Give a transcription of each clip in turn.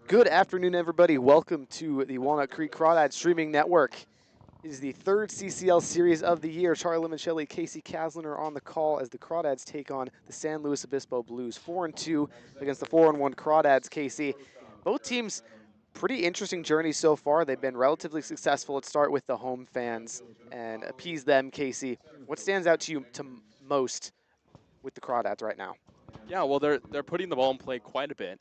Good afternoon, everybody. Welcome to the Walnut Creek Crawdads streaming network. It is the third CCL series of the year. Charlie Limoncelli and Kasey Kazliner on the call as the Crawdads take on the San Luis Obispo Blues. 4-2 against the 4-1 Crawdads, Kasey. Both teams, pretty interesting journey so far. They've been relatively successful. Let's start with the home fans and appease them, Kasey. What stands out to you most with the Crawdads right now? Yeah, well, they're putting the ball in play quite a bit.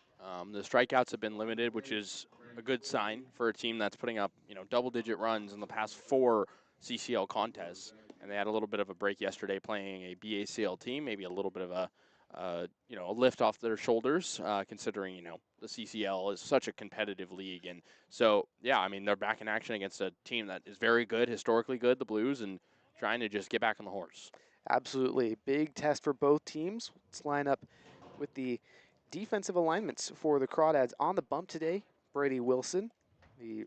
The strikeouts have been limited, which is a good sign for a team that's putting up double-digit runs in the past 4 CCL contests. And they had a little bit of a break yesterday playing a BACL team, maybe a little bit of a lift off their shoulders, considering the CCL is such a competitive league. And so yeah, I mean they're back in action against a team that is very good, historically good, the Blues, and trying to just get back on the horse. Absolutely. Big test for both teams. Let's line up with the defensive alignments for the Crawdads. On the bump today, Brady Wilson, the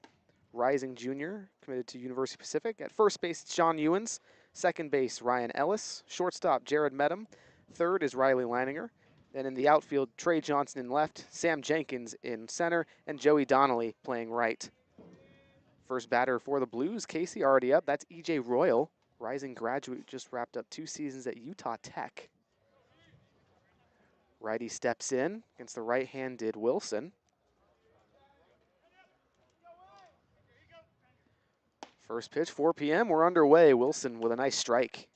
rising junior committed to University Pacific. At first base, it's John Ewens. Second base, Ryan Ellis. Shortstop, Jared Medham. Third is Riley Leininger. Then in the outfield, Trey Johnson in left, Sam Jenkins in center, and Joey Donnelly playing right. First batter for the Blues, Kasey already up. That's E.J. Royal. Rising graduate, just wrapped up 2 seasons at Utah Tech. Righty steps in against the right-handed Wilson. First pitch, 4 p.m. We're underway. Wilson with a nice strike.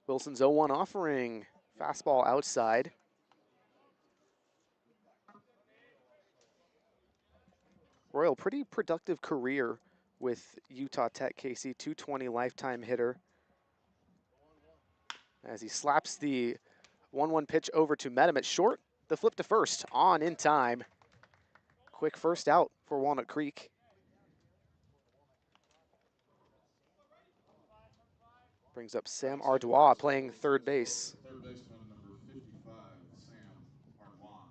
Wilson's 0-1 offering. Fastball outside. Royal, pretty productive career with Utah Tech, Kasey, 220 lifetime hitter. As he slaps the 1-1 pitch over to Medham at short, the flip to first, on in time. Quick first out for Walnut Creek. Brings up Sam Ardois playing third base. Third baseman number 55, Sam Ardois.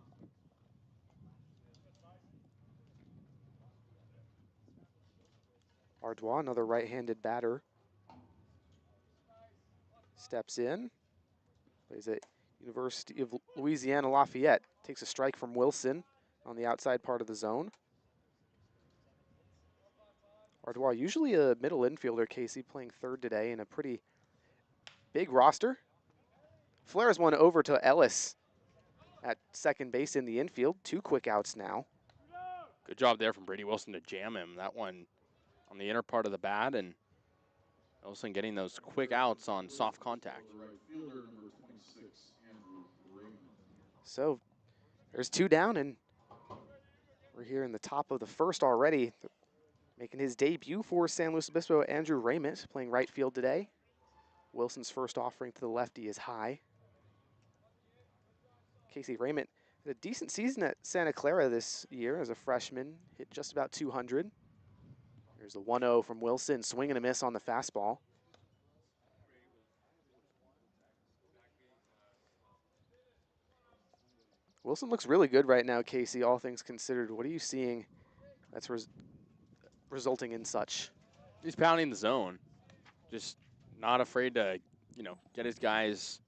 Ardois, another right-handed batter. Steps in. Plays at University of Louisiana Lafayette. Takes a strike from Wilson on the outside part of the zone. Ardois, usually a middle infielder, Kasey, playing third today in a pretty big roster. Flares one over to Ellis at second base in the infield. 2 quick outs now. Good job there from Brady Wilson to jam him. That one on the inner part of the bat, and Wilson getting those quick outs on soft contact. So there's 2 down, and we're here in the top of the first already. Making his debut for San Luis Obispo, Andrew Raymond, playing right field today. Wilson's first offering to the lefty is high. Kasey, Raymond had a decent season at Santa Clara this year as a freshman, hit just about 200. There's the 1-0 from Wilson, swing and a miss on the fastball. Wilson looks really good right now, Kasey, all things considered. What are you seeing that's resulting in such? He's pounding the zone. Just not afraid to, get his guys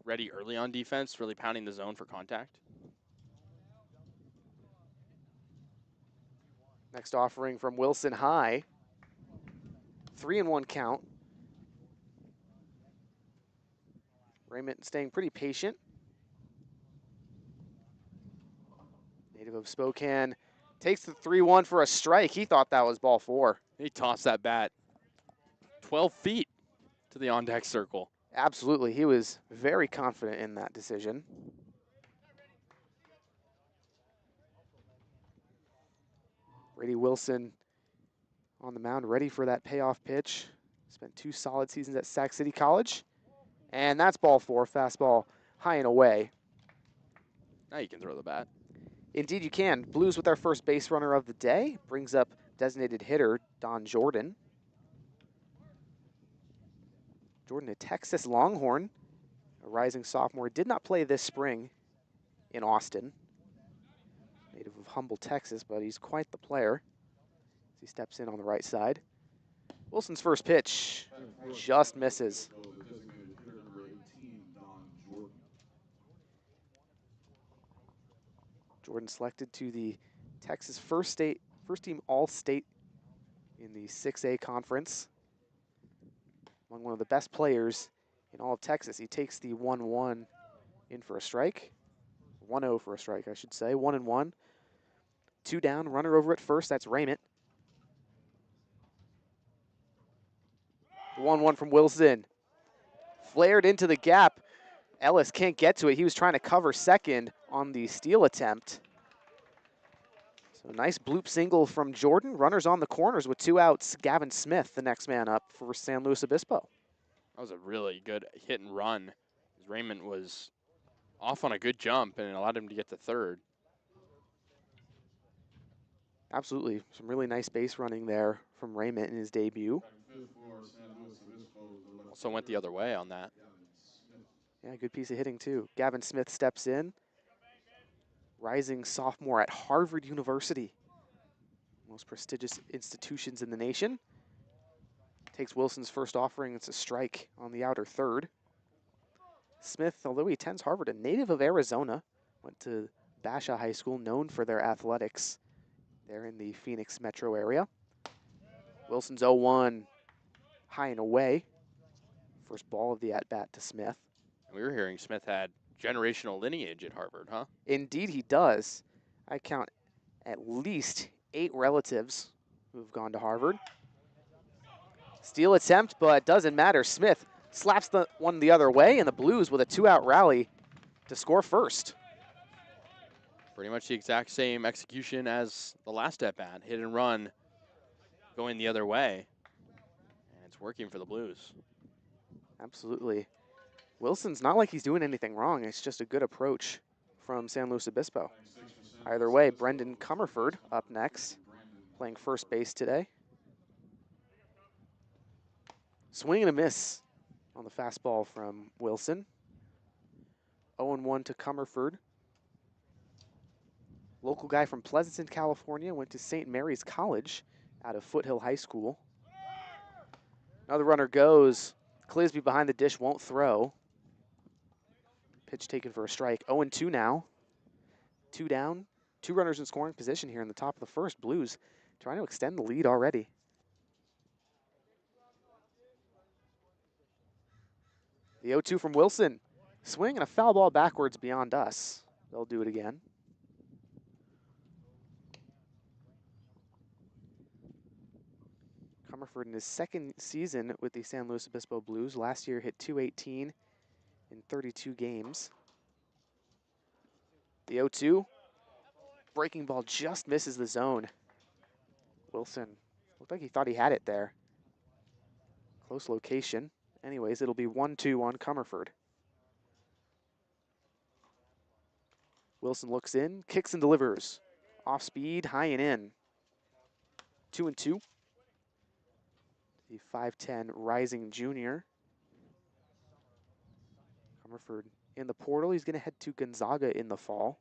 ready early on defense, really pounding the zone for contact. Next offering from Wilson high. 3-1 count. Raymond staying pretty patient. Native of Spokane takes the 3-1 for a strike. He thought that was ball 4. He tossed that bat 12 feet to the on-deck circle. Absolutely. He was very confident in that decision. Brady Wilson on the mound, ready for that payoff pitch. Spent 2 solid seasons at Sac City College. And that's ball 4, fastball high and away. Now you can throw the bat. Indeed you can. Blues with our first base runner of the day. Brings up designated hitter Don Jordan. Jordan, a Texas Longhorn, a rising sophomore, did not play this spring in Austin. Native of Humble, Texas, but he's quite the player as he steps in on the right side. Wilson's first pitch just misses. Goes to designated hitter number 18, Don Jordan. Jordan selected to the Texas first team All-State in the 6A conference. Among one of the best players in all of Texas. He takes the 1-1 in for a strike. 1-0 for a strike, I should say. 1-1. 2 down, runner over at first. That's Raymond. The 1-1 from Wilson. Flared into the gap. Ellis can't get to it. He was trying to cover second on the steal attempt. So nice bloop single from Jordan. Runners on the corners with 2 outs. Gavin Smith, the next man up for San Luis Obispo. That was a really good hit and run. Raymond was off on a good jump and it allowed him to get to third. Absolutely. Some really nice base running there from Raymond in his debut. Also went the other way on that. Yeah, good piece of hitting too. Gavin Smith steps in. Rising sophomore at Harvard University. Most prestigious institutions in the nation. Takes Wilson's first offering. It's a strike on the outer third. Smith, although he attends Harvard, a native of Arizona, went to Basha High School, known for their athletics there in the Phoenix metro area. Wilson's 0-1, high and away. First ball of the at-bat to Smith. We were hearing Smith had generational lineage at Harvard, huh? Indeed he does. I count at least 8 relatives who have gone to Harvard. Steal attempt, but doesn't matter. Smith slaps the one the other way, and the Blues with a 2-out rally to score first. Pretty much the exact same execution as the last at-bat. Hit and run going the other way. And it's working for the Blues. Absolutely. Wilson's not like he's doing anything wrong. It's just a good approach from San Luis Obispo. Either way, Brendan Comerford up next, playing first base today. Swing and a miss on the fastball from Wilson. 0-1 to Comerford. Local guy from Pleasanton, California, went to St. Mary's College out of Foothill High School. Another runner goes. Clisby behind the dish won't throw. Pitch taken for a strike. 0-2 now. 2 down. 2 runners in scoring position here in the top of the first. Blues trying to extend the lead already. The 0-2 from Wilson. Swing and a foul ball backwards beyond us. They'll do it again. Comerford in his second season with the San Luis Obispo Blues. Last year hit .218 in 32 games. The 0-2. Breaking ball just misses the zone. Wilson looked like he thought he had it there. Close location. Anyways, it'll be 1-2 on Comerford. Wilson looks in, kicks and delivers. Off speed, high and in. 2-2. The 5'10" rising junior. Comerford in the portal. He's going to head to Gonzaga in the fall.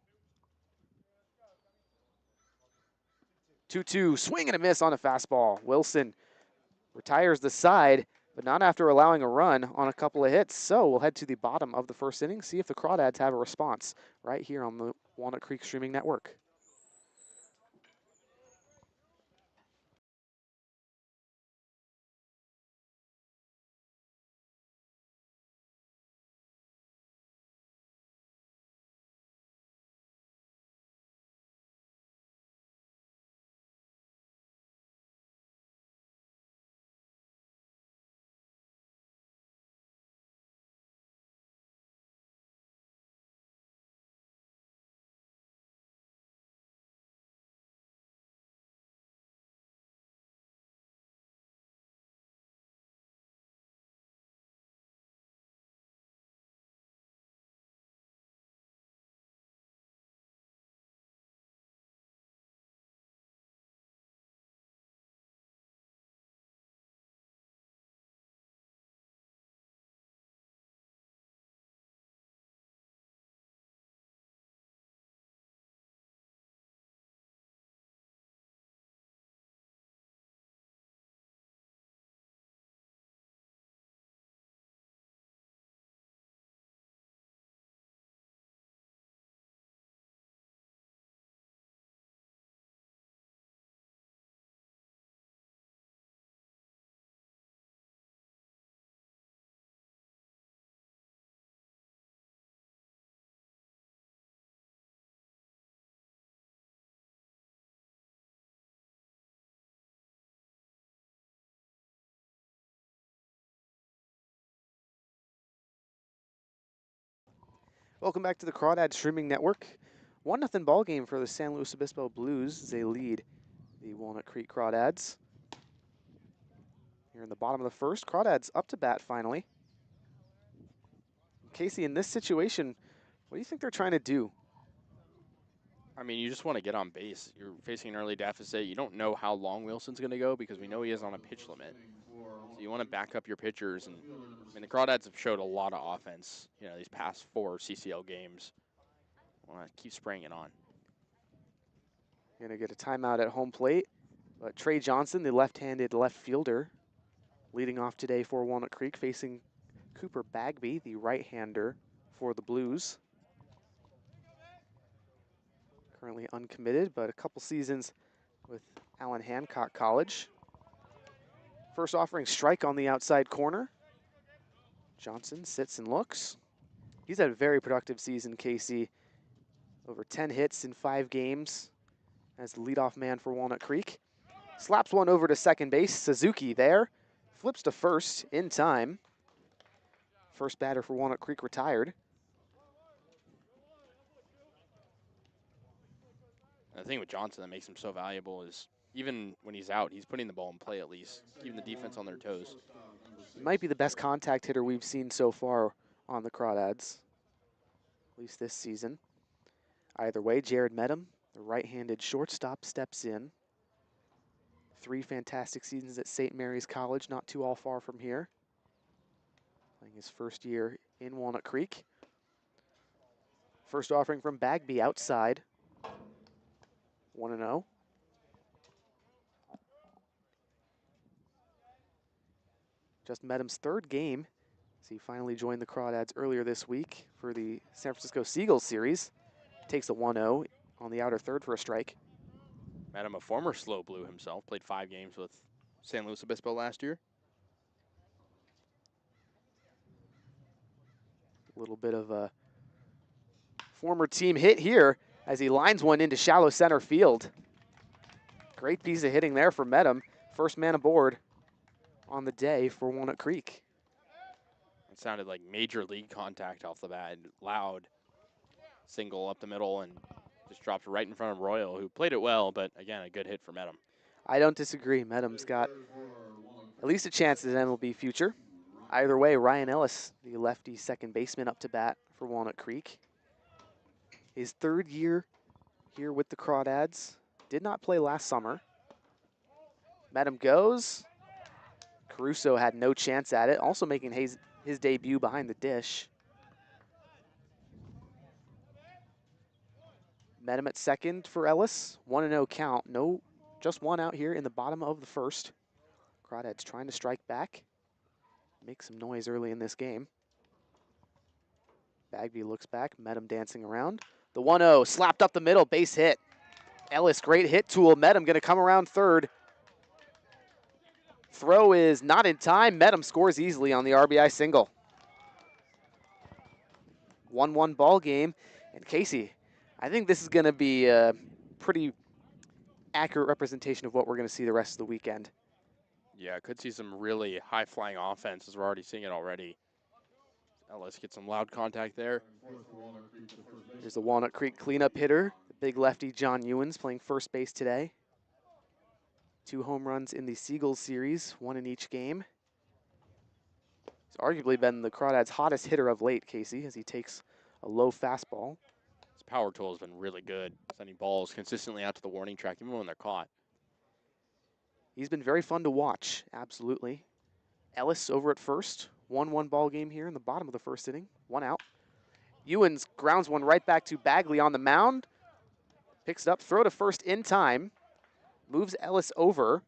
2-2, swing and a miss on a fastball. Wilson retires the side, but not after allowing a run on a couple of hits. So we'll head to the bottom of the first inning, see if the Crawdads have a response right here on the Walnut Creek Streaming Network. Welcome back to the Crawdad Streaming Network. 1-0 ball game for the San Luis Obispo Blues as they lead the Walnut Creek Crawdads. Here in the bottom of the first, Crawdads up to bat finally. Kasey, in this situation, what do you think they're trying to do? I mean, you just want to get on base. You're facing an early deficit. You don't know how long Wilson's going to go because we know he is on a pitch limit. So you want to back up your pitchers. And I mean, the Crawdads have showed a lot of offense, these past 4 CCL games. Want to keep spraying it on. Going to get a timeout at home plate. But Trey Johnson, the left-handed left fielder, leading off today for Walnut Creek, facing Cooper Bagby, the right-hander for the Blues. Currently uncommitted, but a couple seasons with Allen Hancock College. First offering strike on the outside corner. Johnson sits and looks. He's had a very productive season, Kasey. Over 10 hits in 5 games as the leadoff man for Walnut Creek. Slaps one over to second base. Suzuki there. Flips to first in time. First batter for Walnut Creek retired. And the thing with Johnson that makes him so valuable is even when he's out, he's putting the ball in play at least, keeping the defense on their toes. He might be the best contact hitter we've seen so far on the Crawdads, at least this season. Either way, Jared Medham, the right-handed shortstop, steps in. 3 fantastic seasons at St. Mary's College, not too all far from here. Playing his first year in Walnut Creek. First offering from Bagby outside. 1-0. Just Medham's 3rd game as he finally joined the Crawdads earlier this week for the San Francisco Seagulls series. Takes a 1-0 on the outer third for a strike. Medham, a former slow blue himself, played 5 games with San Luis Obispo last year. A little bit of a former team hit here as he lines one into shallow center field. Great piece of hitting there for Medham. First man aboard on the day for Walnut Creek. It sounded like major league contact off the bat, loud. Single up the middle and just dropped right in front of Royal, who played it well, but again, a good hit for Medham. I don't disagree. Medham's got at least a chance at an MLB future. Either way, Ryan Ellis, the lefty second baseman, up to bat for Walnut Creek. His 3rd year here with the Crawdads. Did not play last summer. Medham goes. Caruso had no chance at it, also making his debut behind the dish. Medham at second for Ellis. 1-0 count. No, just 1 out here in the bottom of the first. Crawdads trying to strike back. Make some noise early in this game. Bagby looks back. Medham dancing around. The 1-0 slapped up the middle. Base hit. Ellis, great hit tool. Medham going to come around third. Throw is not in time. Medham scores easily on the RBI single. 1-1 ball game. And Kasey, I think this is going to be a pretty accurate representation of what we're going to see the rest of the weekend. Yeah, could see some really high-flying offense, as we're already seeing it already. Let's get some loud contact there. Here's the Walnut Creek cleanup hitter, the big lefty John Ewens, playing first base today. 2 home runs in the Seagulls series, 1 in each game. He's arguably been the Crawdads' hottest hitter of late, Kasey, as he takes a low fastball. His power tool has been really good, sending balls consistently out to the warning track, even when they're caught. He's been very fun to watch, absolutely. Ellis over at first. 1-1 ball game here in the bottom of the first inning. 1 out. Ewens grounds one right back to Bagley on the mound. Picks it up, throw to first in time. Moves Ellis over.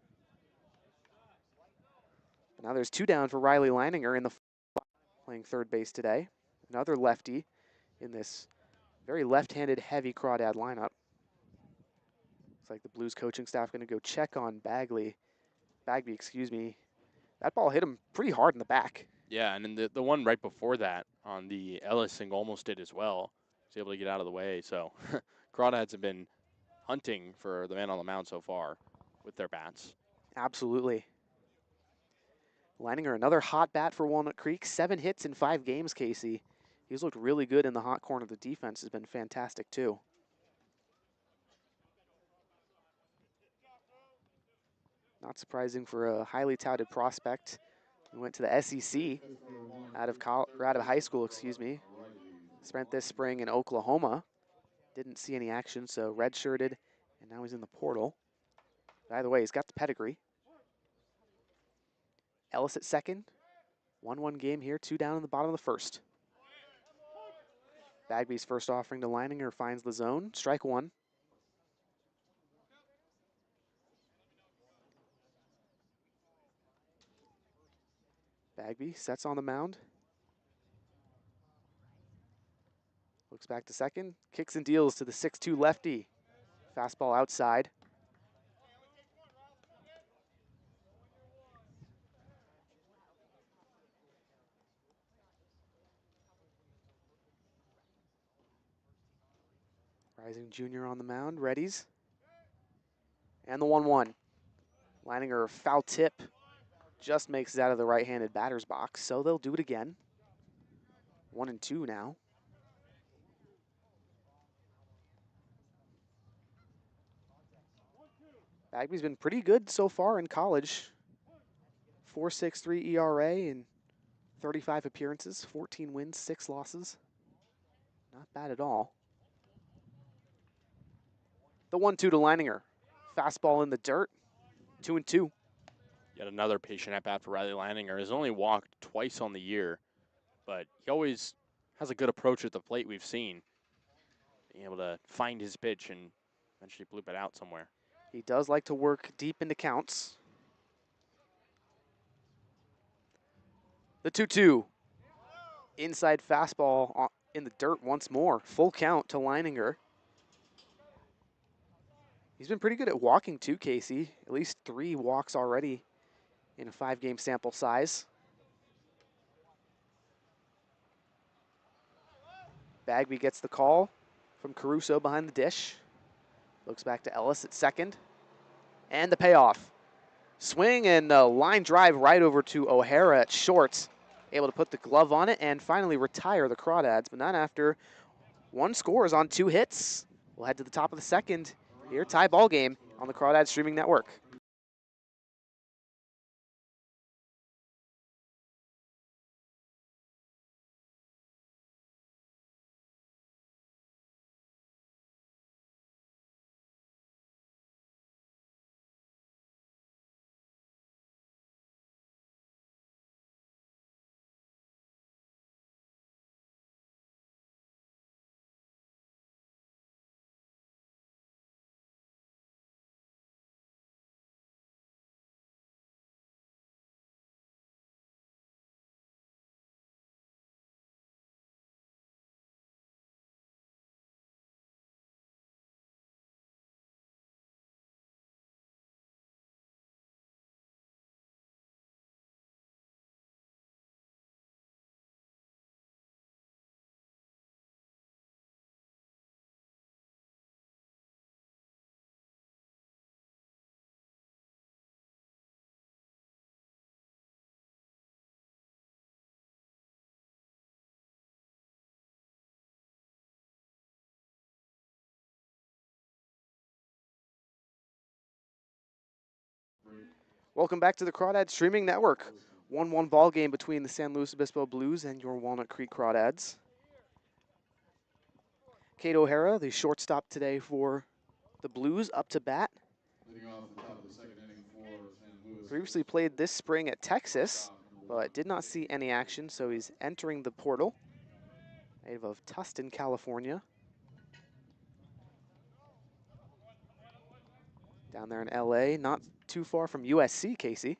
Now there's 2 down for Riley Leininger in the playing third base today. Another lefty in this very left-handed heavy Crawdad lineup. Looks like the Blues coaching staff going to go check on Bagby, excuse me. That ball hit him pretty hard in the back. Yeah, and then the one right before that on the Ellis single almost did as well. He was able to get out of the way. So Crawdads have been hunting for the man on the mound so far with their bats. Absolutely. Leininger, another hot bat for Walnut Creek. 7 hits in 5 games, Kasey. He's looked really good in the hot corner. The defense has been fantastic too. Not surprising for a highly touted prospect. He went to the SEC out of high school, excuse me. Spent this spring in Oklahoma. Didn't see any action, so redshirted, and now he's in the portal. By the way, he's got the pedigree. Ellis at second. 1-1 game here, 2 down in the bottom of the first. Bagby's first offering to Leininger finds the zone. Strike one. Bagby sets on the mound. Looks back to second. Kicks and deals to the 6-2 lefty. Fastball outside. Rising junior on the mound. Readies. And the 1-1. Leininger foul tip. Just makes it out of the right-handed batter's box, so they'll do it again. 1-2 now. Bagby's been pretty good so far in college. 4.63 ERA in 35 appearances, 14 wins, 6 losses. Not bad at all. The 1-2 to Leininger. Fastball in the dirt. 2-2. Yet another patient at bat for Riley Leininger. Has only walked twice on the year, but he always has a good approach at the plate we've seen. Being able to find his pitch and eventually bloop it out somewhere. He does like to work deep into counts. The 2-2. Inside fastball in the dirt once more. Full count to Leininger. He's been pretty good at walking too, Kasey. At least 3 walks already in a 5-game sample size. Bagby gets the call from Caruso behind the dish. Looks back to Ellis at second. And the payoff. Swing and a line drive right over to O'Hara at short. Able to put the glove on it and finally retire the Crawdads, but not after one scores on 2 hits. We'll head to the top of the second. Here, tie ball game on the Crawdads streaming network. Welcome back to the Crawdads streaming network. 1-1 ball game between the San Luis Obispo Blues and your Walnut Creek Crawdads. Kate O'Hara, the shortstop today for the Blues, up to bat. Leading off the top of the second inning for San Luis. Previously played this spring at Texas, but did not see any action, so he's entering the portal. Native of Tustin, California. Down there in LA, not too far from USC, Kasey.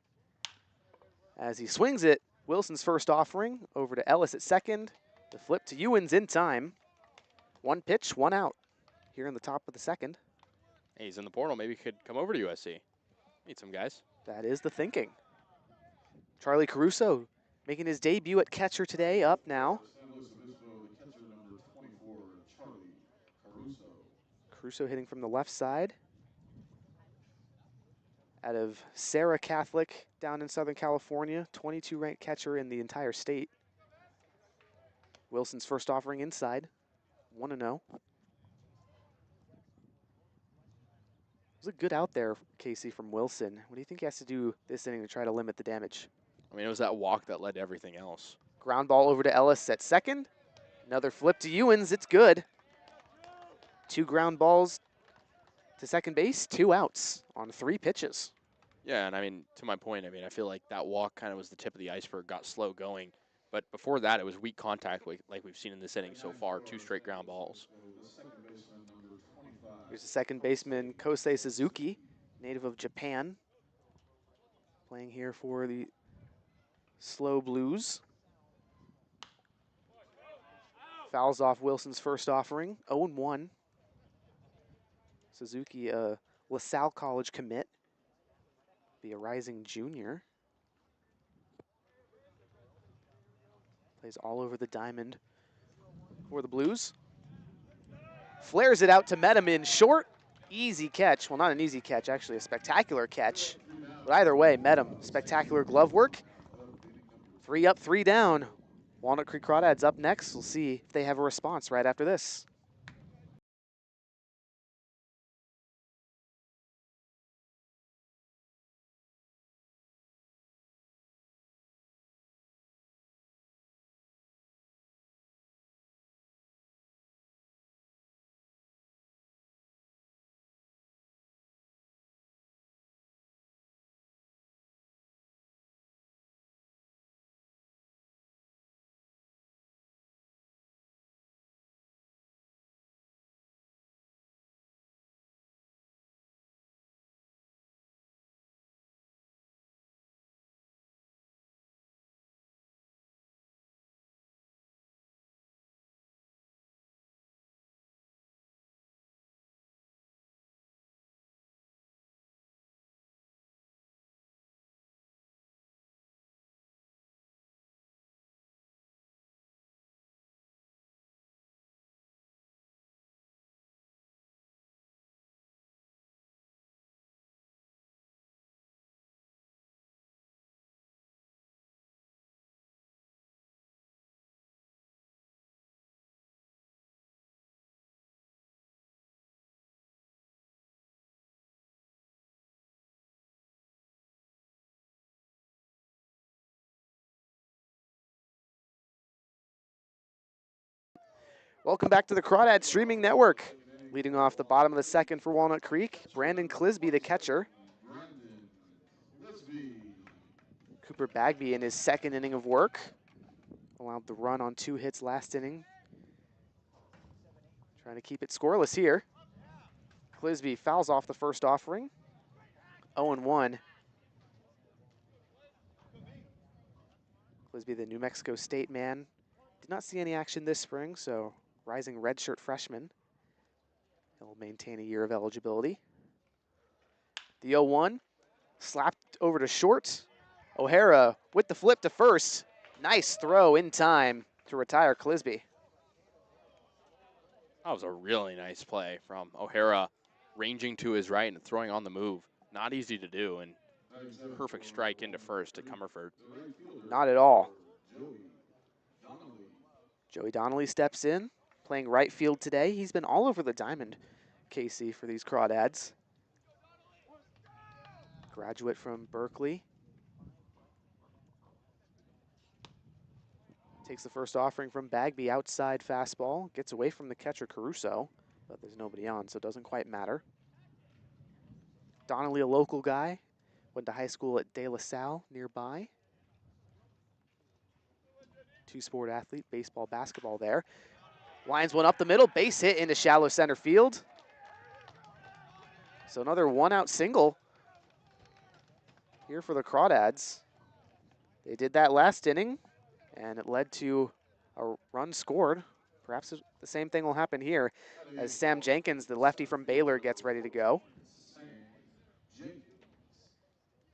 As he swings it, Wilson's first offering over to Ellis at second. The flip to Ewens in time. 1 pitch, 1 out here in the top of the second. Hey, he's in the portal. Maybe he could come over to USC. Meet some guys. That is the thinking. Charlie Caruso making his debut at catcher today, up now. San Luis Obispo, the catcher number 24, Charlie Caruso. Caruso hitting from the left side. Out of Sarah Catholic down in Southern California, 22 ranked catcher in the entire state. Wilson's first offering inside, 1-0. It was a good out there, Kasey, from Wilson. What do you think he has to do this inning to try to limit the damage? I mean, it was that walk that led to everything else. Ground ball over to Ellis at second. Another flip to Ewens. It's good. 2 ground balls to second base, 2 outs on 3 pitches. Yeah, and I mean, to my point, I mean, I feel like that walk kind of was the tip of the iceberg, got slow going. But before that, it was weak contact like we've seen in this inning so far, 2 straight ground balls. Here's the second baseman, Kosei Suzuki, native of Japan, playing here for the Slow Blues. Fouls off Wilson's first offering, 0-1. Suzuki, a LaSalle College commit, be a rising junior. Plays all over the diamond for the Blues. Flares it out to Medham in short. Easy catch. Well, not an easy catch, actually a spectacular catch. But either way, Medham, spectacular glove work. 3 up, 3 down. Walnut Creek Crawdads up next. We'll see if they have a response right after this. Welcome back to the Crawdad Streaming Network. Leading off the bottom of the second for Walnut Creek, Brandon Clisby, the catcher. Cooper Bagby in his second inning of work. Allowed the run on 2 hits last inning. Trying to keep it scoreless here. Clisby fouls off the first offering. 0-1. Clisby, the New Mexico State man. Did not see any action this spring, so rising redshirt freshman. He'll maintain a year of eligibility. The 0-1, slapped over to short. O'Hara with the flip to first. Nice throw in time to retire Clisby. That was a really nice play from O'Hara, ranging to his right and throwing on the move. Not easy to do, and perfect strike into first to Comerford. Not at all. Joey Donnelly steps in, playing right field today. He's been all over the diamond, Kasey, for these Crawdads. Graduate from Berkeley. Takes the first offering from Bagby, outside fastball. Gets away from the catcher, Caruso, but there's nobody on, so it doesn't quite matter. Donnelly, a local guy, went to high school at De La Salle nearby. 2-sport athlete, baseball, basketball there. Lines one up the middle, base hit into shallow center field. So another 1-out single here for the Crawdads. They did that last inning, and it led to a run scored. Perhaps the same thing will happen here as Sam Jenkins, the lefty from Baylor, gets ready to go.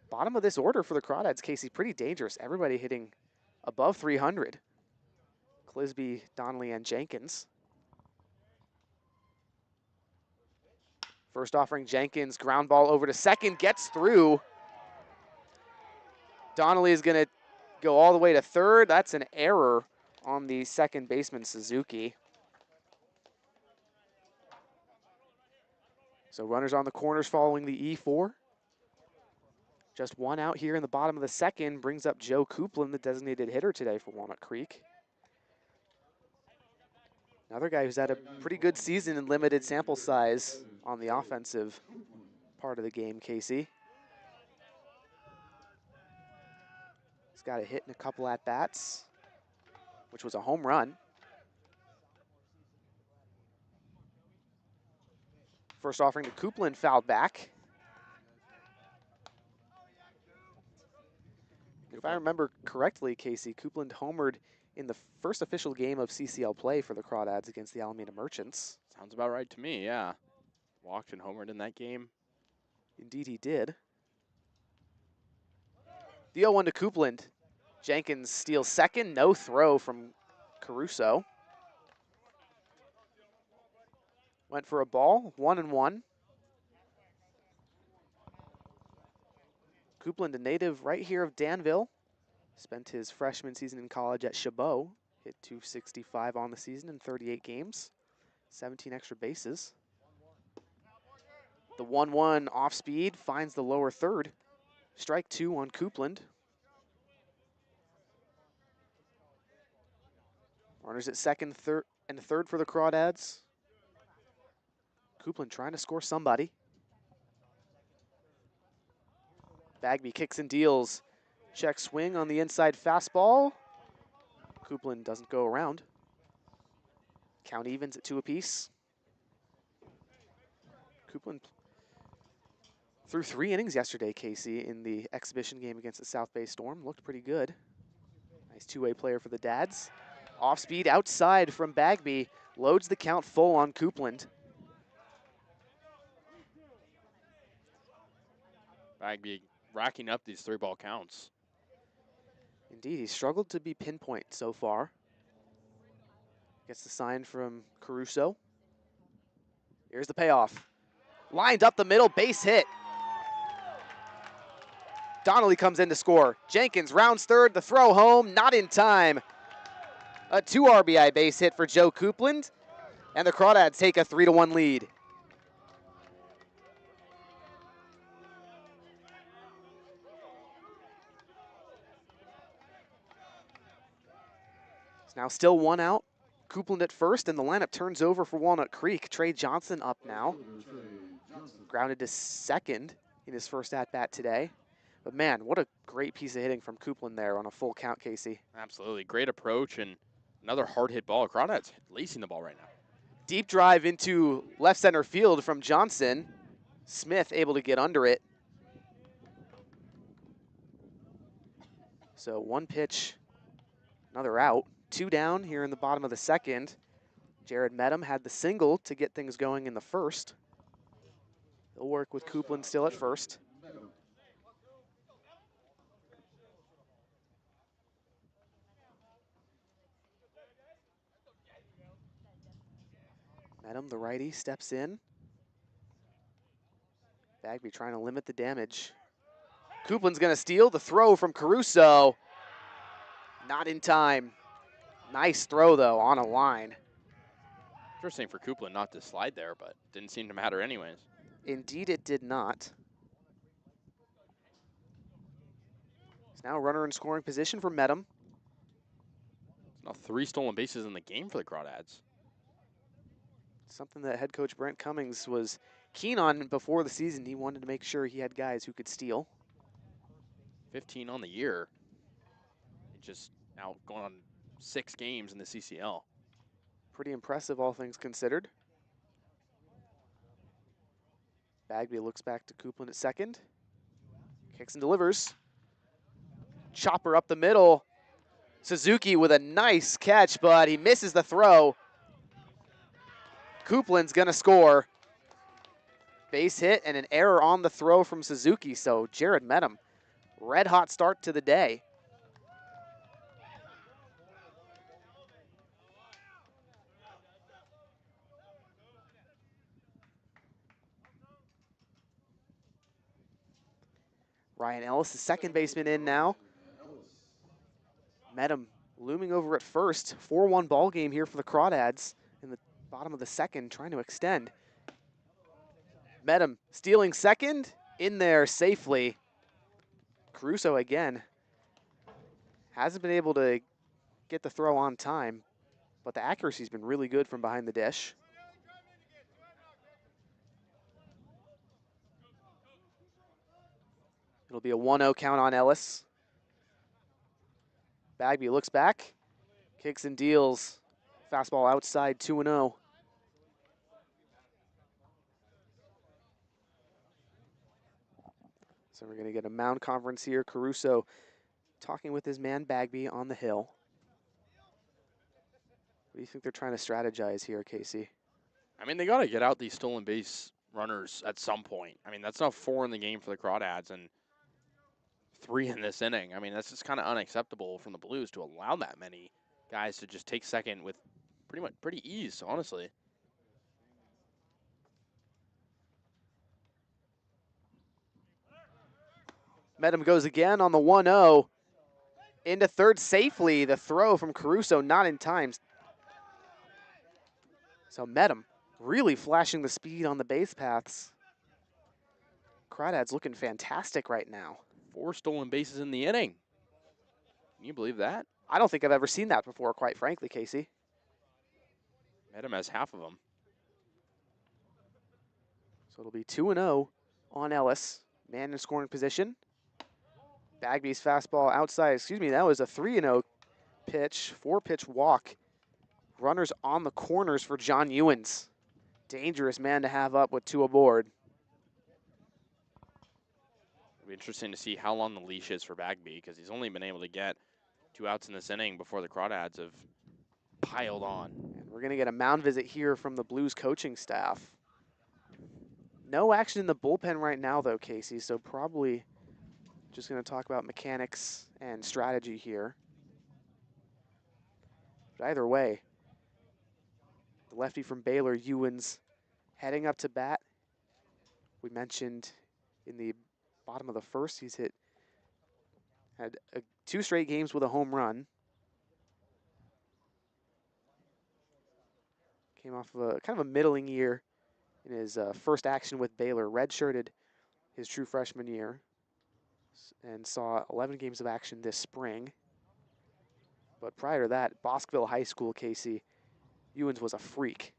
Bottom of this order for the Crawdads, Kasey, pretty dangerous. Everybody hitting above 300. Clisby, Donnelly, and Jenkins. First offering, Jenkins, ground ball over to second, gets through. Donnelly is going to go all the way to third. That's an error on the second baseman, Suzuki. So runners on the corners following the E4. Just one out here in the bottom of the second brings up Joe Coupland, the designated hitter today for Walnut Creek. Another guy who's had a pretty good season in limited sample size on the offensive part of the game, Kasey. He's got a hit in a couple at-bats, which was a home run. First offering to Coupland, fouled back. If I remember correctly, Kasey, Coupland homered in the first official game of CCL play for the Crawdads against the Alameda Merchants. Sounds about right to me, yeah. Walked and homered in that game. Indeed he did. The 0-1 to Coupland. Jenkins steals second, no throw from Caruso. Went for a ball, 1-1. Coupland, a native right here of Danville. Spent his freshman season in college at Chabot. Hit .265 on the season in 38 games. 17 extra bases. The 1-1 off speed finds the lower third. Strike two on Coupland. Runners at second, third, and third for the Crawdads. Coupland trying to score somebody. Bagby kicks and deals. Check swing on the inside fastball. Coupland doesn't go around. Count evens at 2 apiece. Coupland threw 3 innings yesterday, Kasey, in the exhibition game against the South Bay Storm. Looked pretty good. Nice two-way player for the Dads. Off speed outside from Bagby. Loads the count full on Coupland. Bagby racking up these 3-ball counts. Indeed, he's struggled to be pinpoint so far. Gets the sign from Caruso. Here's the payoff. Lined up the middle, base hit. Donnelly comes in to score. Jenkins rounds third, the throw home, not in time. A 2 RBI base hit for Joe Coupland, and the Crawdads take a 3-1 lead. It's now still 1 out. Coupland at first, and the lineup turns over for Walnut Creek. Trey Johnson up now. Grounded to second in his first at-bat today. But man, what a great piece of hitting from Coupland there on a full count, Kasey. Absolutely, great approach and another hard hit ball. Crawdads lacing the ball right now. Deep drive into left center field from Johnson. Smith able to get under it. So 1 pitch, another out. 2 down here in the bottom of the second. Jared Medham had the single to get things going in the first. He'll work with Coupland still at first. Medham, the righty, steps in. Bagby trying to limit the damage. Coupland's gonna steal the throw from Caruso. Not in time. Nice throw though, on a line. Interesting for Coupland not to slide there, but didn't seem to matter anyways. Indeed it did not. It's now a runner in scoring position for Medham. It's now 3 stolen bases in the game for the Crawdads. Something that head coach Brent Cummings was keen on before the season. He wanted to make sure he had guys who could steal. 15 on the year. Just now going on 6 games in the CCL. Pretty impressive, all things considered. Bagby looks back to Coupland at second. Kicks and delivers. Chopper up the middle. Suzuki with a nice catch, but he misses the throw. Coupland's gonna score. Base hit and an error on the throw from Suzuki, so Jared Medham, red hot start to the day. Ryan Ellis, the second baseman, in now. Medham looming over at first. 4-1 ball game here for the Crawdads in the bottom of the second, trying to extend. Medham stealing second, in there safely. Caruso again hasn't been able to get the throw on time, but the accuracy's been really good from behind the dish. It'll be a 1-0 count on Ellis. Bagby looks back, kicks and deals. Fastball outside, 2-0. So we're going to get a mound conference here. Caruso talking with his man Bagby on the hill. What do you think they're trying to strategize here, Kasey? I mean, they got to get out these stolen base runners at some point. I mean, that's now 4 in the game for the Crawdads and 3 in this inning. I mean, that's just kind of unacceptable from the Blues to allow that many guys to just take second with pretty ease, honestly. Medham goes again on the 1-0. Into third safely. The throw from Caruso not in time. So Medham really flashing the speed on the base paths. Crawdads looking fantastic right now. 4 stolen bases in the inning. Can you believe that? I don't think I've ever seen that before, quite frankly, Kasey. Medham has half of them. So it'll be 2-0 on Ellis. Man in scoring position. Bagby's fastball outside. Excuse me, that was a 3-0 pitch, 4-pitch walk. Runners on the corners for John Ewens. Dangerous man to have up with 2 aboard. It'll be interesting to see how long the leash is for Bagby because he's only been able to get 2 outs in this inning before the Crawdads have piled on. And we're going to get a mound visit here from the Blues coaching staff. No action in the bullpen right now, though, Kasey, so probably just going to talk about mechanics and strategy here. But either way, the lefty from Baylor, Ewens, heading up to bat. We mentioned in the bottom of the first, had 2 straight games with a home run. Came off of a kind of a middling year in his first action with Baylor. Redshirted his true freshman year and saw 11 games of action this spring. But prior to that, Bosqueville High School, Kasey, Ewens was a freak.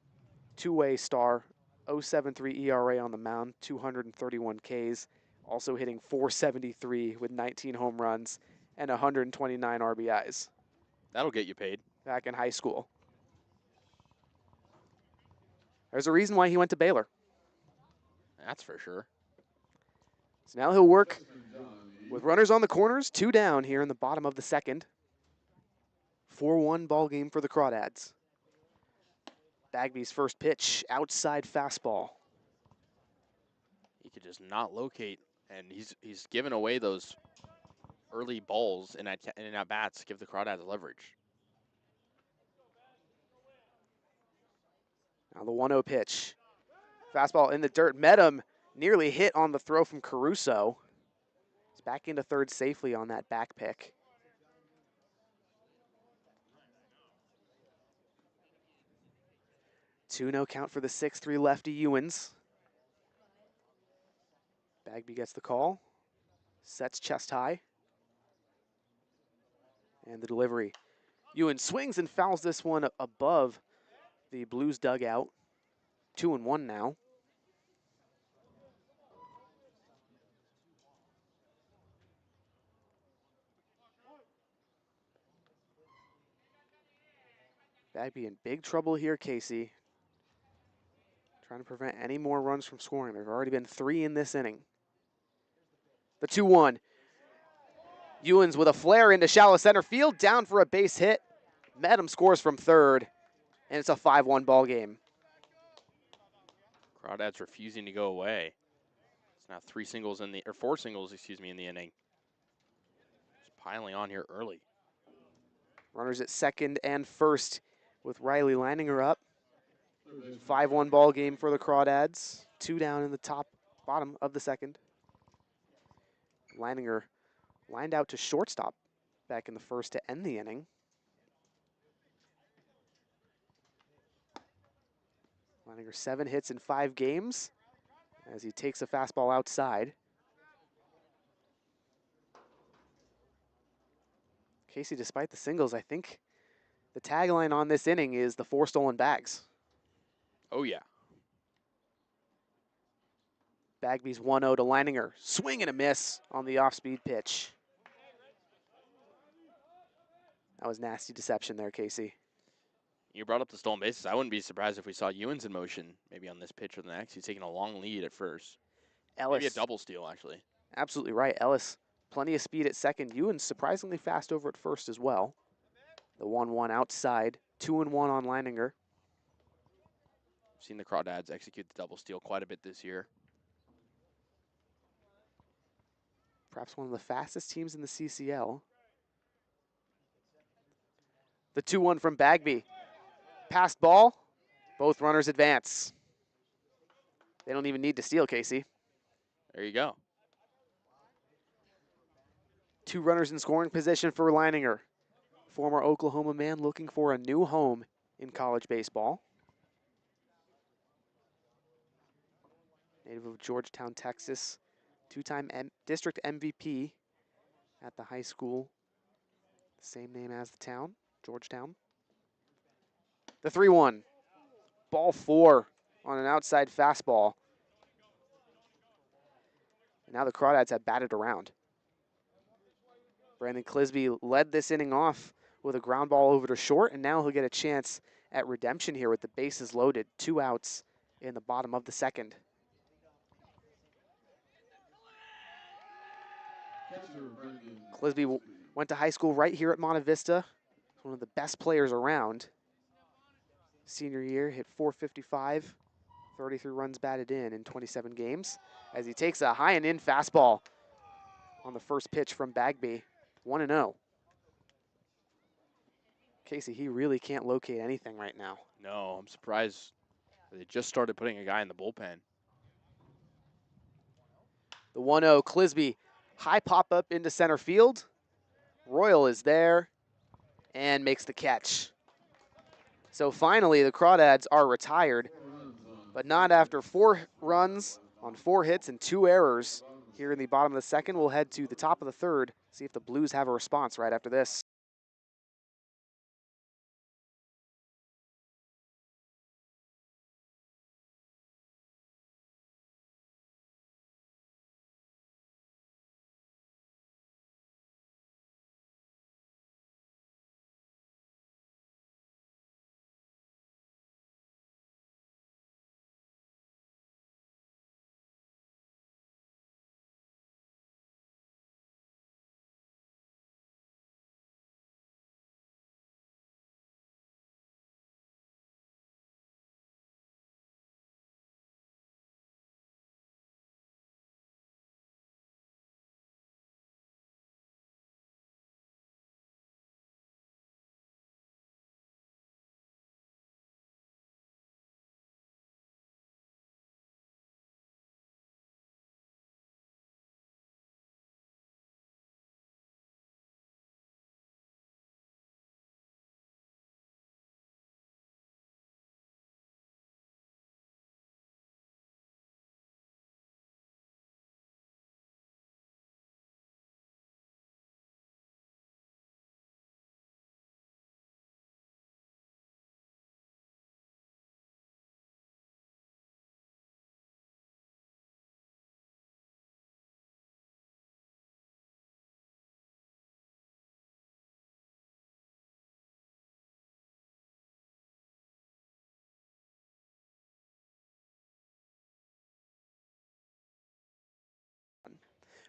2-way star, 0.73 ERA on the mound, 231 Ks, also hitting .473 with 19 home runs and 129 RBIs. That'll get you paid. Back in high school. There's a reason why he went to Baylor. That's for sure. So now he'll work with runners on the corners, 2 down here in the bottom of the second. 4-1 ball game for the Crawdads. Bagby's first pitch, outside fastball. He could just not locate, and he's given away those early balls in at bats to give the Crawdads leverage. Now the 1-0 pitch. Fastball in the dirt. Medham nearly hit on the throw from Caruso. He's back into third safely on that back pick. Two-no count for the 6-3 lefty Ewens. Bagby gets the call. Sets chest high. And the delivery. Ewens swings and fouls this one above the Blues dugout. 2-1 now. Bagby in big trouble here, Kasey. Trying to prevent any more runs from scoring. There have already been 3 in this inning. The 2-1. Ewens with a flare into shallow center field, down for a base hit. Medham scores from third, and it's a 5-1 ball game. Crawdads refusing to go away. It's now 4 singles in the inning. Just piling on here early. Runners at second and first with Riley lining her up. 5-1 ball game for the Crawdads. 2 down in the bottom of the second. Leininger lined out to shortstop back in the first to end the inning. Leininger 7 hits in 5 games as he takes a fastball outside. Kasey, despite the singles, I think the tagline on this inning is the 4 stolen bags. Oh, yeah. Bagby's 1-0 to Leininger. Swing and a miss on the off-speed pitch. That was nasty deception there, Kasey. You brought up the stolen bases. I wouldn't be surprised if we saw Ewens in motion maybe on this pitch or the next. He's taking a long lead at first. Ellis. Maybe a double steal, actually. Absolutely right. Ellis, plenty of speed at second. Ewens surprisingly fast over at first as well. The 1-1 outside. 2-1 on Leininger. I've seen the Crawdads execute the double steal quite a bit this year. Perhaps one of the fastest teams in the CCL. The 2-1 from Bagby. Passed ball. Both runners advance. They don't even need to steal, Kasey. There you go. 2 runners in scoring position for Leininger. Former Oklahoma man looking for a new home in college baseball. Native of Georgetown, Texas. 2-time district MVP at the high school. Same name as the town, Georgetown. The 3-1. Ball 4 on an outside fastball. And now the Crawdads have batted around. Brandon Clisby led this inning off with a ground ball over to short, and now he'll get a chance at redemption here with the bases loaded. 2 outs in the bottom of the second. Clisby went to high school right here at Monte Vista. He's one of the best players around. Senior year, hit .455, 33 runs batted in 27 games. As he takes a high and in fastball on the first pitch from Bagby, 1-0. Kasey, he really can't locate anything right now. No, I'm surprised they just started putting a guy in the bullpen. The 1-0, Clisby, high pop up into center field. Royal is there and makes the catch. So finally, the Crawdads are retired, but not after 4 runs on 4 hits and 2 errors. Here in the bottom of the second, we'll head to the top of the third, see if the Blues have a response right after this.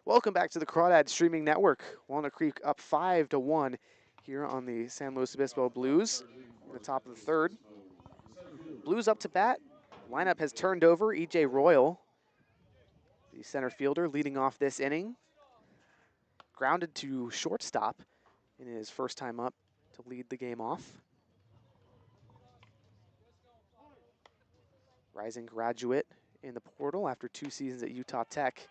Welcome back to the Crawdads Streaming Network. Walnut Creek up 5-1 here on the San Luis Obispo Blues in the top of the third. Blues up to bat. Lineup has turned over. E.J. Royal, the center fielder, leading off this inning. Grounded to shortstop in his first time up to lead the game off. Rising graduate in the portal after 2 seasons at Utah Tech.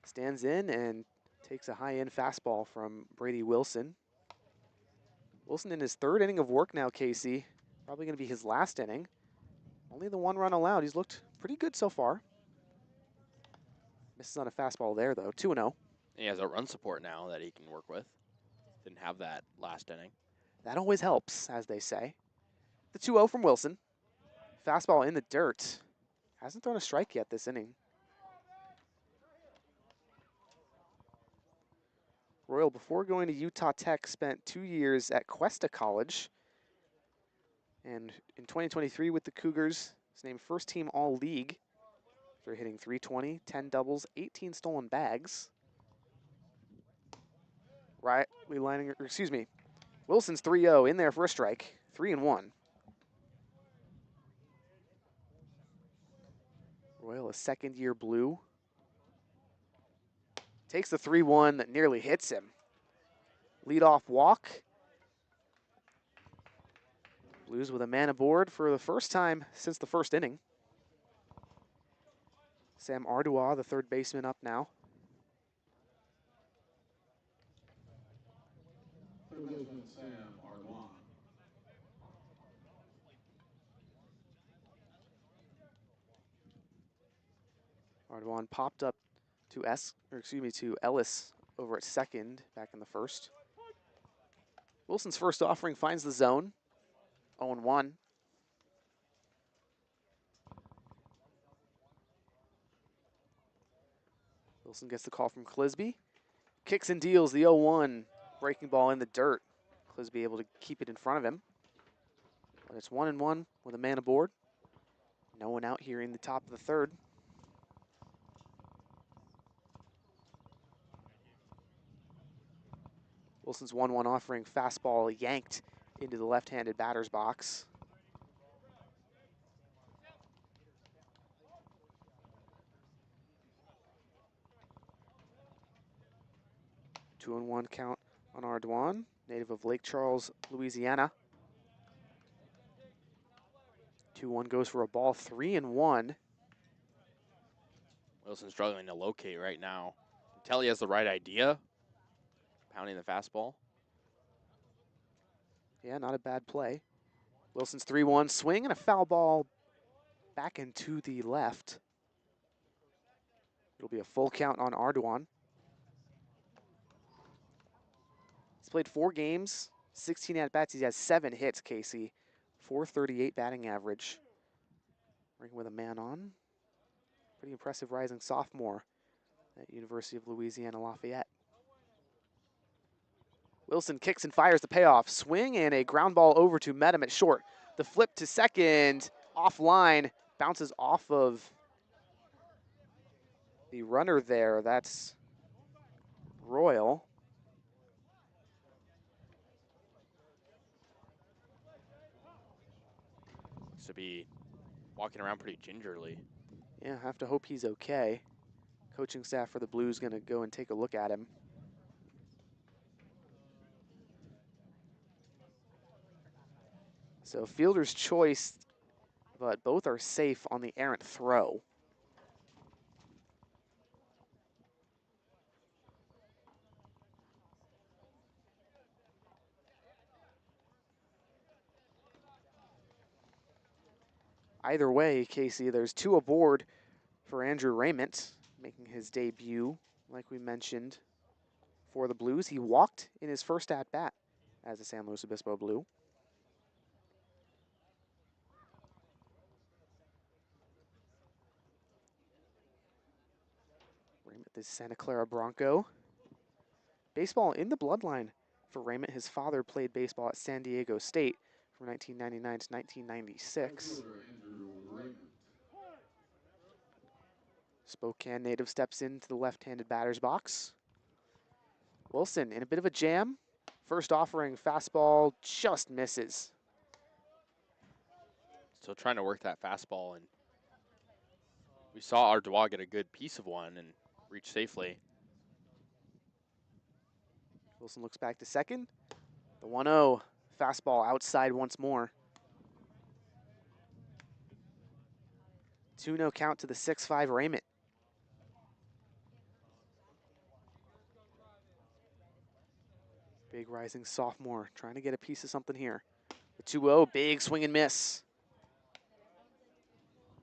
Stands in and takes a high-end fastball from Brady Wilson. Wilson in his 3rd inning of work now, Kasey. Probably going to be his last inning. Only the 1 run allowed. He's looked pretty good so far. Misses on a fastball there, though. 2-0. He has a run support now that he can work with. Didn't have that last inning. That always helps, as they say. The 2-0 from Wilson. Fastball in the dirt. Hasn't thrown a strike yet this inning. Royal, before going to Utah Tech, spent 2 years at Cuesta College. And in 2023 with the Cougars, was named first team All-League after hitting .320, 10 doubles, 18 stolen bags. Wilson's 3-0 in there for a strike, 3-1. Royal, a second-year Blue. Takes the 3-1 that nearly hits him. Leadoff walk. Blues with a man aboard for the first time since the first inning. Sam Ardois, the third baseman, up now. Third baseman Sam Ardoin. Ardoin popped up to to Ellis over at second back in the first. Wilson's first offering finds the zone. 0-1. Wilson gets the call from Clisby. Kicks and deals the 0-1. Breaking ball in the dirt. Clisby able to keep it in front of him. But it's 1-1 with a man aboard. No one out here in the top of the third. Wilson's 1-1 offering, fastball yanked into the left-handed batter's box. Two and 1 count on Ardoin, native of Lake Charles, Louisiana. 2-1 goes for a ball, 3-1. Wilson's struggling to locate right now. Tell he has the right idea. Pounding the fastball. Yeah, not a bad play. Wilson's 3-1 swing and a foul ball back into the left. It'll be a full count on Ardoin. He's played 4 games, 16 at-bats. He has 7 hits, Casey. .438 batting average. Ring with a man on. Pretty impressive rising sophomore at University of Louisiana Lafayette. Wilson kicks and fires the payoff. Swing and a ground ball over to Medham at short. The flip to second, offline, bounces off of the runner there. That's Royal. Looks to be walking around pretty gingerly. Yeah, have to hope he's okay. Coaching staff for the Blues going to go and take a look at him. So fielder's choice, but both are safe on the errant throw. Either way, Casey, there's 2 aboard for Andrew Raymond, making his debut, like we mentioned, for the Blues. He walked in his first at-bat as a San Luis Obispo Blue. Raymond, the Santa Clara Bronco. Baseball in the bloodline for Raymond. His father played baseball at San Diego State from 1999 to 1996. Andrew Raymond. Spokane native steps into the left-handed batter's box. Wilson in a bit of a jam. First offering, fastball just misses. Still trying to work that fastball, and we saw Ardois get a good piece of one and reach safely. Wilson looks back to second. The 1-0 fastball outside once more. 2-0 count to the 6-5 Raymond. Big rising sophomore trying to get a piece of something here. The 2-0, big swing and miss.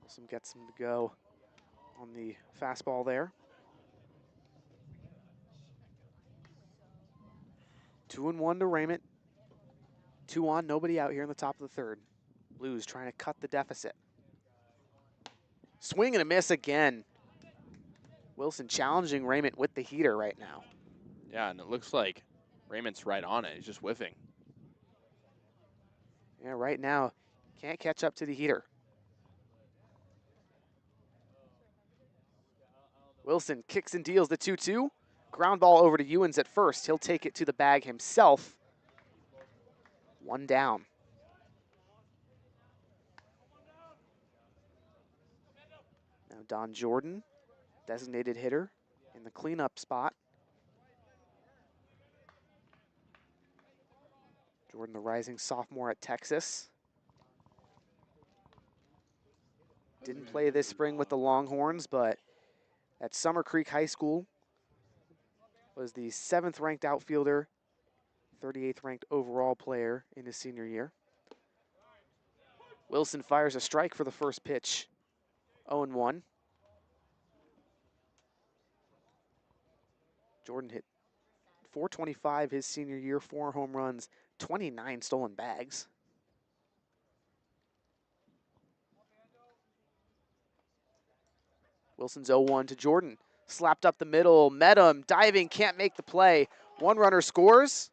Wilson gets him to go on the fastball there. 2-1 to Raymond. 2 on, nobody out here in the top of the third. Blues trying to cut the deficit. Swing and a miss again. Wilson challenging Raymond with the heater right now. Yeah, and it looks like Raymond's right on it. He's just whiffing. Yeah, right now, can't catch up to the heater. Wilson kicks and deals the 2-2. Ground ball over to Ewens at first. He'll take it to the bag himself. 1 down. Now Don Jordan, designated hitter in the cleanup spot. Jordan, the rising sophomore at Texas. Didn't play this spring with the Longhorns, but at Summer Creek High School was the 7th ranked outfielder, 38th ranked overall player in his senior year. Wilson fires a strike for the first pitch. 0-1. Jordan hit .425 his senior year, 4 home runs, 29 stolen bags. Wilson's 0-1 to Jordan. Slapped up the middle, met him, diving, can't make the play. 1 runner scores.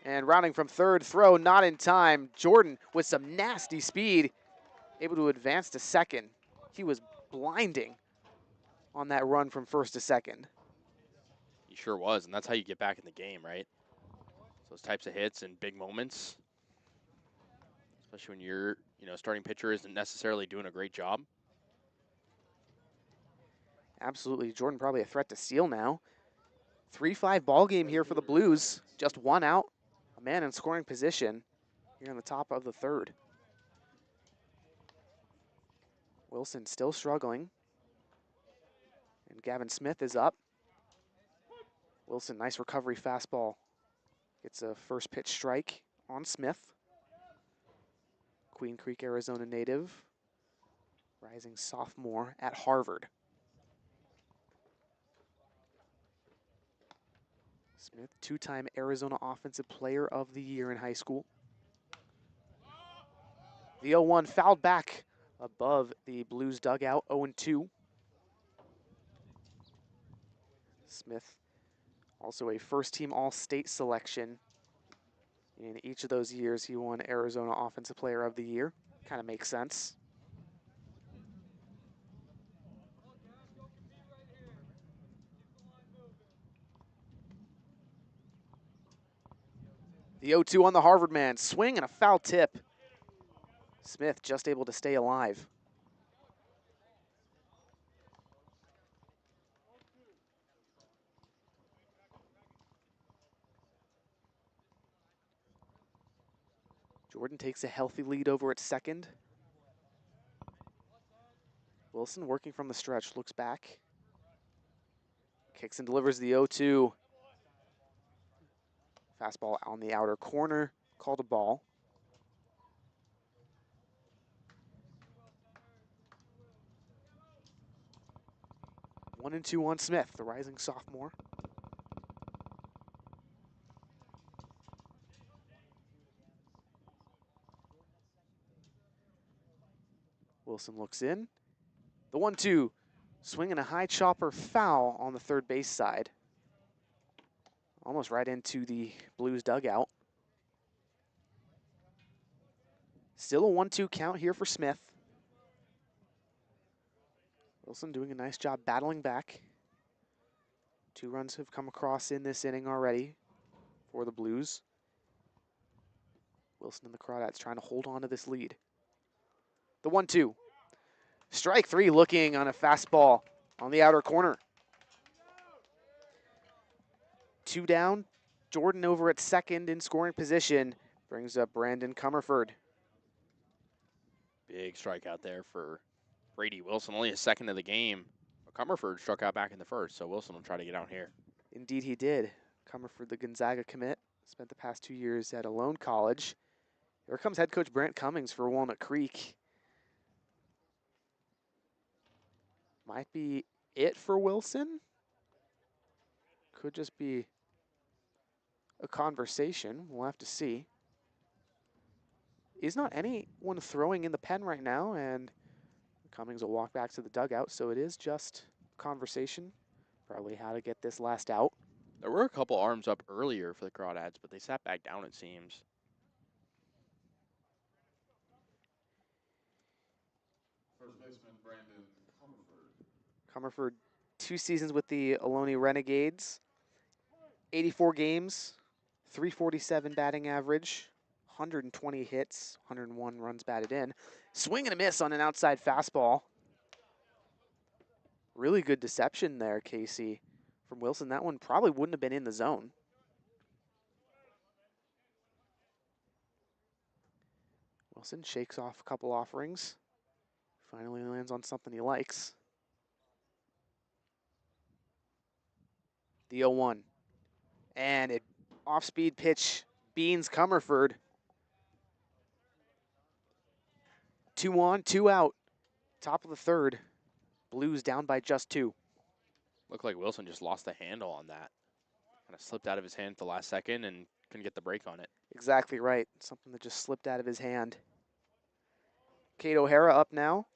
And rounding from third, throw not in time. Jordan with some nasty speed, able to advance to second. He was blinding on that run from first to second. He sure was, and that's how you get back in the game, right? Those types of hits and big moments, especially when your starting pitcher isn't necessarily doing a great job. Absolutely, Jordan probably a threat to steal now. 3-5 ball game here for the Blues. Just 1 out, a man in scoring position here in the top of the third. Wilson still struggling. And Gavin Smith is up. Wilson, nice recovery fastball. Gets a first pitch strike on Smith. Queen Creek, Arizona native. Rising sophomore at Harvard. Smith, 2-time Arizona Offensive Player of the Year in high school. The 0-1 fouled back above the Blues dugout, 0-2. Smith, also a first-team All-State selection. In each of those years, he won Arizona Offensive Player of the Year. Kind of makes sense. The 0-2 on the Harvard man. Swing and a foul tip. Smith just able to stay alive. Jordan takes a healthy lead over at second. Wilson working from the stretch, looks back. Kicks and delivers the 0-2. Fastball on the outer corner, called a ball. One and 2 on Smith, the rising sophomore. Wilson looks in. The 1-2, swinging a high chopper foul on the third base side. Almost right into the Blues dugout. Still a 1-2 count here for Smith. Wilson doing a nice job battling back. 2 runs have come across in this inning already for the Blues. Wilson and the Crawdads trying to hold on to this lead. The 1-2. Strike 3 looking on a fastball on the outer corner. 2 down. Jordan over at second in scoring position. Brings up Brandon Comerford. Big strikeout there for Brady Wilson. Only a second of the game. Comerford struck out back in the first, so Wilson will try to get out here. Indeed he did. Comerford, the Gonzaga commit. Spent the past 2 years at a lone college. Here comes head coach Brant Cummings for Walnut Creek. Might be it for Wilson. Could just be a conversation. We'll have to see. Is not anyone throwing in the pen right now, and Cummings will walk back to the dugout, so it is just conversation. Probably how to get this last out. There were a couple arms up earlier for the Crawdads, but they sat back down, it seems. First baseman Brandon Comerford. Comerford, 2 seasons with the Ohlone Renegades. 84 games, 347 batting average, 120 hits, 101 runs batted in. Swing and a miss on an outside fastball. Really good deception there, Kasey, from Wilson. That one probably wouldn't have been in the zone. Wilson shakes off a couple offerings. Finally lands on something he likes. The 0-1. And it off-speed pitch beans Comerford. 2 on, 2 out. Top of the third. Blues down by just 2. Looked like Wilson just lost the handle on that. Kind of slipped out of his hand at the last second and couldn't get the break on it. Exactly right. Something that just slipped out of his hand. Cade O'Hara up now.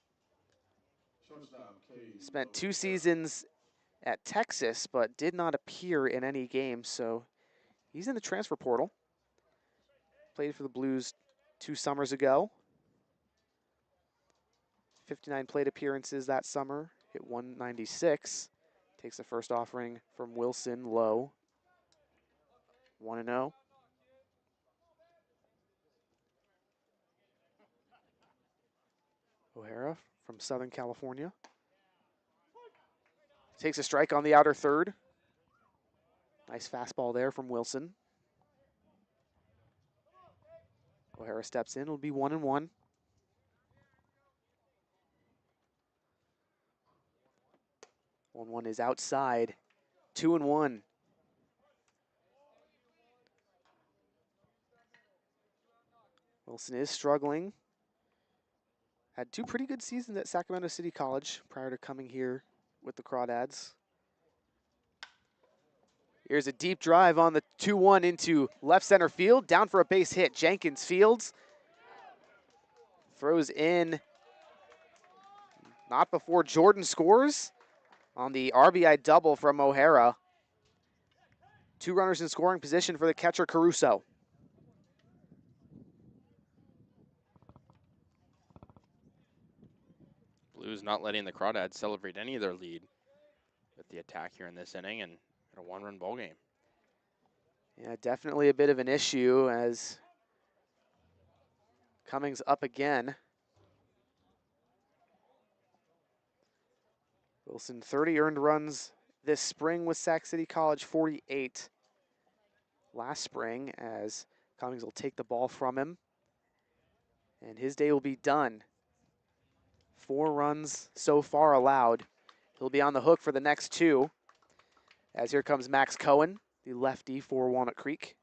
Shortstop Cade Spent 2 O'Hara. seasons at Texas, but did not appear in any game, so he's in the transfer portal. Played for the Blues 2 summers ago. 59 plate appearances that summer. Hit 196. Takes the first offering from Wilson, low. 1-0. O'Hara from Southern California. Takes a strike on the outer third. Nice fastball there from Wilson. O'Hara steps in. It'll be 1-1. 1-1 is outside. 2-1. Wilson is struggling. Had 2 pretty good seasons at Sacramento City College prior to coming here with the Crawdads. Here's a deep drive on the 2-1 into left center field. Down for a base hit. Jenkins fields. Throws in. Not before Jordan scores on the RBI double from O'Hara. 2 runners in scoring position for the catcher, Caruso. Blues not letting the Crawdads celebrate any of their lead with the attack here in this inning and a 1-run ball game. Yeah, definitely a bit of an issue as Cummings up again. Wilson, 30 earned runs this spring with Sac City College, 48 last spring, as Cummings will take the ball from him. And his day will be done. 4 runs so far allowed. He'll be on the hook for the next 2. As here comes Max Cohen, the lefty for Walnut Creek.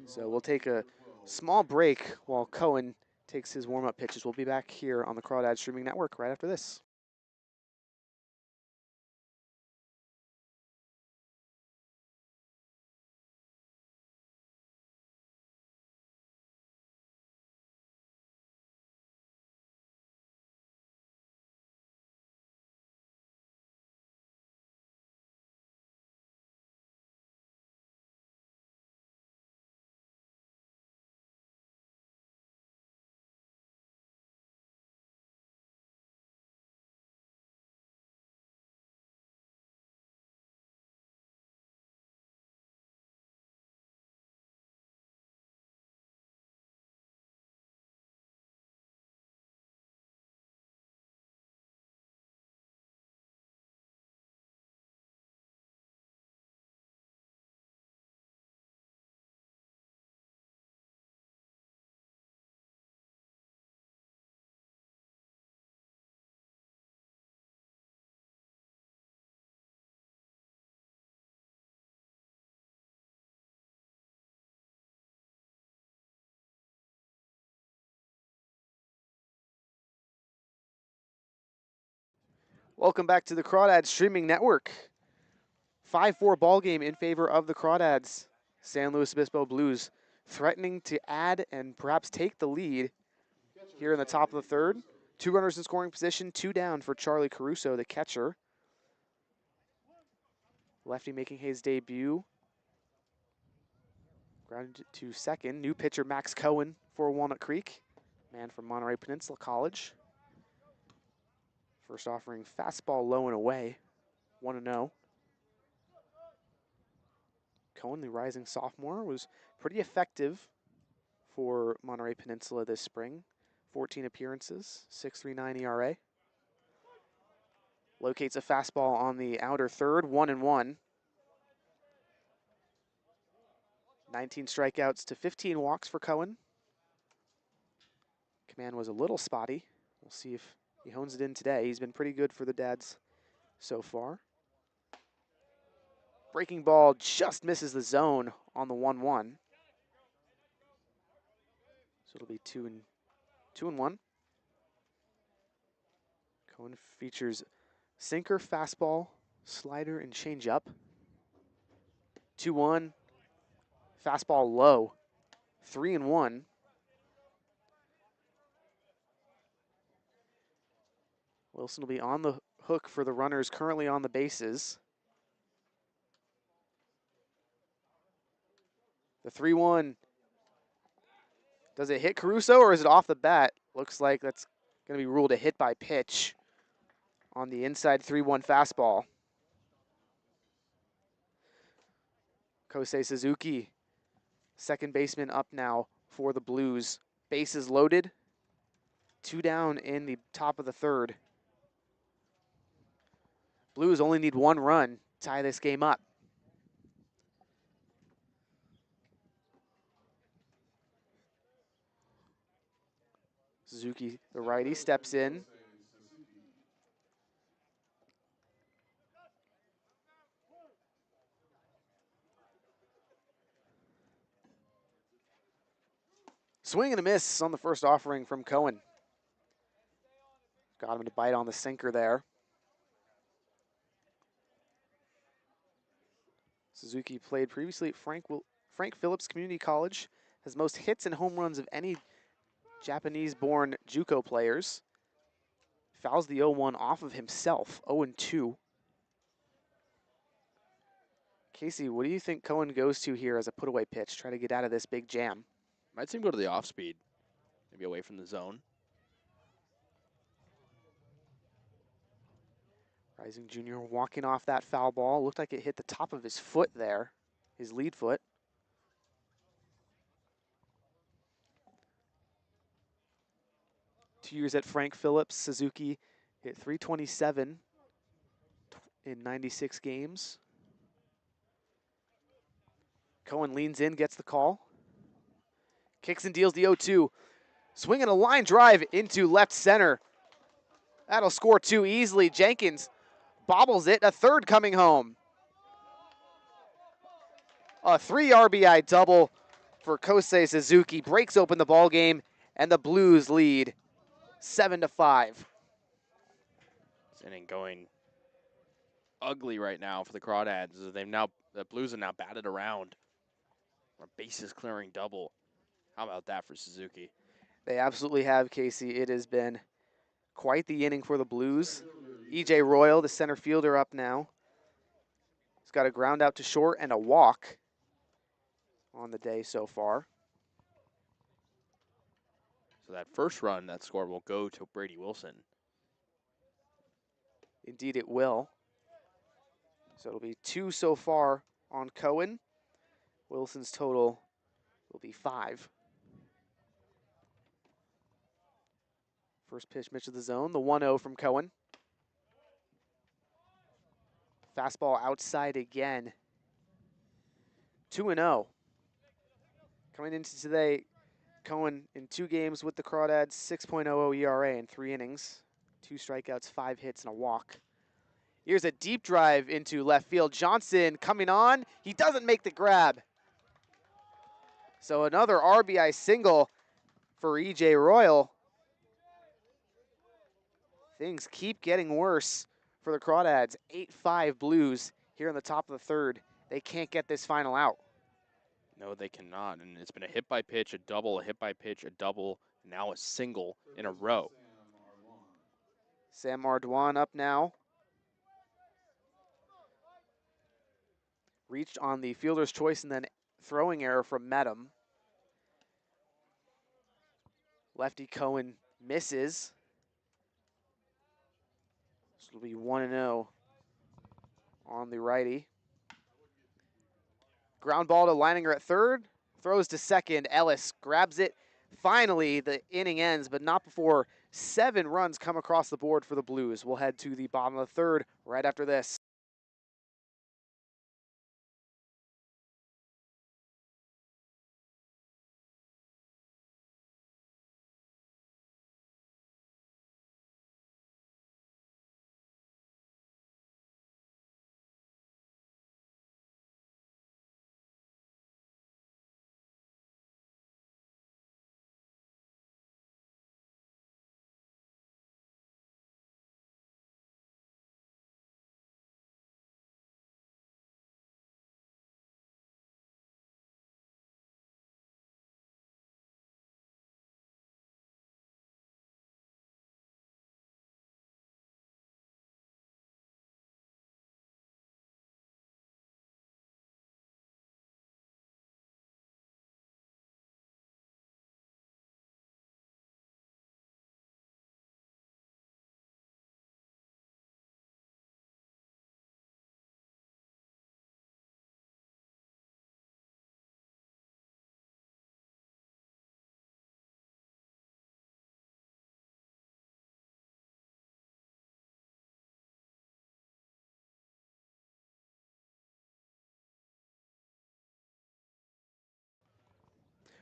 So we'll take a small break while Cohen takes his warm-up pitches. We'll be back here on the Crawdad Streaming Network right after this. Welcome back to the Crawdads Streaming Network. 5-4 ball game in favor of the Crawdads. San Luis Obispo Blues threatening to add and perhaps take the lead here in the top of the third. 2 runners in scoring position, 2 down for Charlie Caruso, the catcher. Lefty making his debut. Grounded to second. New pitcher Max Cohen for Walnut Creek, man from Monterey Peninsula College. First offering fastball low and away, 1-0. Cohen, the rising sophomore, was pretty effective for Monterey Peninsula this spring. 14 appearances, 6.39 ERA. Locates a fastball on the outer third, 1-1. 19 strikeouts to 15 walks for Cohen. Command was a little spotty. We'll see if he hones it in today. He's been pretty good for the Dads so far. Breaking ball just misses the zone on the 1-1. So it'll be 2-1. Cohen features sinker, fastball, slider, and changeup. 2-1. Fastball low. 3-1. Wilson will be on the hook for the runners currently on the bases. The 3-1. Does it hit Caruso or is it off the bat? Looks like that's going to be ruled a hit by pitch on the inside 3-1 fastball. Kosei Suzuki, second baseman up now for the Blues. Bases loaded. 2 down in the top of the third. Blues only need 1 run to tie this game up. Suzuki, the righty, steps in. Swing and a miss on the first offering from Cohen. Got him to bite on the sinker there. Suzuki played previously at Frank Phillips Community College, has most hits and home runs of any Japanese-born JUCO players. Fouls the 0-1 off of himself, 0-2. Casey, what do you think Cohen goes to here as a put-away pitch? Try to get out of this big jam. Might see him go to the off speed, maybe away from the zone. Rising junior walking off that foul ball. Looked like it hit the top of his foot there, his lead foot. Two years at Frank Phillips, Suzuki hit .327 in 96 games. Cohen leans in, gets the call. Kicks and deals the 0-2. Swinging a line drive into left center. That'll score 2 easily. Jenkins bobbles it, a third coming home. A 3 RBI double for Kosei Suzuki. Breaks open the ball game, and the Blues lead 7-5. This inning going ugly right now for the Crawdads. The Blues are now batted around. A bases clearing double. How about that for Suzuki? They absolutely have, Casey. It has been quite the inning for the Blues. E.J. Royal, the center fielder, up now. He's got a ground out to short and a walk on the day so far. So that first run, that score will go to Brady Wilson. Indeed it will. So it'll be 2 so far on Cohen. Wilson's total will be 5. First pitch, Mitch of the zone, the 1-0 from Cohen. Fastball outside again. 2-0. Coming into today, Cohen in 2 games with the Crawdads, 6.00 ERA in 3 innings. 2 strikeouts, 5 hits, and a walk. Here's a deep drive into left field. Johnson coming on. He doesn't make the grab. So another RBI single for E.J. Royal. Things keep getting worse for the Crawdads. 8-5 Blues here in the top of the third. They can't get this final out. No, they cannot. And it's been a hit by pitch, a double, a hit by pitch, a double, now a single in a row. Sam Ardoin up now. Reached on the fielder's choice and then throwing error from Medham. Lefty Cohen misses. This will be 1-0 on the righty. Ground ball to Leininger at third. Throws to second. Ellis grabs it. Finally, the inning ends, but not before 7 runs come across the board for the Blues. We'll head to the bottom of the third right after this.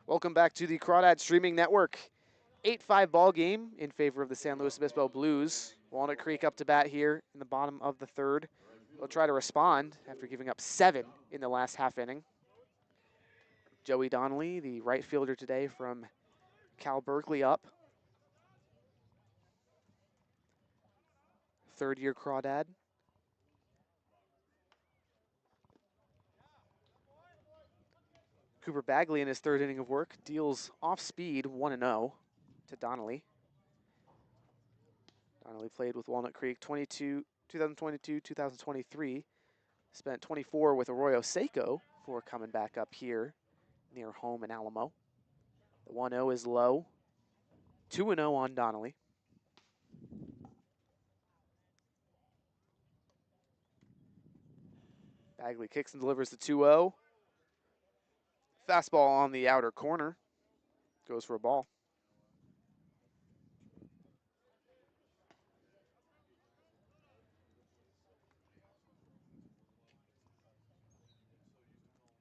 Welcome back to the Crawdad Streaming Network. 8-5 ball game in favor of the San Luis Obispo Blues. Walnut Creek up to bat here in the bottom of the third. They'll try to respond after giving up 7 in the last half inning. Joey Donnelly, the right fielder today from Cal Berkeley, up. Third-year Crawdad. Cooper Bagley in his third inning of work deals off speed 1-0 to Donnelly. Donnelly played with Walnut Creek 2022, 2023. Spent 24 with Arroyo Seco before coming back up here near home in Alamo. The 1-0 is low. 2-0 on Donnelly. Bagley kicks and delivers the 2-0. Fastball on the outer corner. Goes for a ball.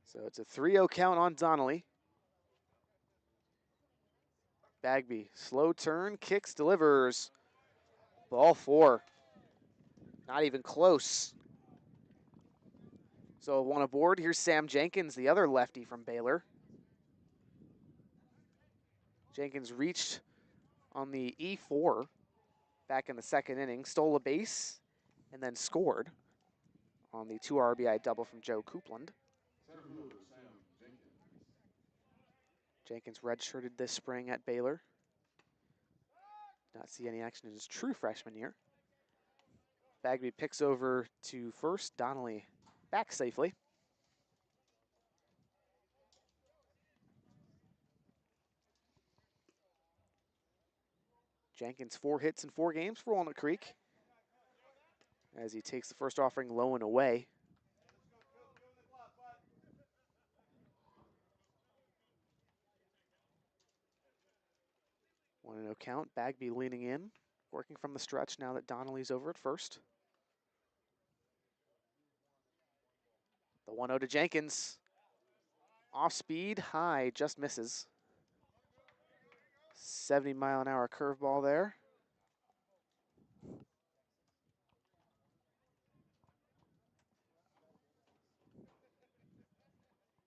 So it's a 3-0 count on Donnelly. Bagby, slow turn, kicks, delivers. Ball 4. Not even close. So one aboard. Here's Sam Jenkins, the other lefty from Baylor. Jenkins reached on the E4 back in the second inning, stole a base, and then scored on the 2 RBI double from Joe Coupland. Jenkins redshirted this spring at Baylor. Did not see any action in his true freshman year. Bagby picks over to first. Donnelly back safely. Jenkins 4 hits in 4 games for Walnut Creek as he takes the first offering low and away. One and no count. Bagby leaning in, working from the stretch now that Donnelly's over at first. The 1-0 to Jenkins. Off speed, high, just misses. 70-mile-an-hour curveball there.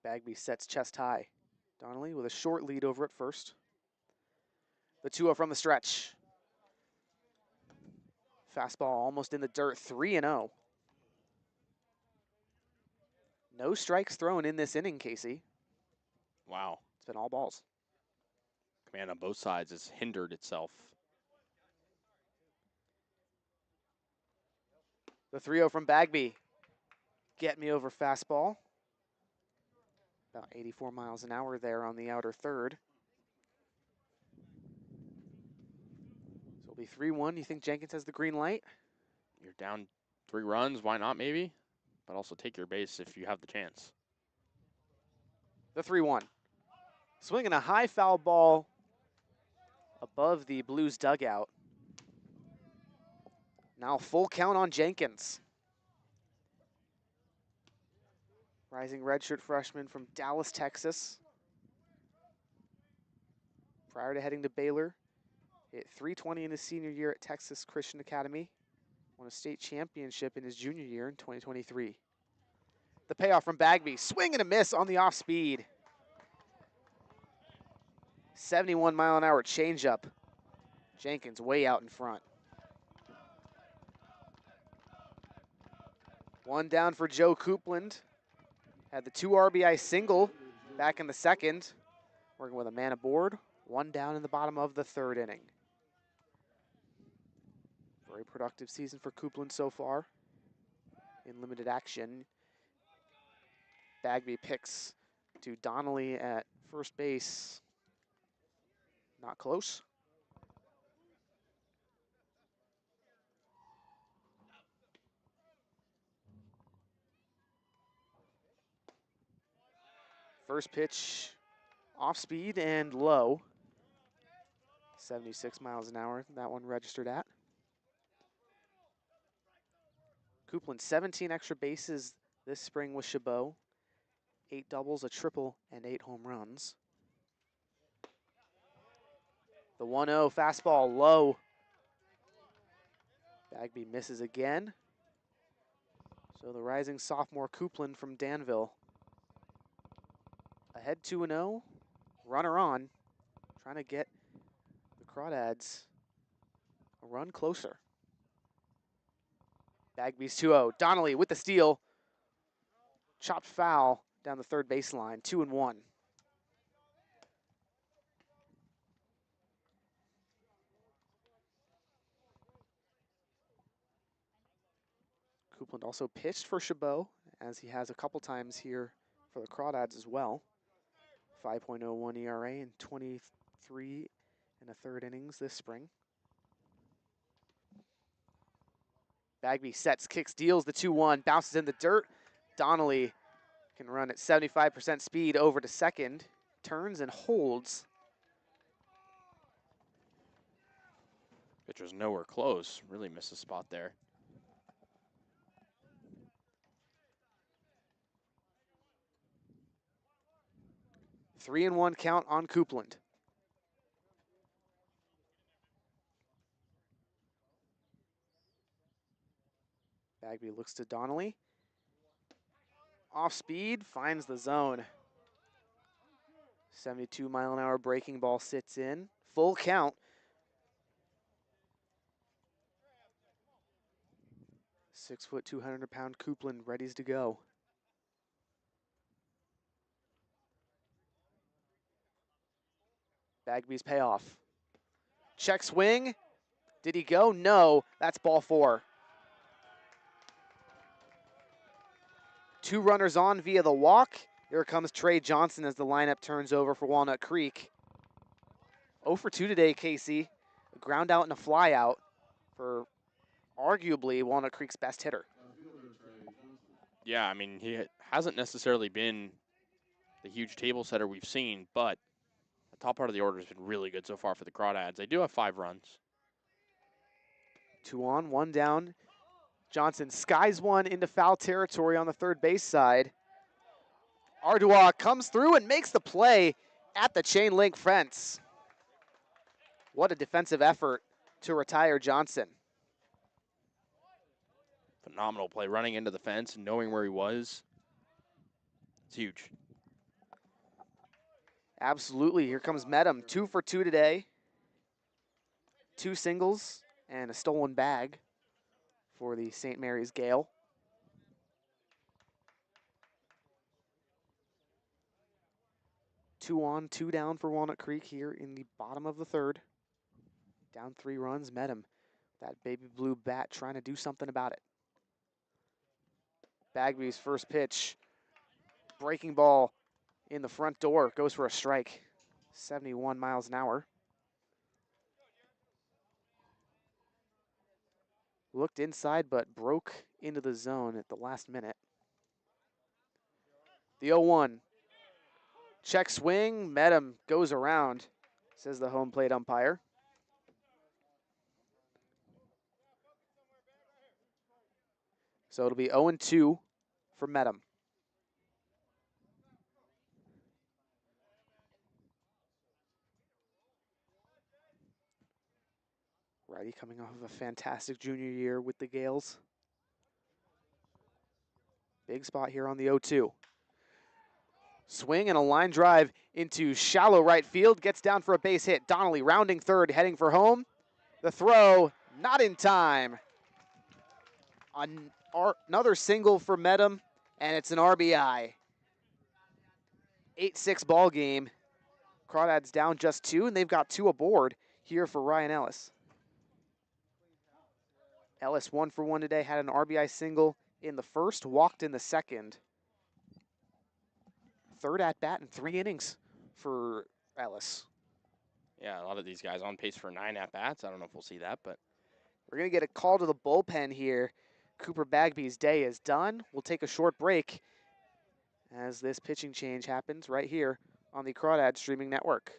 Bagby sets chest high. Donnelly with a short lead over at first. The 2-0 from the stretch. Fastball almost in the dirt, 3-0. No strikes thrown in this inning, Kasey. Wow. It's been all balls. Command on both sides has hindered itself. The 3-0 from Bagby. Get me over fastball. About 84 miles an hour there on the outer third. So it'll be 3-1. You think Jenkins has the green light? You're down 3 runs. Why not, maybe? But also take your base if you have the chance. The 3-1. Swinging a high foul ball above the Blues dugout. Now full count on Jenkins. Rising redshirt freshman from Dallas, Texas. Prior to heading to Baylor, hit .320 in his senior year at Texas Christian Academy. Won a state championship in his junior year in 2023. The payoff from Bagby. Swing and a miss on the off speed. 71 mile an hour changeup. Jenkins way out in front. One down for Joe Coupland. Had the 2 RBI single back in the second. Working with a man aboard. One down in the bottom of the third inning. Very productive season for Coupland so far in limited action. Bagby picks to Donnelly at first base. Not close. First pitch off speed and low. 76 miles an hour, that one registered at. Coupland 17 extra bases this spring with Chabot. 8 doubles, a triple, and 8 home runs. The 1-0 fastball low. Bagby misses again. So the rising sophomore Coupland from Danville. Ahead 2-0, runner on, trying to get the Crawdads a run closer. Bagby's 2-0. Donnelly with the steal. Chopped foul down the third baseline, 2-1. Coupland also pitched for Chabot, as he has a couple times here for the Crawdads as well. 5.01 ERA in 23 and a third innings this spring. Bagby sets, kicks, deals the 2-1, bounces in the dirt. Donnelly can run at 75% speed over to second, turns and holds. Pitcher's nowhere close. Really missed a spot there. Three and 1 count on Coupland. Bagby looks to Donnelly. Off speed, finds the zone. 72 mile an hour breaking ball sits in. Full count. 6', 200-pound Coupland ready to go. Bagby's payoff. Check swing. Did he go? No. That's ball 4. 2 runners on via the walk. Here comes Trey Johnson as the lineup turns over for Walnut Creek. 0 for 2 today, Kasey. A ground out and a fly out for arguably Walnut Creek's best hitter. Yeah, I mean, he hasn't necessarily been the huge table setter we've seen, but the top part of the order has been really good so far for the Crawdads. They do have 5 runs. 2 on, 1 down. Johnson skies one into foul territory on the third base side. Ardois comes through and makes the play at the chain link fence. What a defensive effort to retire Johnson. Phenomenal play, running into the fence and knowing where he was. It's huge. Absolutely. Here comes Medham, 2 for 2 today. 2 singles and a stolen bag. for the St. Mary's Gale. Two on, two down for Walnut Creek here in the bottom of the third. Down 3 runs, met him. That baby blue bat trying to do something about it. Bagby's first pitch. Breaking ball in the front door. Goes for a strike. 71 miles an hour. Looked inside, but broke into the zone at the last minute. The 0-1. Check swing, met him, goes around, says the home plate umpire. So it'll be 0-2 for Medham. Righty coming off of a fantastic junior year with the Gales. Big spot here on the 0-2. Swing and a line drive into shallow right field. Gets down for a base hit. Donnelly rounding third, heading for home. The throw, not in time. Another single for Medham, and it's an RBI. 8-6 ball game. Crawdads down just 2, and they've got 2 aboard here for Ryan Ellis. Ellis 1 for 1 today, had an RBI single in the first, walked in the second. Third at bat in 3 innings for Ellis. Yeah, a lot of these guys on pace for 9 at-bats. I don't know if we'll see that, but We're going to get a call to the bullpen here. Cooper Bagby's day is done. We'll take a short break as this pitching change happens right here on the Crawdad streaming network.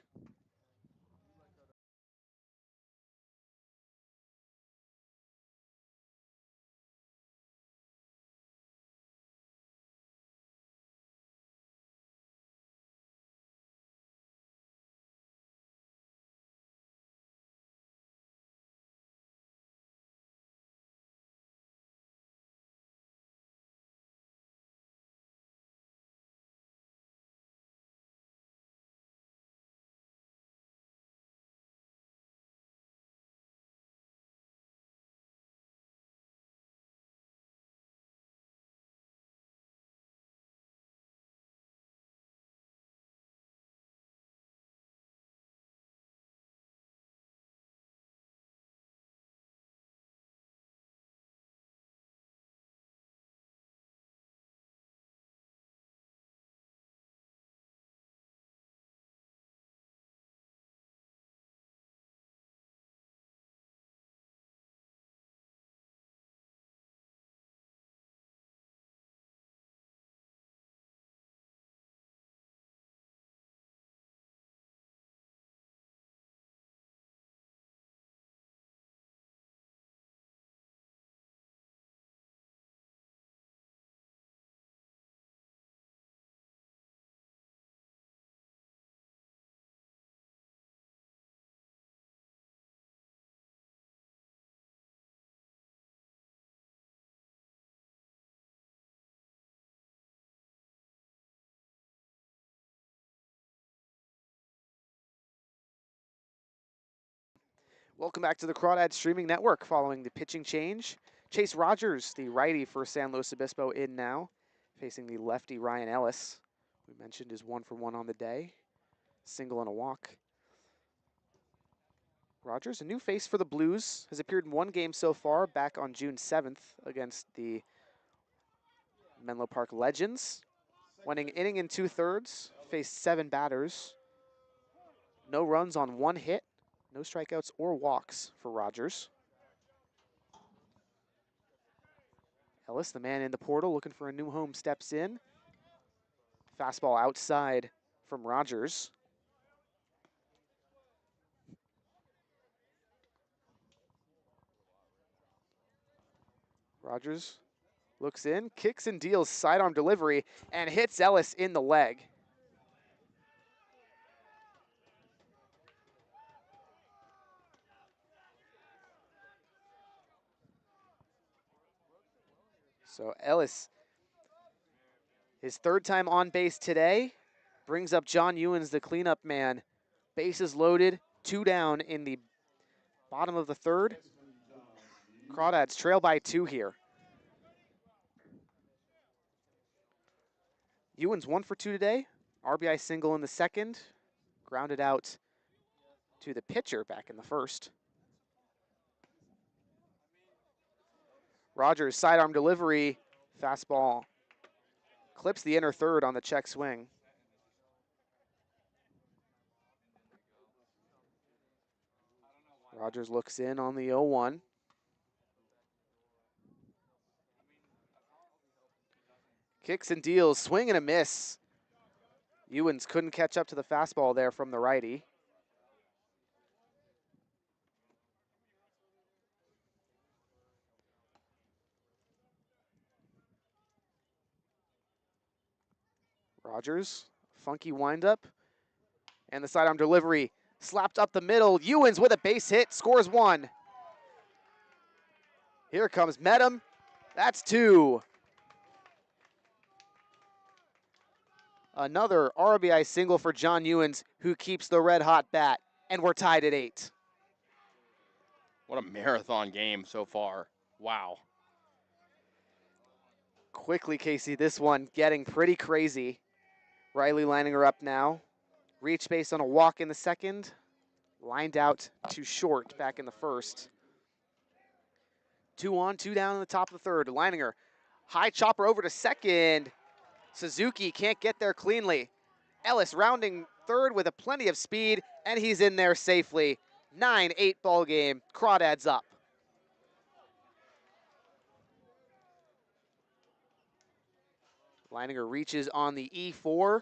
Welcome back to the Crawdad streaming network following the pitching change. Chase Rogers, the righty for San Luis Obispo, in now, facing the lefty Ryan Ellis. We mentioned is 1 for 1 on the day. Single and a walk. Rogers, a new face for the Blues, has appeared in 1 game so far, back on June 7th against the Menlo Park Legends. Went an inning and 2/3, faced 7 batters. No runs on 1 hit. No strikeouts or walks for Rogers. Ellis, the man in the portal, looking for a new home, steps in. Fastball outside from Rogers. Rogers looks in, kicks and deals sidearm delivery, and hits Ellis in the leg. So Ellis, his 3rd time on base today, brings up John Ewens, the cleanup man. Bases loaded, 2 down in the bottom of the 3rd. Crawdads trail by 2 here. Ewan's 1 for 2 today. RBI single in the second. Grounded out to the pitcher back in the first. Rogers sidearm delivery. Fastball clips the inner third on the check swing. Rogers looks in on the 0-1. Kicks and deals, swing and a miss. Ewans couldn't catch up to the fastball there from the righty. Rogers, funky windup. And the sidearm delivery slapped up the middle. Ewans with a base hit, scores 1. Here comes Medham. That's 2. Another RBI single for John Ewans, who keeps the red hot bat, and we're tied at 8. What a marathon game so far. Wow. Quickly, Casey, this one getting pretty crazy. Riley lining her up now. Reach base on a walk in the second. Lined out too short back in the first. 2 on, 2 down in the top of the third. Leininger, high chopper over to second. Suzuki can't get there cleanly. Ellis rounding third with a plenty of speed, and he's in there safely. 9-8 ball game. Crawdads up. Leininger reaches on the E4.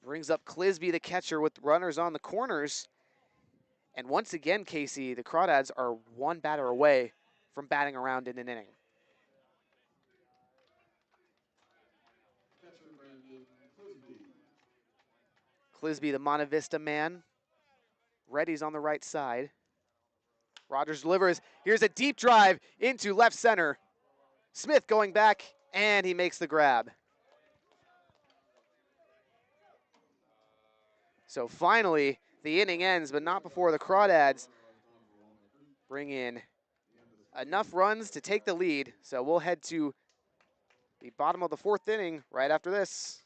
Brings up Clisby, the catcher, with runners on the corners. And once again, Casey, the Crawdads are 1 batter away from batting around in an inning. Clisby, the Monte Vista man. Reddy's on the right side. Rogers delivers. Here's a deep drive into left center. Smith going back, and he makes the grab. So finally, the inning ends, but not before the Crawdads bring in enough runs to take the lead. So we'll head to the bottom of the 4th inning right after this.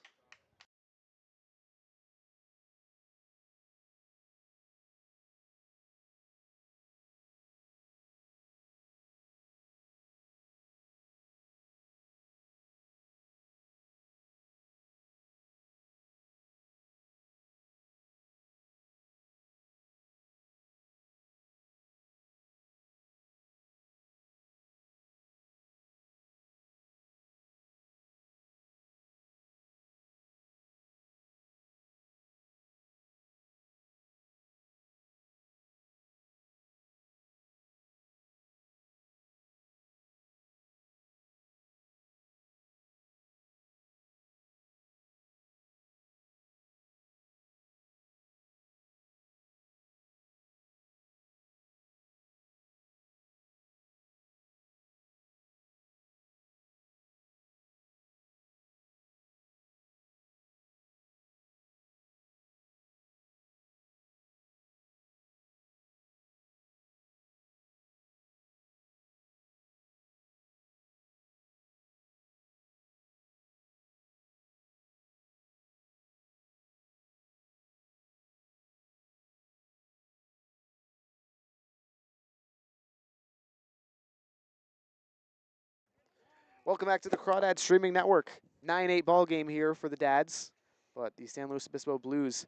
Welcome back to the Crawdads Streaming Network. 9-8 ball game here for the Dads, but the San Luis Obispo Blues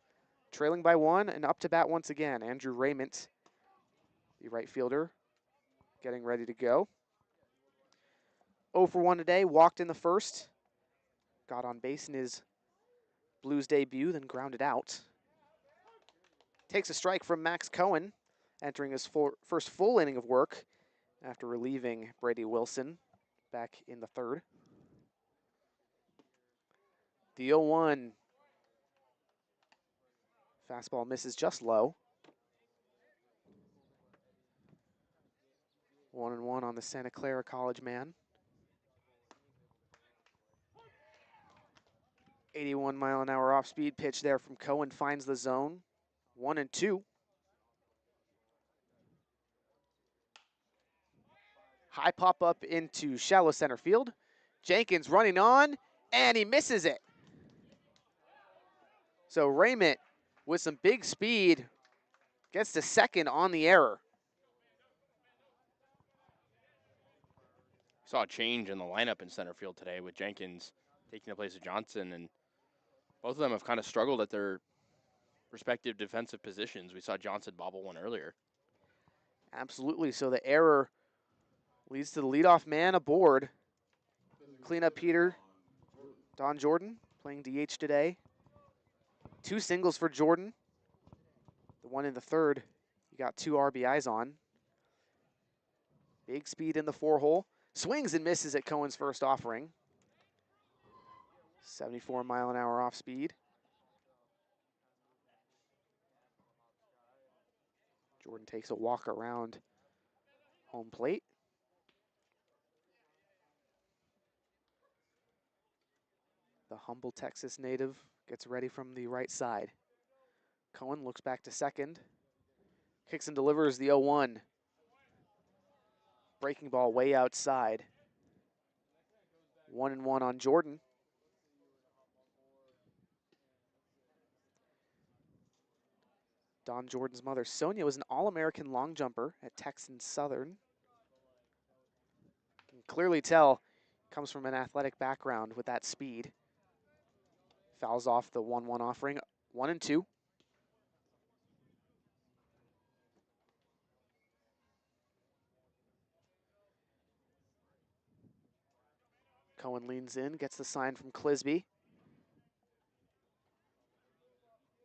trailing by 1 and up to bat once again. Andrew Raymond, the right fielder, getting ready to go. 0 for 1 today, walked in the first, got on base in his Blues debut, then grounded out. Takes a strike from Max Cohen, entering his first full inning of work after relieving Brady Wilson back in the third. The 0-1 fastball misses just low. 1-1 on the Santa Clara College man. 81-mile-an-hour off-speed pitch there from Cohen finds the zone. 1-2. High pop up into shallow center field. Jenkins running on, and he misses it. So Raymond, with some big speed, gets to second on the error. Saw a change in the lineup in center field today with Jenkins taking the place of Johnson, and both of them have kind of struggled at their respective defensive positions. We saw Johnson bobble one earlier. Absolutely. So the error leads to the leadoff man aboard. Cleanup Peter, Don Jordan, playing DH today. 2 singles for Jordan. The one in the third, he got 2 RBIs on. Big speed in the 4-hole. Swings and misses at Cohen's first offering. 74-mile-an-hour off speed. Jordan takes a walk around home plate. The humble Texas native gets ready from the right side. Cohen looks back to second. Kicks and delivers the 0-1. Breaking ball way outside. 1-1 on Jordan. Don Jordan's mother, Sonia, was an All-American long jumper at Texas Southern. You can clearly tell comes from an athletic background with that speed. Fouls off the 1-1 offering. 1-2. Cohen leans in, gets the sign from Clisby.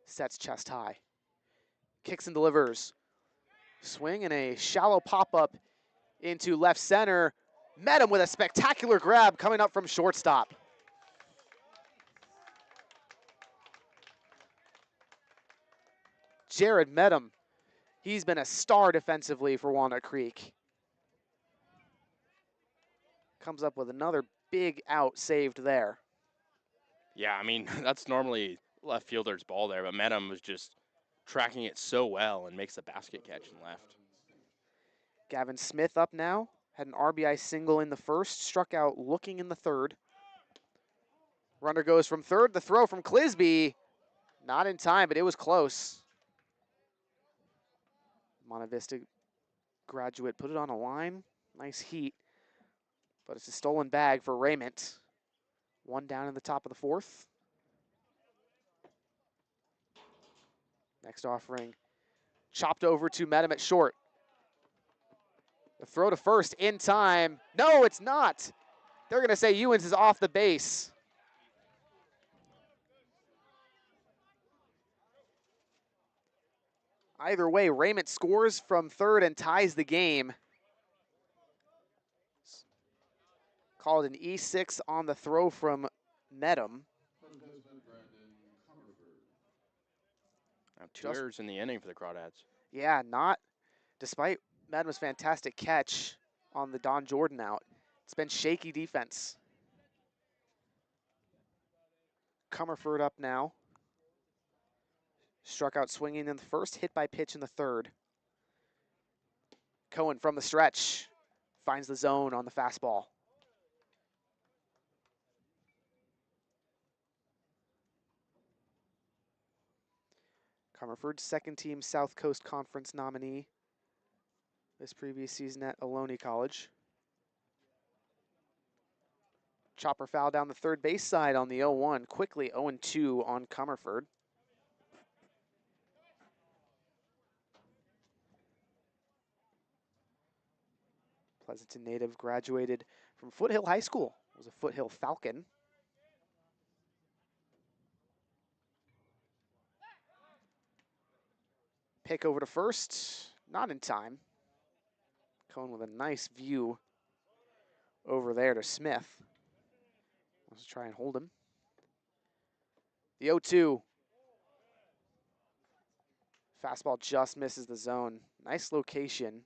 Sets chest high. Kicks and delivers. Swing and a shallow pop-up into left center. Met him with a spectacular grab coming up from shortstop. Jared Medham, he's been a star defensively for Walnut Creek. Comes up with another big out saved there. Yeah, I mean, that's normally left fielder's ball there, but Medham was just tracking it so well and makes the basket catch and left. Gavin Smith up now. Had an RBI single in the first, struck out looking in the third. Runner goes from third. The throw from Clisby, not in time, but it was close. Monte Vista graduate put it on a line. Nice heat, but it's a stolen bag for Raymond. 1 down in the top of the 4th. Next offering, chopped over to Medham at short. The throw to first in time. No, it's not. They're going to say Ewens is off the base. Either way, Raymond scores from third and ties the game. Called an E6 on the throw from Medham. Now 2 errors in the inning for the Crawdads. Yeah, not despite Medham's fantastic catch on the Don Jordan out. It's been shaky defense. Comerford up now. Struck out swinging in the first, hit by pitch in the third. Cohen from the stretch finds the zone on the fastball. Comerford, second team South Coast Conference nominee this previous season at Ohlone College. Chopper foul down the third base side on the 0-1. Quickly 0-2 on Comerford. Pleasanton native, graduated from Foothill High School. Was a Foothill Falcon. Pick over to first, not in time. Cohen with a nice view over there to Smith. Let's try and hold him. The 0-2. Fastball just misses the zone. Nice location,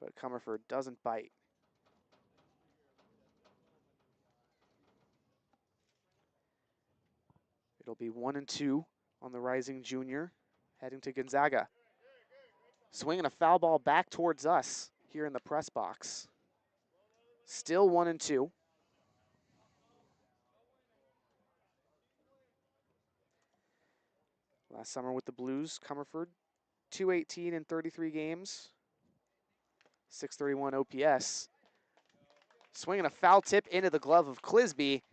but Comerford doesn't bite. It'll be 1-2 on the rising junior, heading to Gonzaga. Swinging a foul ball back towards us. here in the press box. Still 1-2. Last summer with the Blues, Comerford, 218 in 33 games, 631 OPS. Swinging a foul tip into the glove of Clisby.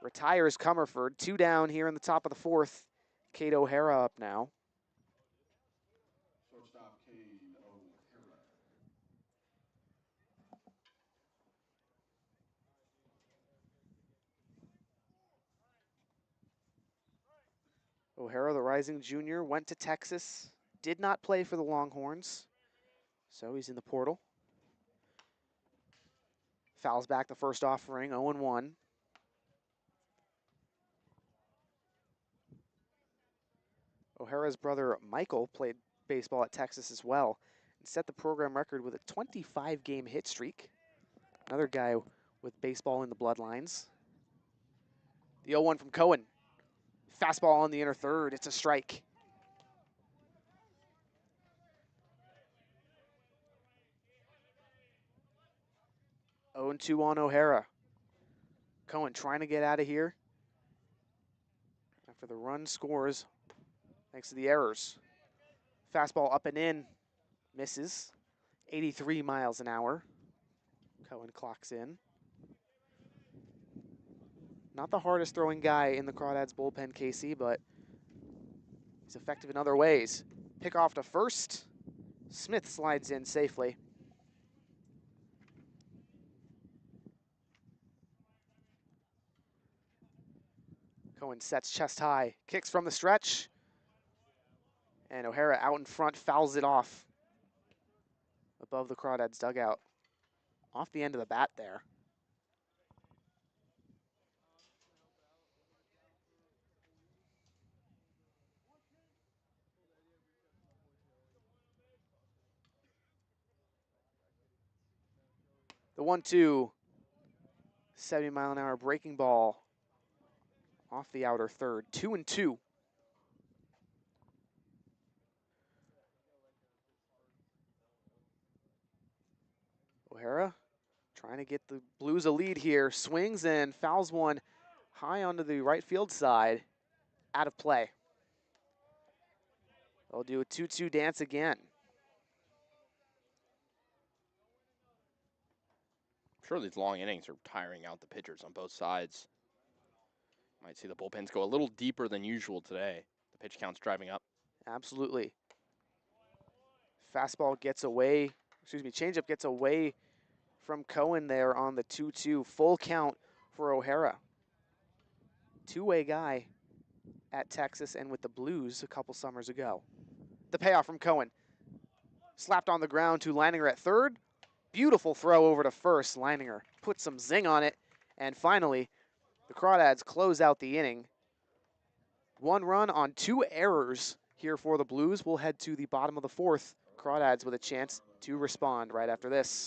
Retires Comerford. 2 down here in the top of the 4th. Cade O'Hara up now. Shortstop Cade O'Hara. O'Hara, the rising junior, went to Texas, did not play for the Longhorns, so he's in the portal. Fouls back the first offering, 0-1. O'Hara's brother Michael played baseball at Texas as well and set the program record with a 25-game hit streak. Another guy with baseball in the bloodlines. The 0-1 from Cohen. Fastball on the inner third. It's a strike. Oh, 2 on O'Hara. Cohen trying to get out of here after the run scores thanks to the errors. Fastball up and in. Misses. 83 miles an hour. Cohen clocks in. Not the hardest throwing guy in the Crawdads bullpen, Kasey, but he's effective in other ways. Pick off to first. Smith slides in safely. Cohen sets chest high, kicks from the stretch, and O'Hara out in front fouls it off above the Crawdads dugout. Off the end of the bat there. The 1-2, 70-mile-an-hour breaking ball off the outer third. 2-2. O'Hara trying to get the Blues a lead here. Swings and fouls one high onto the right field side. Out of play. They'll do a 2-2 dance again. I'm sure these long innings are tiring out the pitchers on both sides. Might see the bullpens go a little deeper than usual today. The pitch count's driving up. Absolutely. Fastball gets away, changeup gets away from Cohen there on the 2-2. Full count for O'Hara. Two-way guy at Texas and with the Blues a couple summers ago. The payoff from Cohen. Slapped on the ground to Leininger at third. Beautiful throw over to first. Leininger put some zing on it. And finally, the Crawdads close out the inning. 1 run on 2 errors here for the Blues. We'll head to the bottom of the 4th. Crawdads with a chance to respond right after this.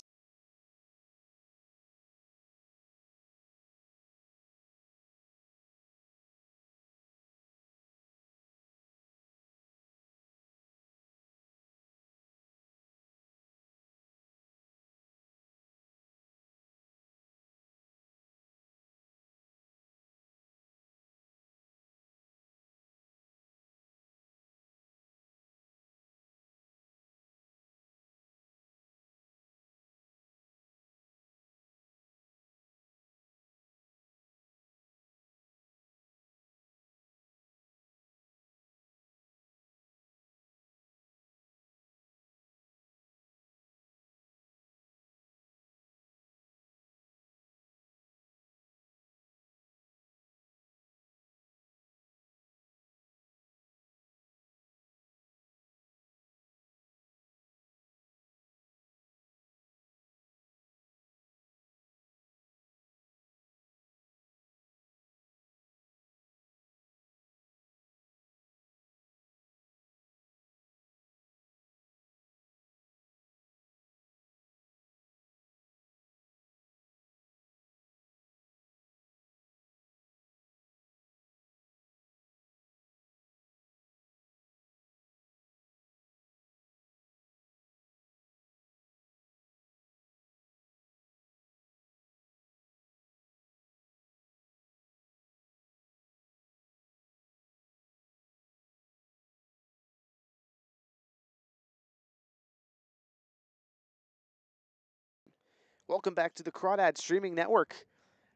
Welcome back to the Crawdads Streaming Network.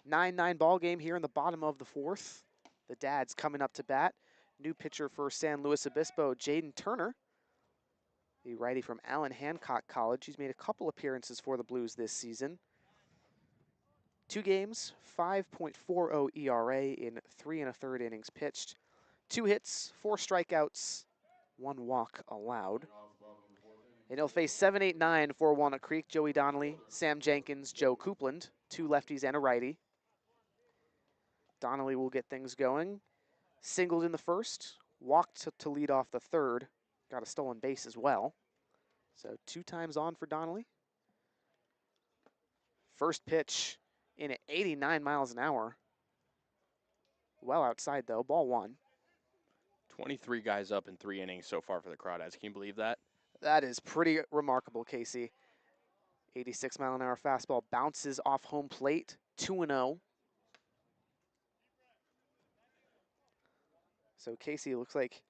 9-9 ball game here in the bottom of the fourth. The Dads coming up to bat. New pitcher for San Luis Obispo, Jaden Turner, the righty from Allen Hancock College. He's made a couple appearances for the Blues this season. 2 games, 5.40 ERA in 3 1/3 innings pitched. 2 hits, 4 strikeouts, 1 walk allowed. And he'll face 7, 8, 9 for Walnut Creek. Joey Donnelly, Sam Jenkins, Joe Coupland, 2 lefties and a righty. Donnelly will get things going. Singled in the first, walked to lead off the third, got a stolen base as well. So 2 times on for Donnelly. First pitch in at 89 miles an hour. Well outside though, ball 1. 23 guys up in 3 innings so far for the Crawdads. Can you believe that? That is pretty remarkable, Kasey. 86-mile-an-hour fastball bounces off home plate, 2-0. So Kasey, looks like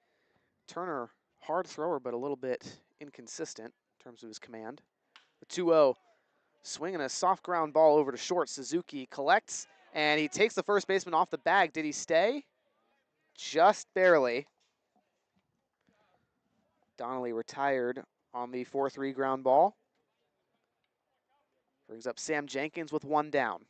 Turner, hard thrower, but a little bit inconsistent in terms of his command. The 2-0, swinging a soft ground ball over to short. Suzuki collects, and he takes the first baseman off the bag. Did he stay? Just barely. Donnelly retired on the 4-3 ground ball. Brings up Sam Jenkins with 1 down.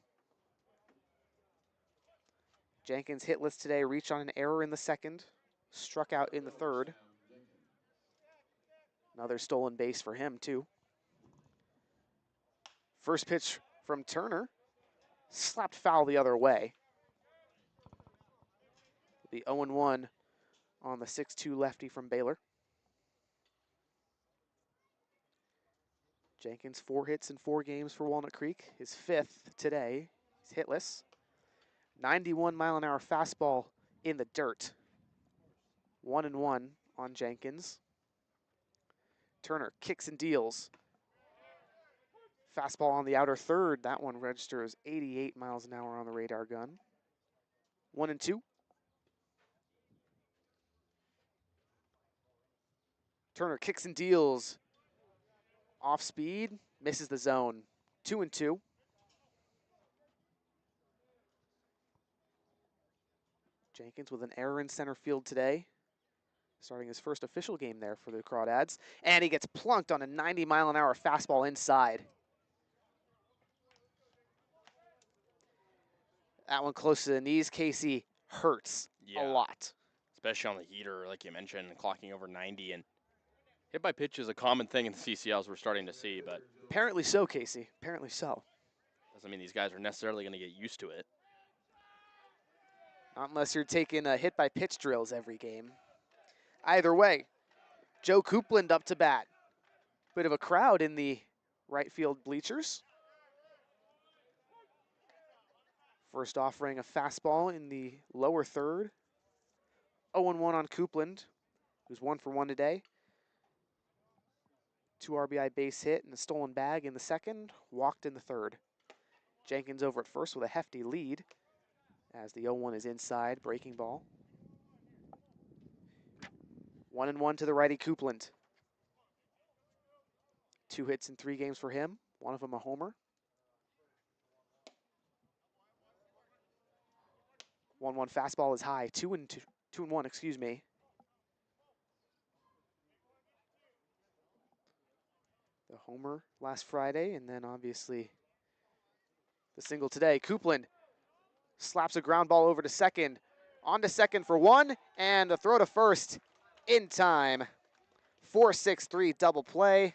Jenkins hitless today, reached on an error in the second, struck out in the third. Another stolen base for him, too. First pitch from Turner, slapped foul the other way. The 0-1 on the 6-2 lefty from Baylor. Jenkins, 4 hits in 4 games for Walnut Creek. His 5th today. He's hitless. 91-mile-an-hour fastball in the dirt. 1-1 on Jenkins. Turner kicks and deals. Fastball on the outer third. That one registers 88 miles an hour on the radar gun. 1-2. Turner kicks and deals. Off speed, misses the zone. 2-2. Jenkins with an error in center field today. Starting his first official game there for the Crawdads. And he gets plunked on a 90-mile-an-hour fastball inside. That one close to the knees, Kasey, hurts a lot. Especially on the heater, like you mentioned, clocking over 90. And hit by pitch is a common thing in the CCLs we're starting to see, but Apparently so, Kasey. Apparently so. doesn't mean these guys are necessarily going to get used to it. Not unless you're taking hit by pitch drills every game. Either way, Joe Coupland up to bat. Bit of a crowd in the right field bleachers. First offering a fastball in the lower third. 0-1 on Coupland, who's 1 for 1 today. 2 RBI base hit and a stolen bag in the second, walked in the third. Jenkins over at first with a hefty lead as the 0-1 is inside, breaking ball. 1-1 to the righty Coupland. 2 hits in 3 games for him, one of them a homer. 1-1 fastball is high, 2-1, excuse me. The homer last Friday, and then obviously the single today. Coupland slaps a ground ball over to second. On to second for 1, and a throw to first in time. 4-6-3 double play.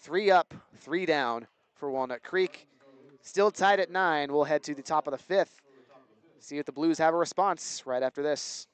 3 up, 3 down for Walnut Creek. Still tied at 9. We'll head to the top of the 5th. See if the Blues have a response right after this.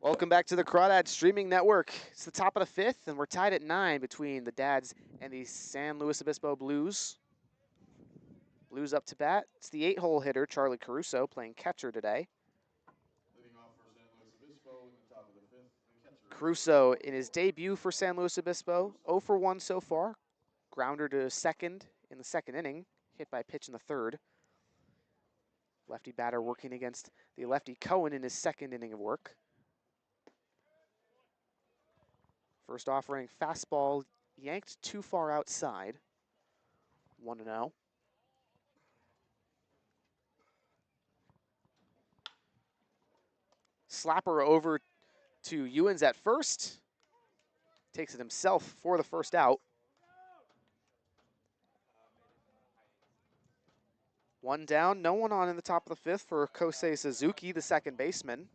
Welcome back to the Crawdads streaming network. It's the top of the fifth, and we're tied at 9 between the Dads and the San Luis Obispo Blues. Blues up to bat. It's the 8-hole hitter, Charlie Caruso, playing catcher today. Leading off for San Luis Obispo in the top of the fifth, the catcher. Caruso, in his debut for San Luis Obispo, 0 for 1 so far. Grounder to second in the second inning, hit by a pitch in the third. Lefty batter working against the lefty Cohen in his second inning of work. First offering, fastball yanked too far outside. 1-0. Slapper over to Ewens at first. Takes it himself for the first out. 1 down, no one on in the top of the fifth for Kosei Suzuki, the second baseman.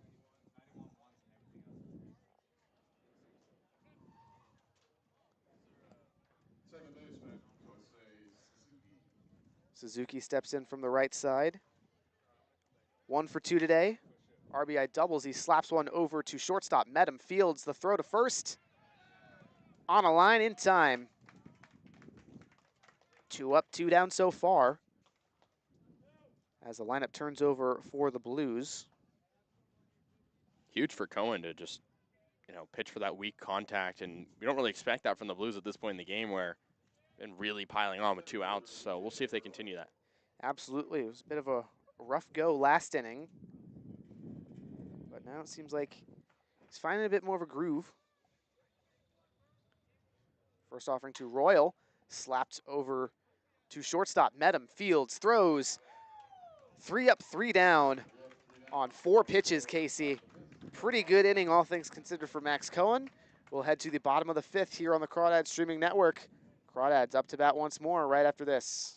Second baseman, Kosei Suzuki. Suzuki steps in from the right side. 1 for 2 today. RBI doubles. He slaps one over to shortstop. Met him. Fields the throw to first. On a line in time. 2 up, 2 down so far. As the lineup turns over for the Blues. Huge for Cohen to just, pitch for that weak contact, and we don't really expect that from the Blues at this point in the game where they've been really piling on with 2 outs, so we'll see if they continue that. Absolutely. It was a bit of a rough go last inning. But now it seems like he's finding a bit more of a groove. First offering to Royal. Slapped over to shortstop. Met him. Fields throws. 3 up, 3 down on 4 pitches, Casey. Pretty good inning, all things considered, for Max Cohen. We'll head to the bottom of the fifth here on the Crawdads streaming network. Crawdads up to bat once more right after this.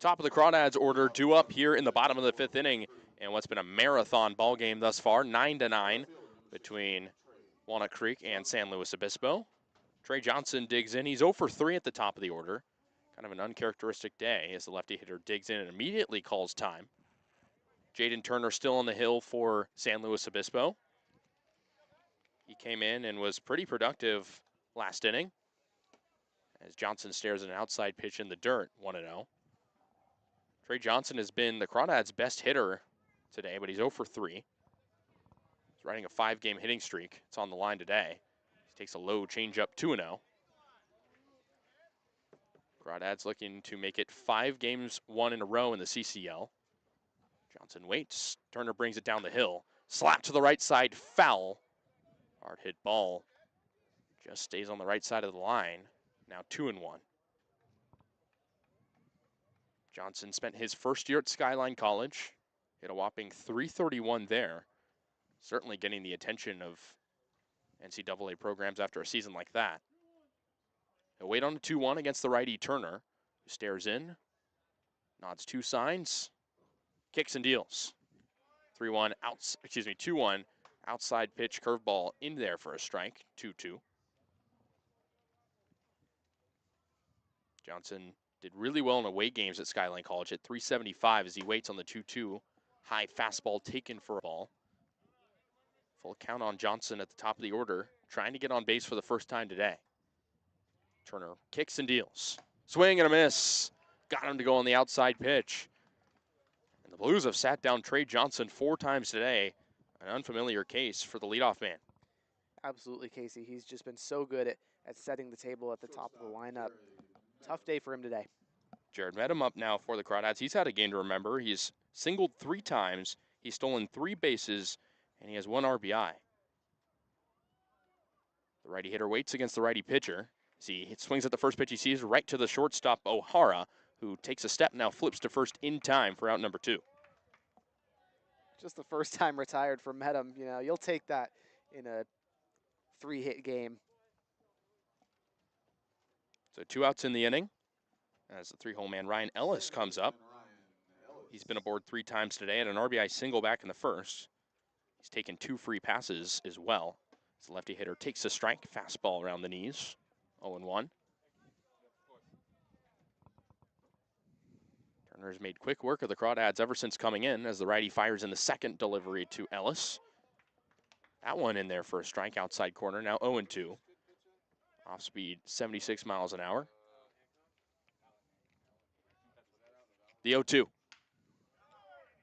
Top of the Crawdads order due up here in the bottom of the fifth inning, and what's been a marathon ball game thus far, 9-9 between Walnut Creek and San Luis Obispo. Trey Johnson digs in. He's 0 for 3 at the top of the order. Kind of an uncharacteristic day as the lefty hitter digs in and immediately calls time. Jaden Turner still on the hill for San Luis Obispo. He came in and was pretty productive last inning as Johnson stares at an outside pitch in the dirt, 1-0. Trey Johnson has been the Crawdads' best hitter today, but he's 0 for 3. He's riding a 5-game hitting streak. It's on the line today. He takes a low changeup, 2-0. Crawdads looking to make it 5 games, 1 in a row in the CCL. Johnson waits. Turner brings it down the hill. Slap to the right side, foul. Hard hit ball. Just stays on the right side of the line. Now 2-1. Johnson spent his first year at Skyline College. Hit a whopping .331 there. Certainly getting the attention of NCAA programs after a season like that. He'll wait on a 2-1 against the righty Turner, who stares in, nods 2 signs, kicks and deals. 2-1 outside pitch curveball in there for a strike, 2-2. Johnson Did really well in away games at Skyline College at 375 as he waits on the 2-2. High fastball taken for a ball. Full count on Johnson at the top of the order, trying to get on base for the first time today. Turner kicks and deals. Swing and a miss. Got him to go on the outside pitch. And the Blues have sat down Trey Johnson 4 times today. An unfamiliar case for the leadoff man. Absolutely, Casey. He's just been so good at setting the table at the top of the lineup. Tough day for him today. Jared Medham up now for the Crawdads. He's had a game to remember. He's singled 3 times. He's stolen 3 bases, and he has 1 RBI. The righty hitter waits against the righty pitcher. He swings at the first pitch he sees right to the shortstop, O'Hara, who takes a step now, flips to first in time for out number 2. Just the first time retired for Medham. You know, you'll take that in a 3-hit game. So 2 outs in the inning as the 3-hole man Ryan Ellis comes up. He's been aboard 3 times today and an RBI single back in the first. He's taken 2 free passes as well. As the lefty hitter takes a strike, fastball around the knees, 0-1. Turner's made quick work of the Crawdads ever since coming in as the righty fires in the second delivery to Ellis. That one in there for a strike outside corner, now 0-2. Off speed, 76 miles an hour. The 0-2.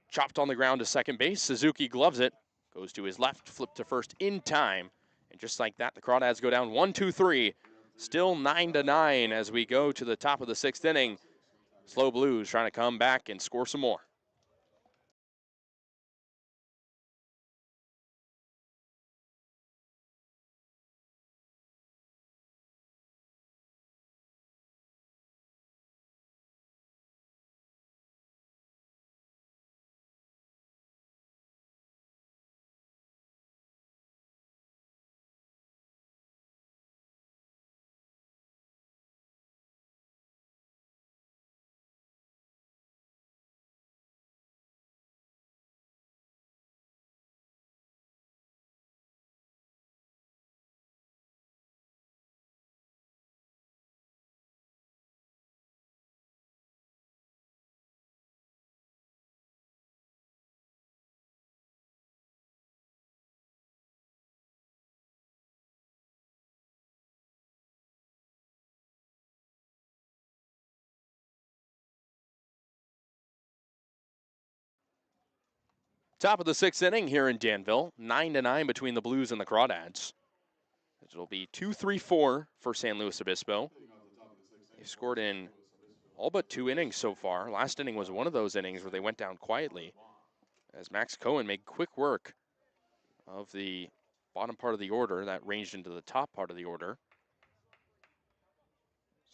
Chopped on the ground to second base. Suzuki gloves it. Goes to his left, flip to first in time. And just like that, the Crawdads go down 1-2-3. Still 9-9 as we go to the top of the 6th inning. Slow Blues trying to come back and score some more. Top of the 6th inning here in Danville. 9-9 between the Blues and the Crawdads. It'll be 2-3-4 for San Luis Obispo. They've scored in all but 2 innings so far. Last inning was one of those innings where they went down quietly as Max Cohen made quick work of the bottom part of the order that ranged into the top part of the order.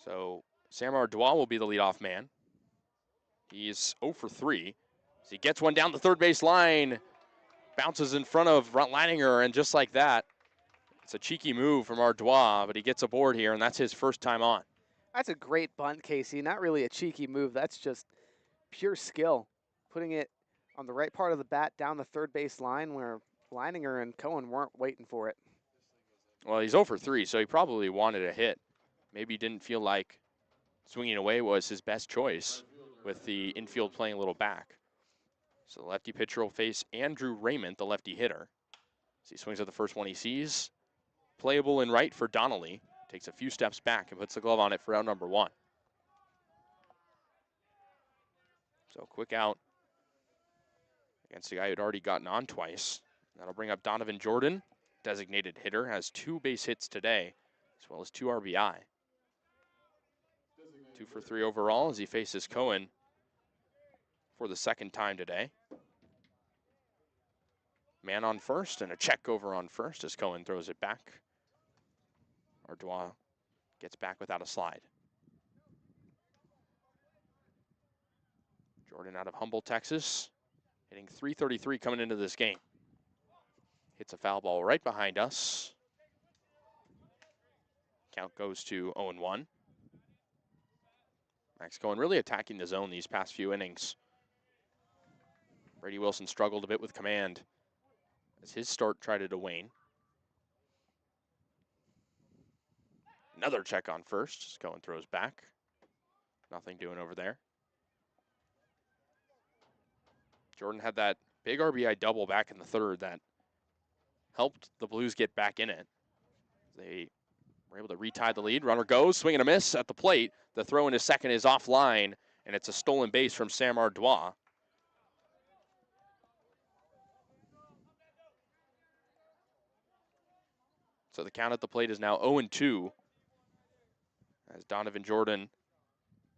So Samar Dua will be the leadoff man. He's 0 for 3. As he gets one down the third base line, bounces in front of Leininger, and just like that, it's a cheeky move from Ardois, but he gets aboard here, and that's his first time on. That's a great bunt, Casey. Not really a cheeky move. That's just pure skill. Putting it on the right part of the bat down the third base line where Leininger and Cohen weren't waiting for it. Well, he's 0 for 3, so he probably wanted a hit. Maybe he didn't feel like swinging away was his best choice with the infield playing a little back. So the lefty pitcher will face Andrew Raymond, the lefty hitter. As he swings at the first one he sees. Playable in right for Donnelly. Takes a few steps back and puts the glove on it for out number 1. So quick out against a guy who'd already gotten on twice. That'll bring up Donovan Jordan, designated hitter, has 2 base hits today, as well as 2 RBI. 2 for 3 overall as he faces Cohen for the second time today. Man on first and a check over on first as Cohen throws it back. Ardois gets back without a slide. Jordan out of Humble, Texas, hitting .333 coming into this game. Hits a foul ball right behind us. Count goes to 0-1. Max Cohen really attacking the zone these past few innings. Brady Wilson struggled a bit with command as his start tried to wane. Another check on first as Cohen throws back. Nothing doing over there. Jordan had that big RBI double back in the third that helped the Blues get back in it. They were able to retie the lead. Runner goes, swing and a miss at the plate. The throw into second is offline, and it's a stolen base from Sam Ardois. So the count at the plate is now 0-2 as Donovan Jordan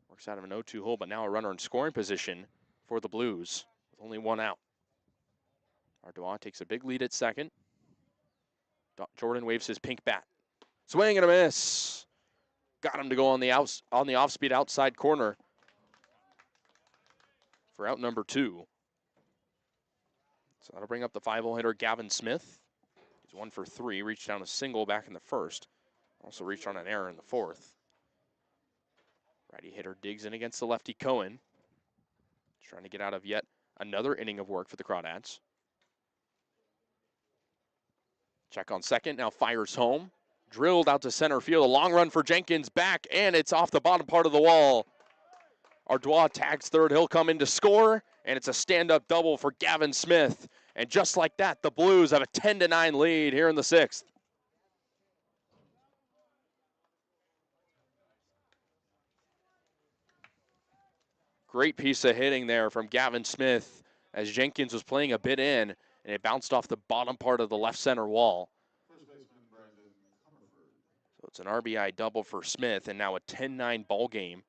works out of an 0-2 hole, but now a runner in scoring position for the Blues with only one out. Ardois takes a big lead at second. Jordan waves his pink bat. Swing and a miss. Got him to go on the off-speed outside corner for out number 2. So that'll bring up the 5-hole hitter Gavin Smith. He's 1 for 3, reached down a single back in the first. Also reached on an error in the fourth. Righty hitter digs in against the lefty Cohen. Trying to get out of yet another inning of work for the Crawdads. Check on second, now fires home. Drilled out to center field, a long run for Jenkins back, and it's off the bottom part of the wall. Ardois tags third, he'll come in to score, and it's a stand-up double for Gavin Smith. And just like that, the Blues have a 10-9 lead here in the 6th. Great piece of hitting there from Gavin Smith as Jenkins was playing a bit in, and it bounced off the bottom part of the left center wall. So it's an RBI double for Smith, and now a 10-9 ball game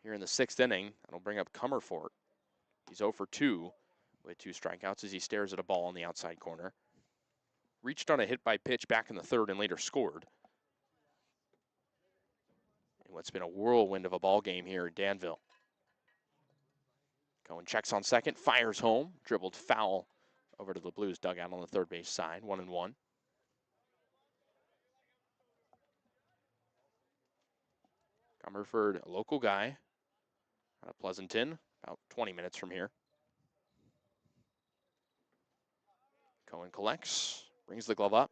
here in the 6th inning. That'll bring up Comerford. He's 0 for 2 with 2 strikeouts as he stares at a ball in the outside corner. Reached on a hit by pitch back in the third and later scored. In what's been a whirlwind of a ball game here at Danville. Cohen checks on second, fires home, dribbled foul over to the Blues dugout on the third base side, 1-1. Comerford, a local guy out of Pleasanton, about 20 minutes from here. Cohen collects, brings the glove up.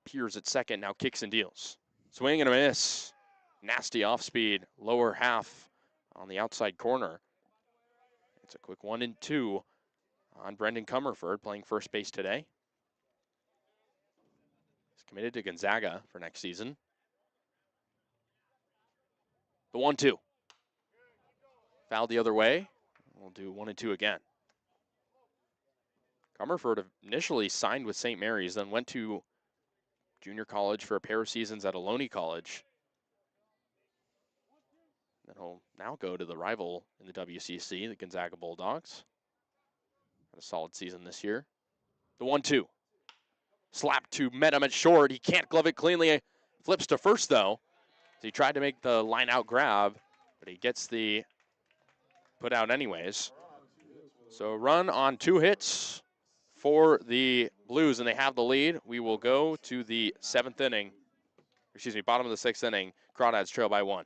Peers at second, now kicks and deals. Swing and a miss. Nasty off-speed, lower half on the outside corner. It's a quick 1-2 on Brendan Comerford, playing first base today. He's committed to Gonzaga for next season. The 1-2. Fouled the other way. We'll do 1-2 again. Comerford initially signed with St. Mary's, then went to junior college for a pair of seasons at Ohlone College. Then he'll now go to the rival in the WCC, the Gonzaga Bulldogs. Had a solid season this year. The 1-2. Slap to Medham at short. He can't glove it cleanly. Flips to first, though. He tried to make the line out grab, but he gets the put out anyways. So run on 2 hits for the Blues, and they have the lead. We will go to the 7th inning. Excuse me, bottom of the 6th inning. Crawdads trail by 1.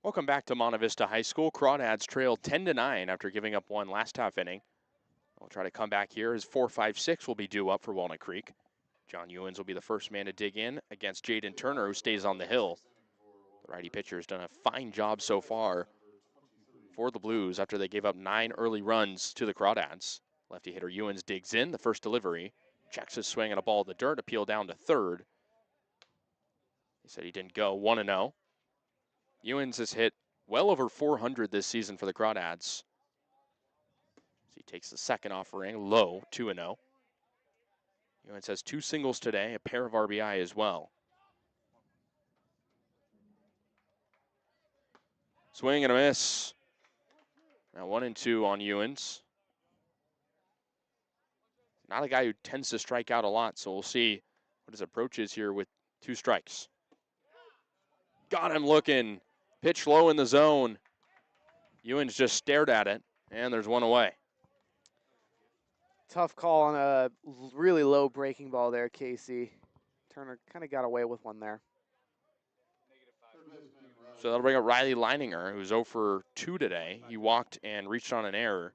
Welcome back to Monte Vista High School. Crawdads trail 10-9 after giving up 1 last half inning. We'll try to come back here as 4-5-6 will be due up for Walnut Creek. John Ewens will be the first man to dig in against Jaden Turner, who stays on the hill. The righty pitcher has done a fine job so far for the Blues after they gave up 9 early runs to the Crawdads. Lefty hitter Ewens digs in. The first delivery. Checks his swing and a ball in the dirt. Appeal down to third. He said he didn't go. 1-0. Ewens has hit well over 400 this season for the Crawdads. He takes the second offering low. 2-0. Ewens has 2 singles today, a pair of RBI as well. Swing and a miss. Now 1-2 on Ewens. Not a guy who tends to strike out a lot, so we'll see what his approach is here with 2 strikes. Got him looking. Pitch low in the zone. Ewens just stared at it, and there's 1 away. Tough call on a really low breaking ball there, Kasey. Turner kind of got away with one there. So that'll bring up Riley Leininger, who's 0 for 2 today. He walked and reached on an error.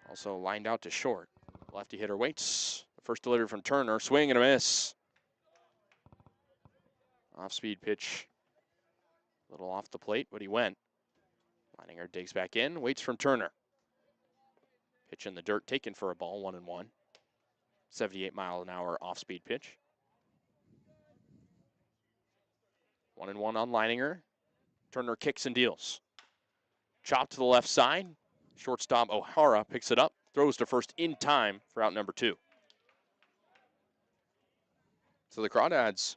Also lined out to short. Lefty hitter waits. The first delivery from Turner. Swing and a miss. Off-speed pitch. A little off the plate, but he went. Leininger digs back in. Waits from Turner. Pitch in the dirt, taken for a ball. 1-1. 78-mile-an-hour off-speed pitch. 1-1 on Leininger. Turner kicks and deals. Chop to the left side. Shortstop O'Hara picks it up. Throws to first in time for out number 2. So the Crawdads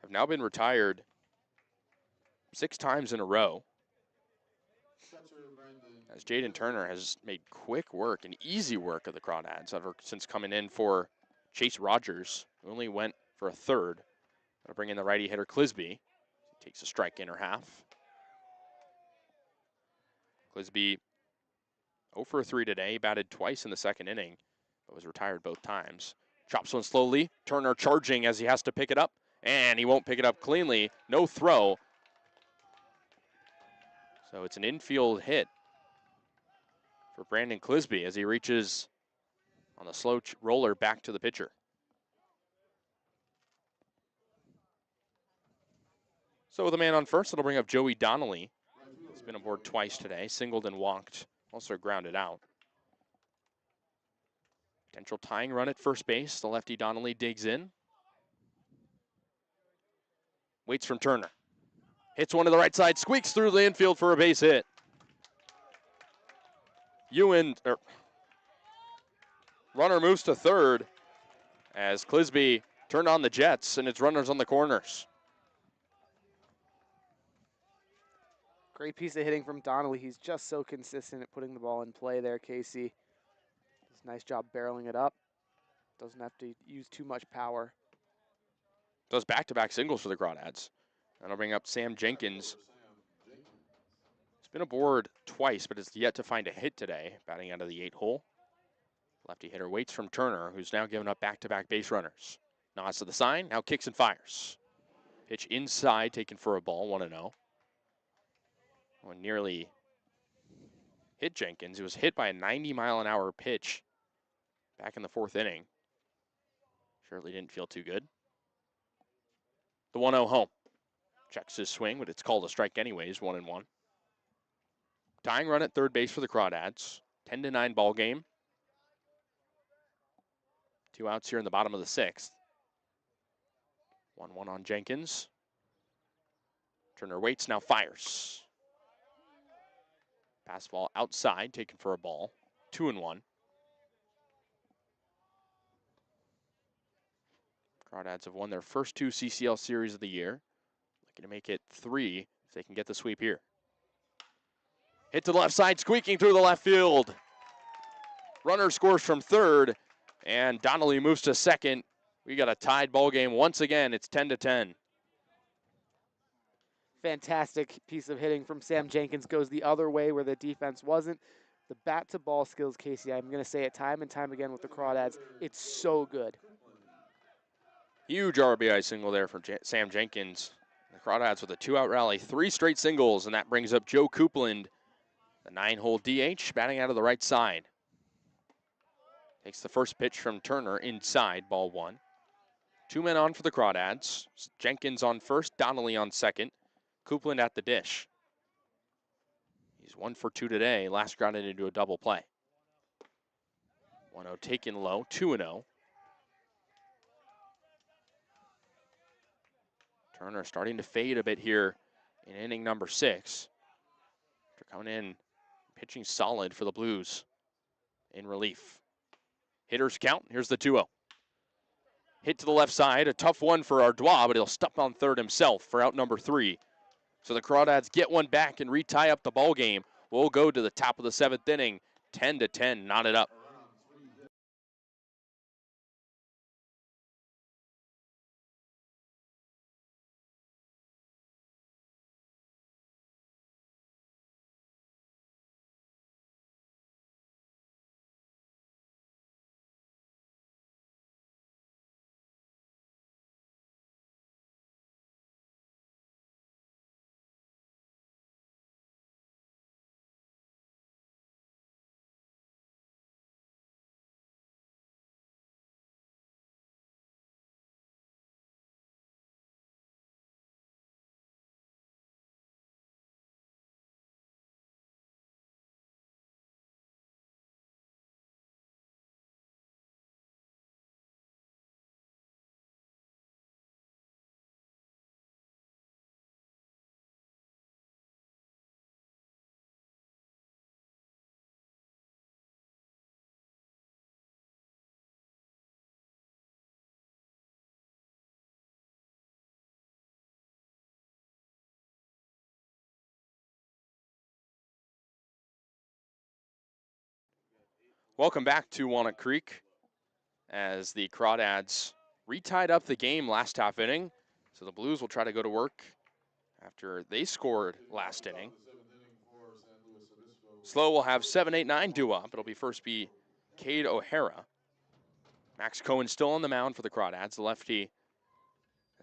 have now been retired 6 times in a row. As Jaden Turner has made quick work and easy work of the Crawdads ever since coming in for Chase Rogers, who only went for a third. Gonna bring in the righty hitter Clisby. Takes a strike inner half. Clisby 0 for 3 today. He batted twice in the second inning, but was retired both times. Chops one slowly. Turner charging as he has to pick it up, and he won't pick it up cleanly. No throw. So it's an infield hit for Brandon Clisby as he reaches on the slow roller back to the pitcher. So with a man on first, it'll bring up Joey Donnelly. He's been aboard twice today, singled and walked, also grounded out. Potential tying run at first base. The lefty Donnelly digs in. Waits from Turner. Hits one to the right side, squeaks through the infield for a base hit. Runner moves to third as Clisby turned on the jets, and it's runners on the corners. Great piece of hitting from Donnelly. He's just so consistent at putting the ball in play there, Kasey. Does a nice job barreling it up. Doesn't have to use too much power. Does back-to-back singles for the Crawdads. That'll bring up Sam Jenkins. He's been aboard twice, but has yet to find a hit today, batting out of the 8 hole. Lefty hitter waits from Turner, who's now given up back-to-back base runners. Nods to the sign, now kicks and fires. Pitch inside, taken for a ball, 1-0. One nearly hit Jenkins. He was hit by a 90-mile-an-hour pitch back in the 4th inning. Surely didn't feel too good. The 1-0 home. Checks his swing, but it's called a strike anyways, 1-1. Tying run at third base for the Crawdads. 10-9 ball game. 2 outs here in the bottom of the 6th. 1-1 on Jenkins. Turner waits, now fires. Pass ball outside, taken for a ball. 2-1. Crawdads have won their first 2 CCL series of the year. Looking to make it 3 if they can get the sweep here. Hit to the left side, squeaking through the left field. Runner scores from third, and Donnelly moves to second. We got a tied ball game once again. It's 10-10. Fantastic piece of hitting from Sam Jenkins. Goes the other way where the defense wasn't. The bat-to-ball skills, Kasey, I'm going to say it time and time again with the Crawdads. It's so good. Huge RBI single there from Sam Jenkins. The Crawdads with a 2-out rally, 3 straight singles, and that brings up Joe Coupland, the 9-hole DH, batting out of the right side. Takes the first pitch from Turner inside, ball 1. 2 men on for the Crawdads. Jenkins on first, Donnelly on second. Coupland at the dish. He's 1 for 2 today, last grounded into a double play. 1-0 taken low, 2-0. Turner starting to fade a bit here in inning number 6. They're coming in, pitching solid for the Blues in relief. Hitters count. Here's the 2-0. Hit to the left side. A tough one for Ardois, but he'll stop on third himself for out number 3. So the Crawdads get one back and retie up the ball game. We'll go to the top of the 7th inning. 10-10, knotted up. Welcome back to Walnut Creek as the Crawdads retied up the game last half inning. So the Blues will try to go to work after they scored last inning. Slow will have 7-8-9 due up. It'll be Cade O'Hara. Max Cohen still on the mound for the Crawdads. The lefty,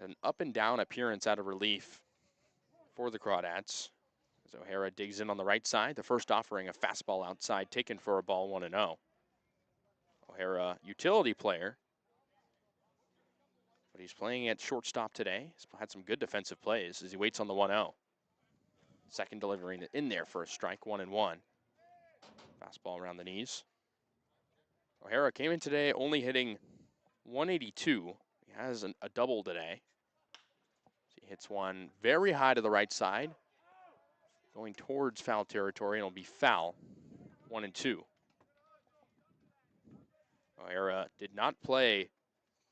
an up and down appearance out of relief for the Crawdads. As O'Hara digs in on the right side. The first offering, a fastball outside, taken for a ball, 1-0. O'Hara, utility player, but he's playing at shortstop today. He's had some good defensive plays as he waits on the 1-0. Second delivering in there for a strike, 1-1. Fastball around the knees. O'Hara came in today only hitting 182. He has a double today. So he hits one very high to the right side, going towards foul territory, and it'll be foul, 1-2. O'Hara did not play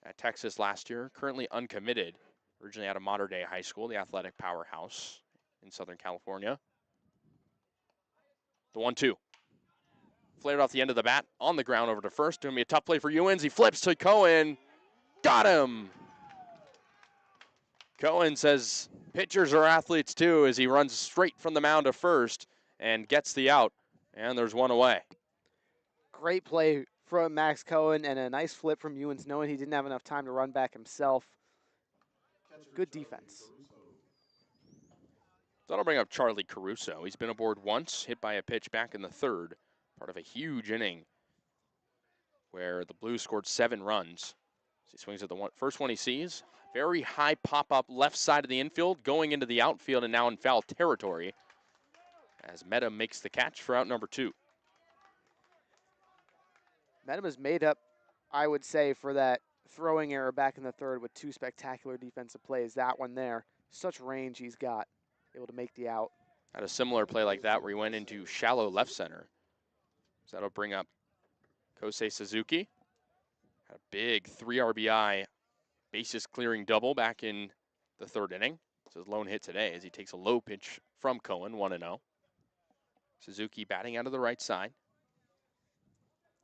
at Texas last year, currently uncommitted, originally out of Monte Vista High School, the athletic powerhouse in Southern California. The 1-2. Flared off the end of the bat, on the ground over to first. Doing me a tough play for Ewens. He flips to Cohen. Got him! Cohen says pitchers are athletes too as he runs straight from the mound to first and gets the out. And there's one away. Great play from Max Cohen and a nice flip from Ewens, knowing he didn't have enough time to run back himself. Good defense. That'll bring up Charlie Caruso. He's been aboard once, hit by a pitch back in the 3rd, part of a huge inning where the Blues scored 7 runs. He swings at the first one he sees. Very high pop-up left side of the infield, going into the outfield and now in foul territory as Meta makes the catch for out number 2. Medham has made up, I would say, for that throwing error back in the 3rd with 2 spectacular defensive plays. That one there, such range he's got, able to make the out. Had a similar play like that where he went into shallow left center. So that'll bring up Kosei Suzuki. Had a big 3 RBI bases clearing double back in the 3rd inning. It's his lone hit today as he takes a low pitch from Cohen, 1-0. Suzuki batting out of the right side.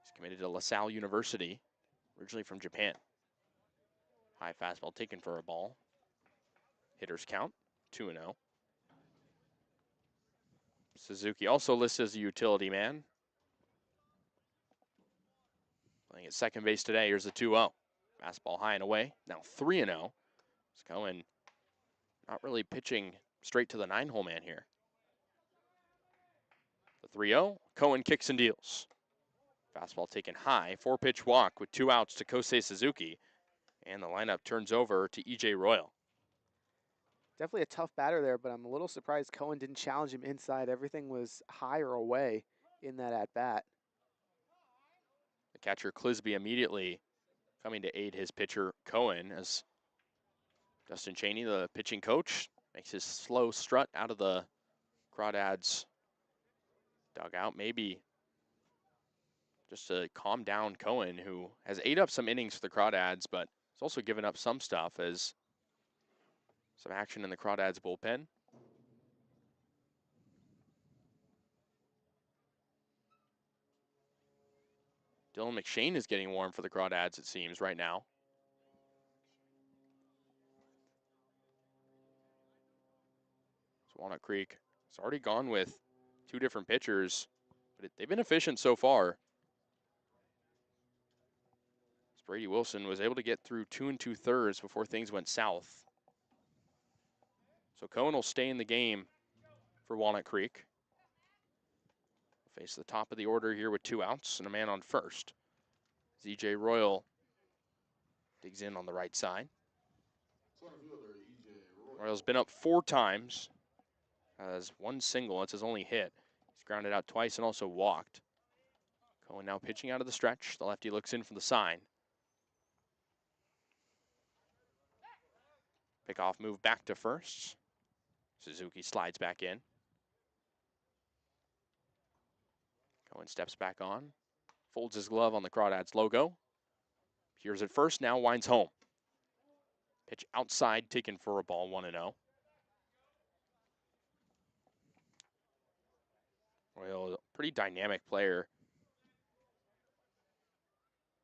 He's committed to LaSalle University, originally from Japan. High fastball taken for a ball. Hitters count, 2-0. Suzuki also listed as a utility man. Playing at second base today. Here's the 2-0. Fastball high and away. Now 3-0. It's Cohen not really pitching straight to the 9-hole man here. The 3-0. Cohen kicks and deals. Fastball taken high. 4-pitch walk with 2 outs to Kosei Suzuki. And the lineup turns over to E.J. Royal. Definitely a tough batter there, but I'm a little surprised Cohen didn't challenge him inside. Everything was high or away in that at-bat. The catcher Clisby immediately coming to aid his pitcher Cohen as Justin Cheney, the pitching coach, makes his slow strut out of the Crawdads dugout. Maybe just to calm down Cohen, who has ate up some innings for the Crawdads, but has also given up some stuff as some action in the Crawdads bullpen. Dylan McShane is getting warm for the Crawdads, it seems, right now. So Walnut Creek has already gone with 2 different pitchers, but they've been efficient so far. As Brady Wilson was able to get through 2 2/3 before things went south. So Cohen will stay in the game for Walnut Creek. Face the top of the order here with 2 outs and a man on first. EJ Royal digs in on the right side. Royal's been up 4 times. Has 1 single. That's his only hit. He's grounded out twice and also walked. Cohen now pitching out of the stretch. The lefty looks in from the sign. Pickoff move back to first. Suzuki slides back in. Cohen steps back on. Folds his glove on the Crawdads logo. Here's at first, now winds home. Pitch outside, taken for a ball, 1-0. Royal, pretty dynamic player.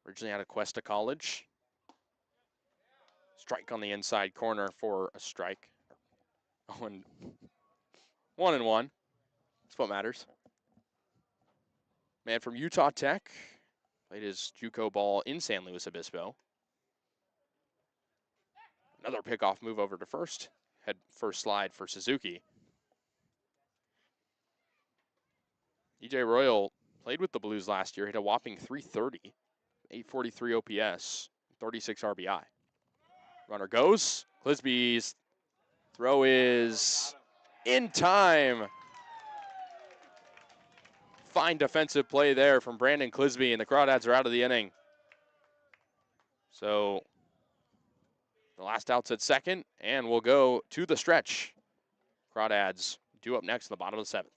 Originally out of Cuesta College. Strike on the inside corner for a strike. 1-1. That's what matters. Man from Utah Tech. Played his JUCO ball in San Luis Obispo. Another pickoff move over to first. Head first slide for Suzuki. EJ Royal played with the Blues last year. Hit a whopping .330, 843 OPS, 36 RBI. Runner goes. Clisby's throw is in time. Fine defensive play there from Brandon Clisby, and the Crawdads are out of the inning. So the last out's at second, and we'll go to the stretch. Crawdads due up next in the bottom of the 7th.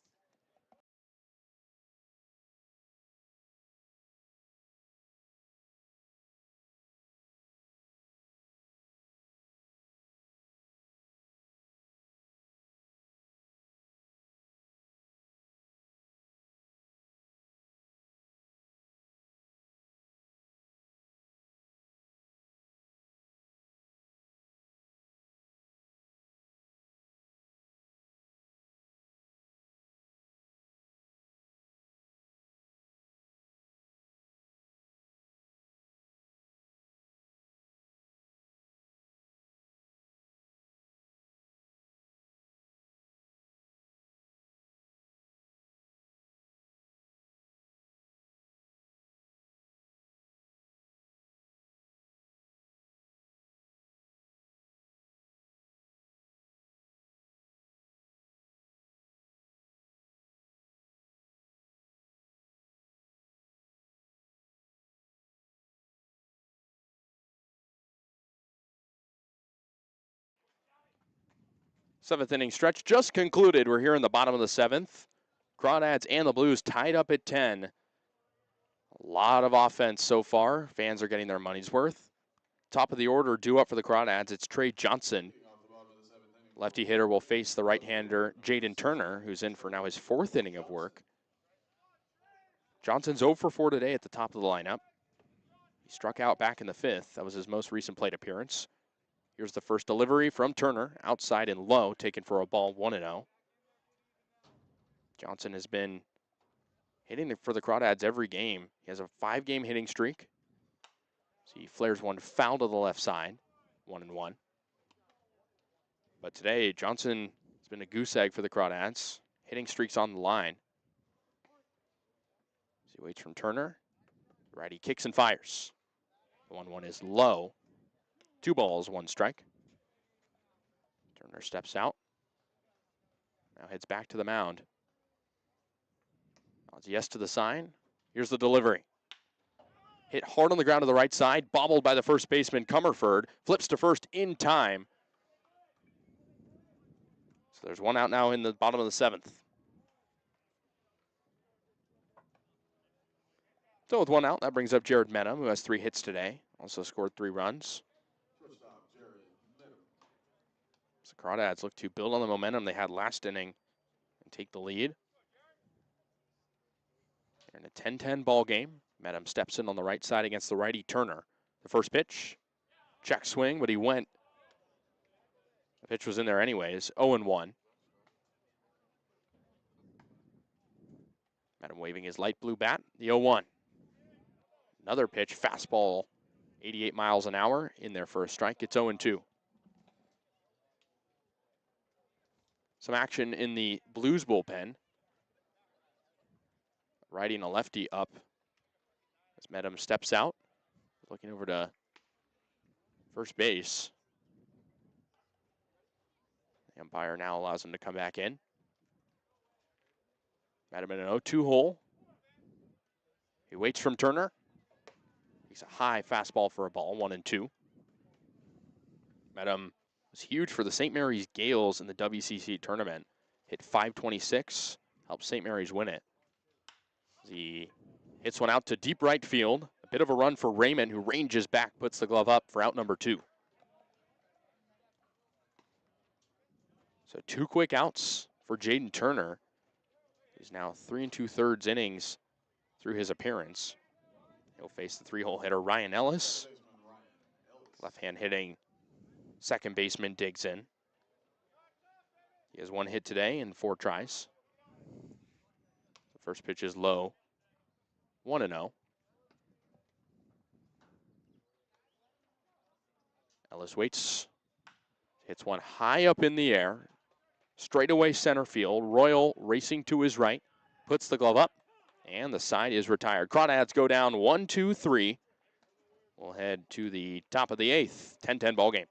Seventh inning stretch just concluded. We're here in the bottom of the 7th. Crawdads and the Blues tied up at 10. A lot of offense so far. Fans are getting their money's worth. Top of the order due up for the Crawdads. It's Trey Johnson. Lefty hitter will face the right-hander Jaden Turner, who's in for now his 4th inning of work. Johnson's 0 for 4 today at the top of the lineup. He struck out back in the 5th. That was his most recent plate appearance. Here's the first delivery from Turner, outside and low, taken for a ball, 1-0. Johnson has been hitting for the Crawdads every game. He has a 5-game hitting streak. So he flares one foul to the left side, 1-1. But today, Johnson has been a goose egg for the Crawdads. Hitting streaks on the line. So he waits from Turner. Righty kicks and fires. The 1-1 is low. 2 balls, 1 strike. Turner steps out. Now heads back to the mound. Yes to the sign. Here's the delivery. Hit hard on the ground to the right side, bobbled by the first baseman, Comerford. Flips to first in time. So there's one out now in the bottom of the 7th. So with one out, that brings up Jared Menham, who has 3 hits today. Also scored 3 runs. So Crawdads look to build on the momentum they had last inning and take the lead. They're in a 10-10 ball game. Menham steps in on the right side against the righty Turner. The first pitch, check swing, but he went. The pitch was in there anyways, 0-1. Menham waving his light blue bat, the 0-1. Another pitch, fastball, 88 miles an hour in there for a strike. It's 0-2. Some action in the Blues bullpen. Righty and a lefty up as Menham steps out, looking over to first base. The umpire now allows him to come back in. Menham in an 0-2 hole. He waits from Turner. He's a high fastball for a ball, 1-2. Menham was huge for the St. Mary's Gales in the WCC tournament. Hit .526, helped St. Mary's win it. He hits one out to deep right field. A bit of a run for Raymond, who ranges back, puts the glove up for out number 2. So 2 quick outs for Jaden Turner. He's now 3 2/3 innings through his appearance. He'll face the 3-hole hitter Ryan Ellis. Left-hand hitting second baseman digs in. He has 1 hit today in 4 tries. The first pitch is low, 1-0. Ellis waits, hits one high up in the air, straightaway center field. Royal racing to his right, puts the glove up, and the side is retired. Crawdads go down 1-2-3. We'll head to the top of the 8th, 10-10 ball game.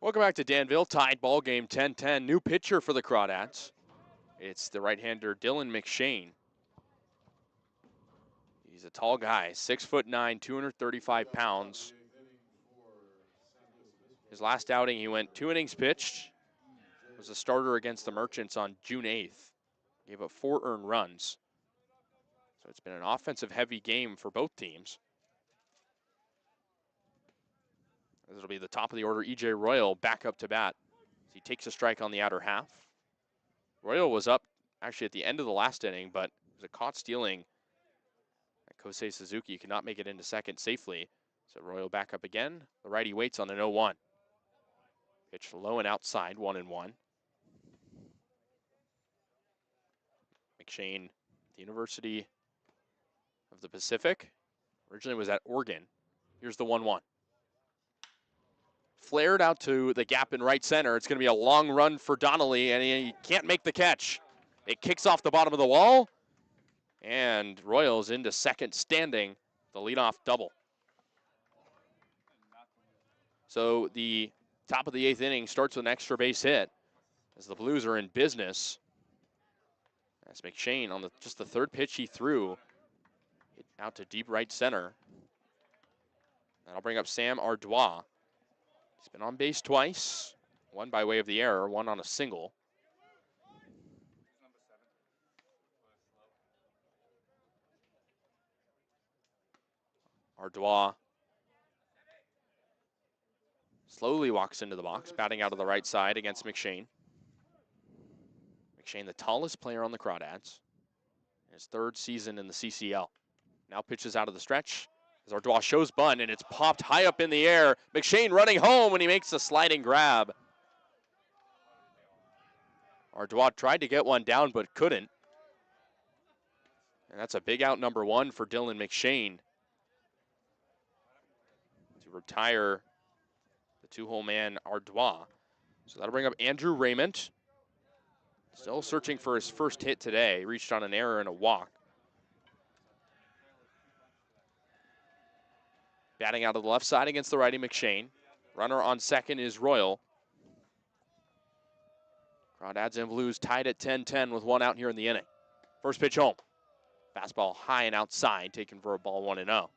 Welcome back to Danville. Tied ball game 10-10. New pitcher for the Crawdads. It's the right-hander Dylan McShane. He's a tall guy, 6'9", 235 pounds. His last outing, he went 2 innings pitched. Was a starter against the Merchants on June 8th. Gave up 4 earned runs. So it's been an offensive-heavy game for both teams. It'll be the top of the order, E.J. Royal back up to bat. He takes a strike on the outer half. Royal was up actually at the end of the last inning, but it was a caught stealing. Kosei Suzuki could not make it into second safely. So Royal back up again. The righty waits on an 0-1. Pitch low and outside, 1-1. McShane, the University of the Pacific, originally was at Oregon. Here's the 1-1. Flared out to the gap in right center. It's going to be a long run for Donnelly, and he can't make the catch. It kicks off the bottom of the wall, and Royals into second standing, the leadoff double. So the top of the 8th inning starts with an extra base hit as the Blues are in business. As McShane on just the third pitch he threw, hit out to deep right center. That'll bring up Sam Ardois. He's been on base twice, one by way of the error, one on a single. Ardois slowly walks into the box, batting out of the right side against McShane. McShane, the tallest player on the Crawdads, his 3rd season in the CCL. Now pitches out of the stretch as Ardois shows bunt, and it's popped high up in the air. McShane running home, and he makes a sliding grab. Ardois tried to get one down, but couldn't. And that's a big out, number 1 for Dylan McShane to retire the 2-hole man Ardois. So that'll bring up Andrew Raymond. Still searching for his first hit today. Reached on an error and a walk. Batting out of the left side against the righty McShane. Runner on second is Royal. Crawdads and Blues tied at 10-10 with 1 out here in the inning. First pitch home. Fastball high and outside, taken for a ball, 1-0.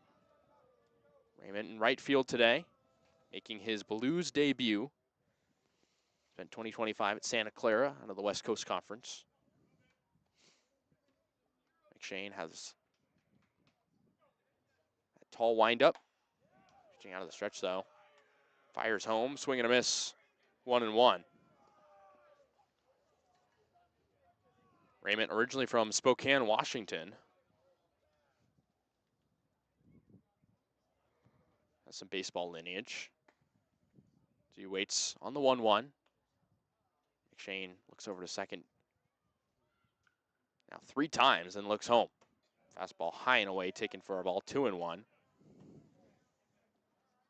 Raymond in right field today, making his Blues debut. Spent 2025 at Santa Clara under the West Coast Conference. McShane has a tall windup. Pitching out of the stretch though. Fires home, swing and a miss, 1-1. Raymond originally from Spokane, Washington. Has some baseball lineage. So he waits on the 1-1. McShane looks over to second now 3 times and looks home. Fastball high and away, taken for a ball, 2-1.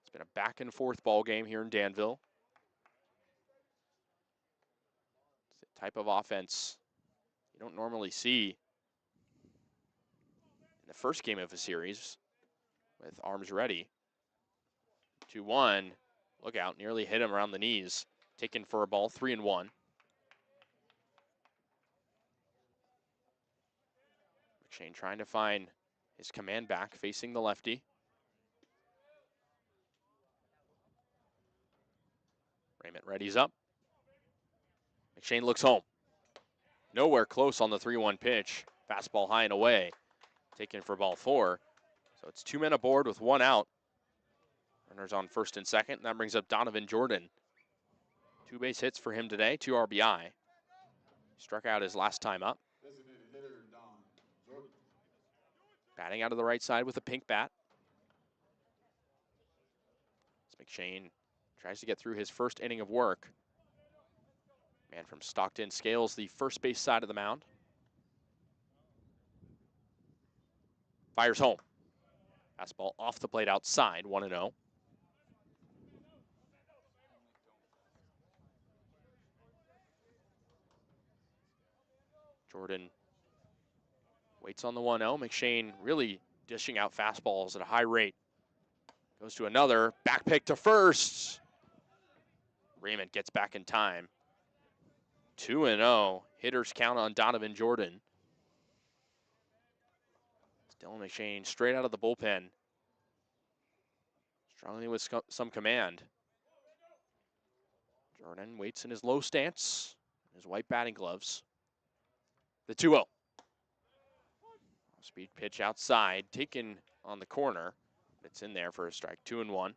It's been a back and forth ball game here in Danville. It's the type of offense you don't normally see in the first game of a series with arms ready. 2-1, look out, nearly hit him around the knees. Taken for a ball, 3-1. McShane trying to find his command back, facing the lefty. Raymond readies up. McShane looks home. Nowhere close on the 3-1 pitch. Fastball high and away. Taken for ball 4. So it's 2 men aboard with 1 out. Runners on first and second. And that brings up Donovan Jordan. 2 base hits for him today, 2 RBI. Struck out his last time up. Batting out of the right side with a pink bat. As McShane tries to get through his first inning of work. Man from Stockton scales the first base side of the mound. Fires home. Fastball off the plate outside, 1-0. Jordan waits on the 1-0. McShane really dishing out fastballs at a high rate. Goes to another, back pick to first. Raymond gets back in time. 2-0, hitters count on Donovan Jordan. Dylan McShane straight out of the bullpen. Struggling with some command. Jordan waits in his low stance, his white batting gloves. The 2-0. Speed pitch outside, taken on the corner. It's in there for a strike, 2-1.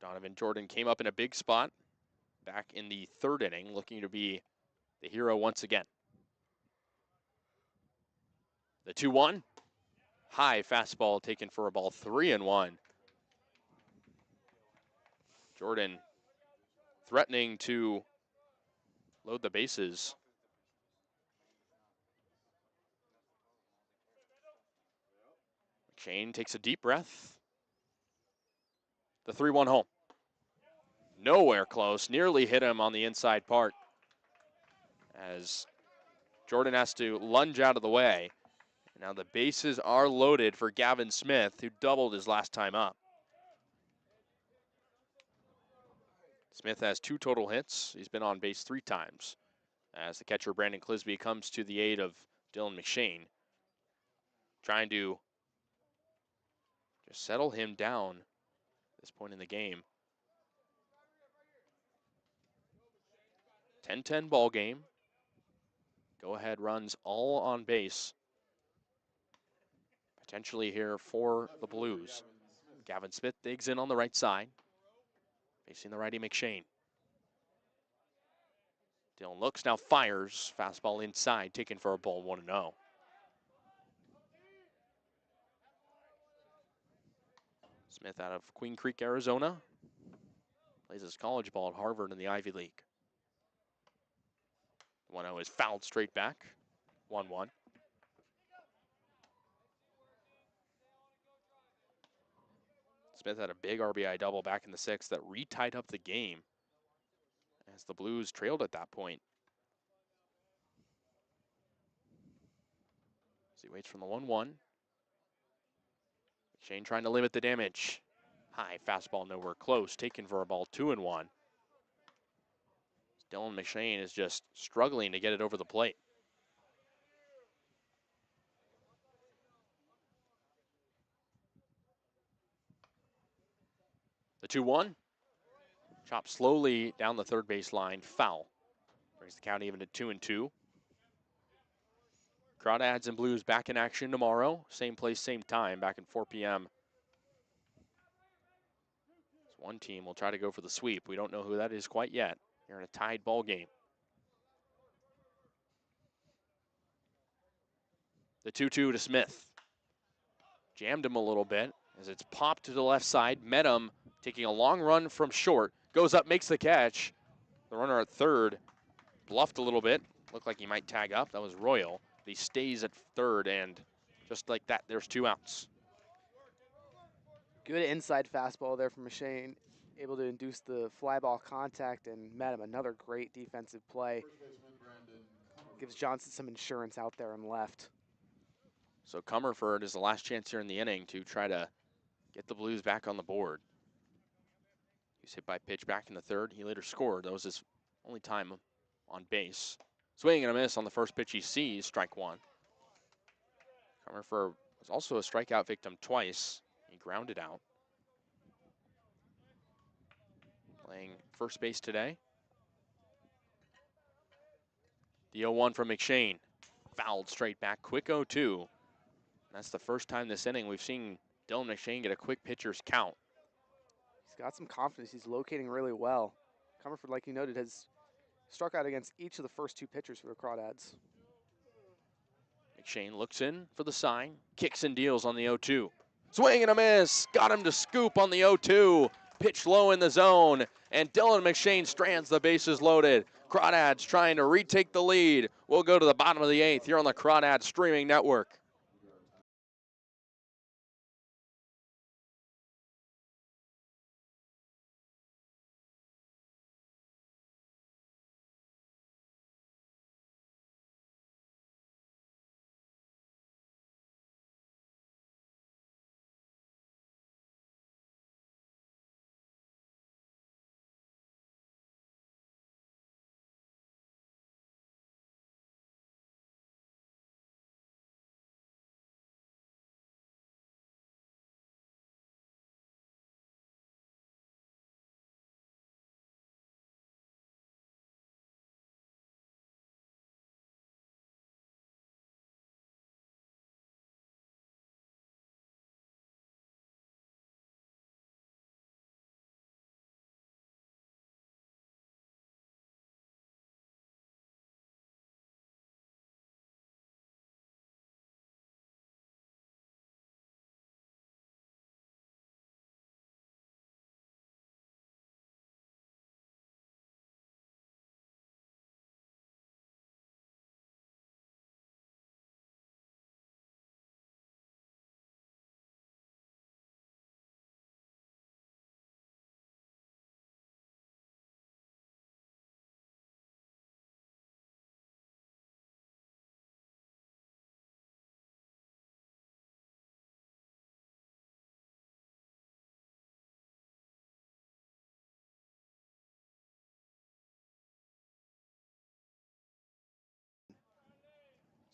Donovan Jordan came up in a big spot back in the 3rd inning, looking to be the hero once again. The 2-1. High fastball taken for a ball, 3-1. Jordan threatening to load the bases. McShane takes a deep breath. The 3-1 home. Nowhere close. Nearly hit him on the inside part as Jordan has to lunge out of the way. Now the bases are loaded for Gavin Smith, who doubled his last time up. Smith has 2 total hits. He's been on base 3 times as the catcher Brandon Clisby comes to the aid of Dylan McShane, trying to just settle him down at this point in the game. 10-10 ball game. Go ahead runs all on base. Potentially here for the Blues. Gavin Smith digs in on the right side, facing the righty McShane. Dylan looks, now fires. Fastball inside, taken for a ball, 1-0. Smith out of Queen Creek, Arizona. Plays his college ball at Harvard in the Ivy League. 1-0 is fouled straight back. 1-1. Smith had a big RBI double back in the 6th that retied up the game as the Blues trailed at that point. As he waits from the 1-1. McShane trying to limit the damage. High fastball nowhere close, taken for a ball, 2-1. Dylan McShane is just struggling to get it over the plate. The 2-1. Chopped slowly down the third base line, foul. Brings the count even to 2-2. Crawdads and Blues back in action tomorrow. Same place, same time, back at 4 p.m. One team will try to go for the sweep. We don't know who that is quite yet. You're in a tied ball game. The 2-2 to Smith. Jammed him a little bit as it's popped to the left side. Met him, taking a long run from short. Goes up, makes the catch. The runner at third bluffed a little bit. Looked like he might tag up. That was Royal. But he stays at third, and just like that, there's 2 outs. Good inside fastball there from McShane, able to induce the fly ball contact and met him. Another great defensive play. Gives Johnson some insurance out there on left. So Comerford is the last chance here in the inning to try to get the Blues back on the board. He was hit by pitch back in the 3rd. He later scored. That was his only time on base. Swing and a miss on the first pitch he sees, strike 1. Comerford was also a strikeout victim twice. He grounded out. Playing first base today. The 0-1 from McShane. Fouled straight back, quick 0-2. That's the first time this inning we've seen Dylan McShane get a quick pitcher's count. He's got some confidence. He's locating really well. Comerford, like you noted, has struck out against each of the first 2 pitchers for the Crawdads. McShane looks in for the sign, kicks and deals on the 0-2. Swing and a miss, got him to scoop on the 0-2. Pitch low in the zone, and Dylan McShane strands the bases loaded. Crawdads trying to retake the lead. We'll go to the bottom of the 8th here on the Crawdads streaming network.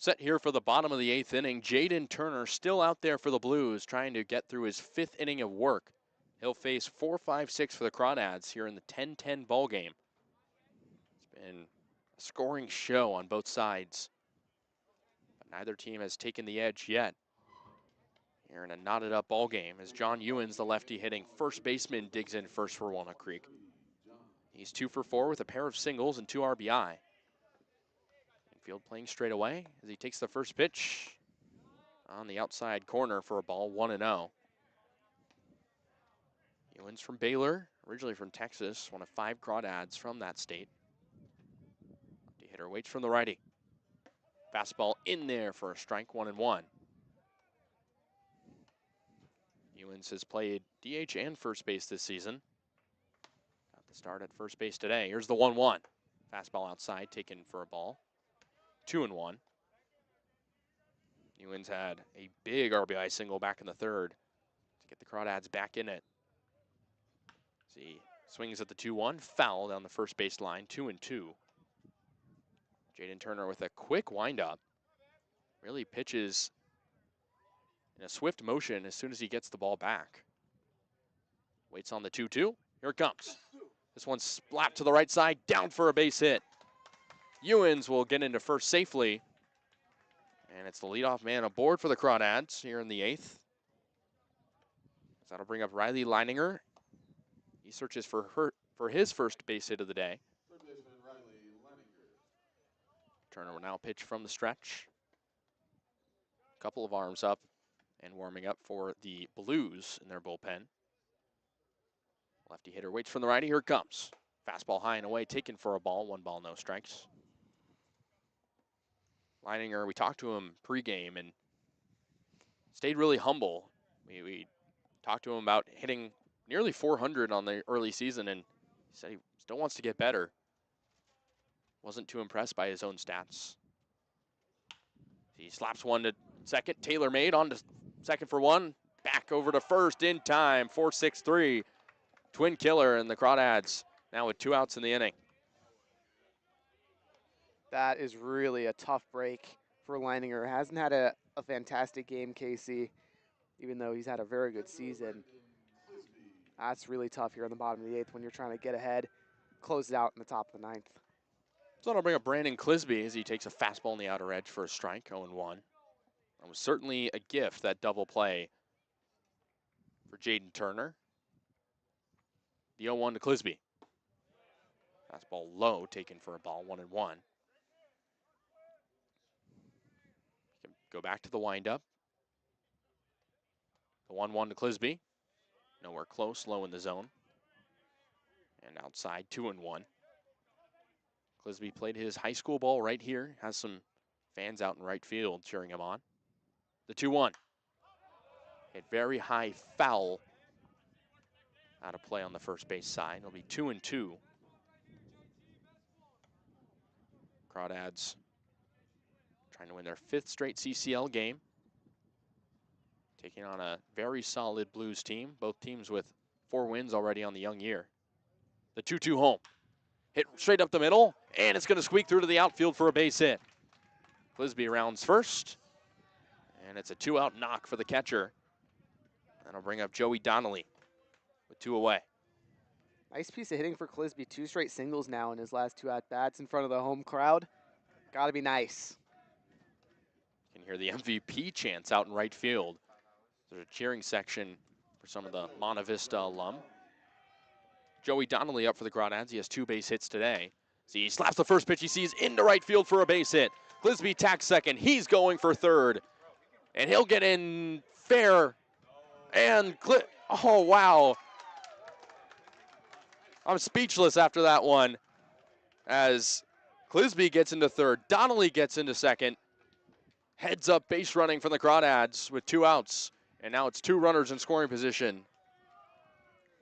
Set here for the bottom of the 8th inning. Jaden Turner still out there for the Blues, trying to get through his 5th inning of work. He'll face 4-5-6 for the Crawdads here in the 10-10 ball game. It's been a scoring show on both sides, but neither team has taken the edge yet. Here in a knotted up ball game as John Ewens, the lefty hitting first baseman, digs in first for Walnut Creek. He's 2 for 4 with a pair of singles and 2 RBI. Infield playing straight away as he takes the first pitch on the outside corner for a ball, 1-0. Ewens from Baylor, originally from Texas, one of 5 Crawdads from that state. The hitter waits from the righty. Fastball in there for a strike, 1-1. Ewens has played DH and first base this season. Got the start at first base today. Here's the 1-1. Fastball outside, taken for a ball. 2-1. Ewens had a big RBI single back in the 3rd to get the Crawdads back in it. See, swings at the 2-1, foul down the first base line, 2-2. Jaden Turner with a quick windup. Really pitches in a swift motion as soon as he gets the ball back. Waits on the 2-2. Here it comes. This one's splat to the right side, down for a base hit. Ewens will get into first safely. And it's the leadoff man aboard for the Crawdads here in the 8th. That'll bring up Riley Leininger. He searches for his first base hit of the day. Third baseman Riley Leininger. Turner will now pitch from the stretch. Couple of arms up and warming up for the Blues in their bullpen. Lefty hitter waits from the righty. Here it comes. Fastball high and away, taken for a ball. 1 ball, no strikes. Leininger, we talked to him pregame and stayed really humble. We talked to him about hitting nearly 400 on the early season, and he said he still wants to get better. Wasn't too impressed by his own stats. He slaps one to second. Taylor made on to second for 1. Back over to first in time. 4-6-3. Twin killer, and the Crawdads now with 2 outs in the inning. That is really a tough break for Leininger. Hasn't had a fantastic game, Kasey, even though he's had a very good season. That's really tough here in the bottom of the 8th when you're trying to get ahead, close it out in the top of the 9th. So that'll bring up Brandon Clisby as he takes a fastball on the outer edge for a strike, 0-1. That was certainly a gift, that double play for Jaden Turner. The 0-1 to Clisby. Fastball low, taken for a ball, 1-1. Go back to the windup. The 1-1 to Clisby. Nowhere close, low in the zone. And outside, 2-1. Clisby played his high school ball right here. Has some fans out in right field cheering him on. The 2-1. Hit very high foul. Out of play on the first base side. It'll be 2-2. Crawdads trying to win their 5th straight CCL game. Taking on a very solid Blues team. Both teams with 4 wins already on the young year. The 2-2 home. Hit straight up the middle, and it's going to squeak through to the outfield for a base hit. Clisby rounds first, and it's a 2-out knock for the catcher. That'll bring up Joey Donnelly with 2 away. Nice piece of hitting for Clisby. 2 straight singles now in his last 2 at-bats in front of the home crowd. Gotta be nice. You can hear the MVP chants out in right field. There's a cheering section for some of the Monte Vista alum. Joey Donnelly up for the Crawdads. He has 2 base hits today. See, he slaps the first pitch he sees into right field for a base hit. Clisby tacks second. He's going for third. And he'll get in fair. And oh, wow. I'm speechless after that one. As Clisby gets into third. Donnelly gets into second. Heads up base running from the Crawdads with 2 outs. And now it's 2 runners in scoring position.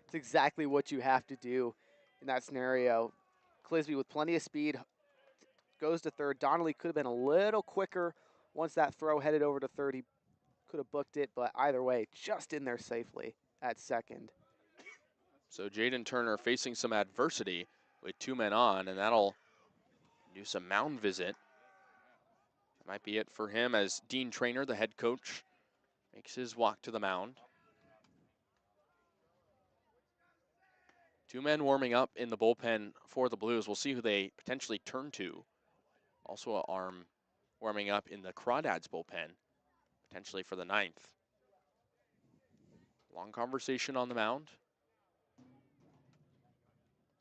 It's exactly what you have to do in that scenario. Clisby with plenty of speed goes to third. Donnelly could have been a little quicker once that throw headed over to third. He could have booked it, but either way, just in there safely at second. So Jaden Turner facing some adversity with 2 men on, and that'll do some mound visit. Might be it for him as Dean Trainer, the head coach, makes his walk to the mound. 2 men warming up in the bullpen for the Blues. We'll see who they potentially turn to. Also an arm warming up in the Crawdads bullpen, potentially for the 9th. Long conversation on the mound.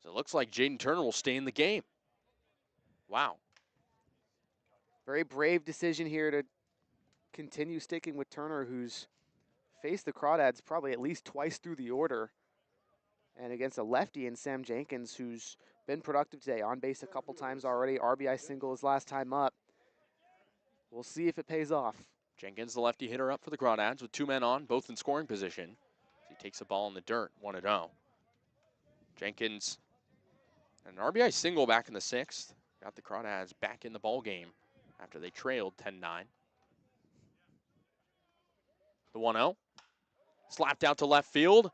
So it looks like Jaden Turner will stay in the game. Wow. Very brave decision here to continue sticking with Turner, who's faced the Crawdads probably at least twice through the order. And against a lefty in Sam Jenkins, who's been productive today, on base a couple times already. RBI single his last time up. We'll see if it pays off. Jenkins, the lefty hitter, up for the Crawdads with 2 men on, both in scoring position. He takes the ball in the dirt, 1-0. Jenkins, an RBI single back in the 6th. Got the Crawdads back in the ball game after they trailed 10-9. The 1-0. Slapped out to left field.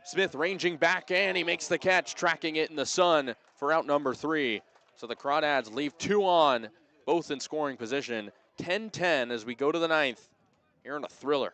Smith ranging back, and he makes the catch, tracking it in the sun for out number 3. So the Crawdads leave 2 on, both in scoring position. 10-10 as we go to the 9th. Here in a thriller.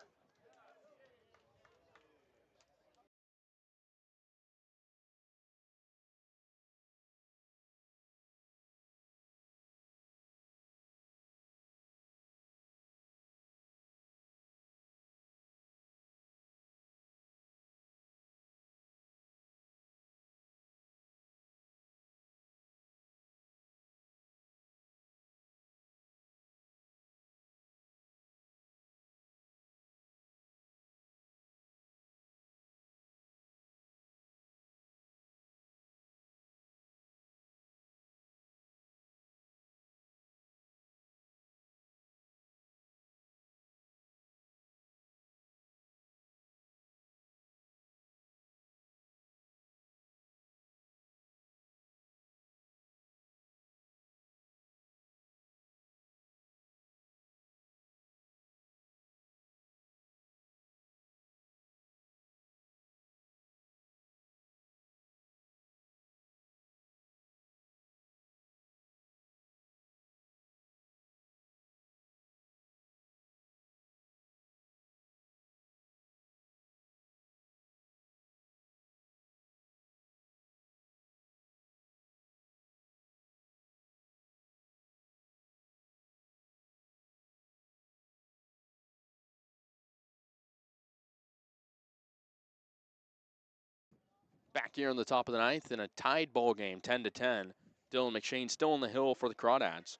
Back here on the top of the 9th in a tied ball game, 10-10. Dylan McShane still on the hill for the Crawdads.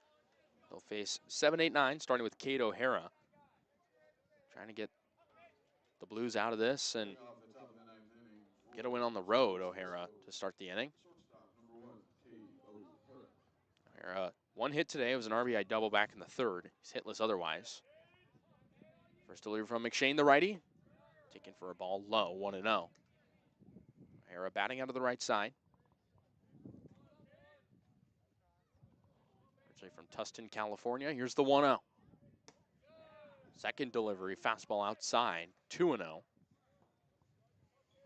They'll face 7, 8, 9, starting with Cade O'Hara. Trying to get the Blues out of this and get a win on the road, O'Hara, to start the inning. O'Hara, 1 hit today. It was an RBI double back in the 3rd. He's hitless otherwise. First delivery from McShane, the righty. Taken for a ball low, 1-0. O'Hara batting out of the right side. Originally from Tustin, California. Here's the 1-0. Second delivery, fastball outside, 2-0.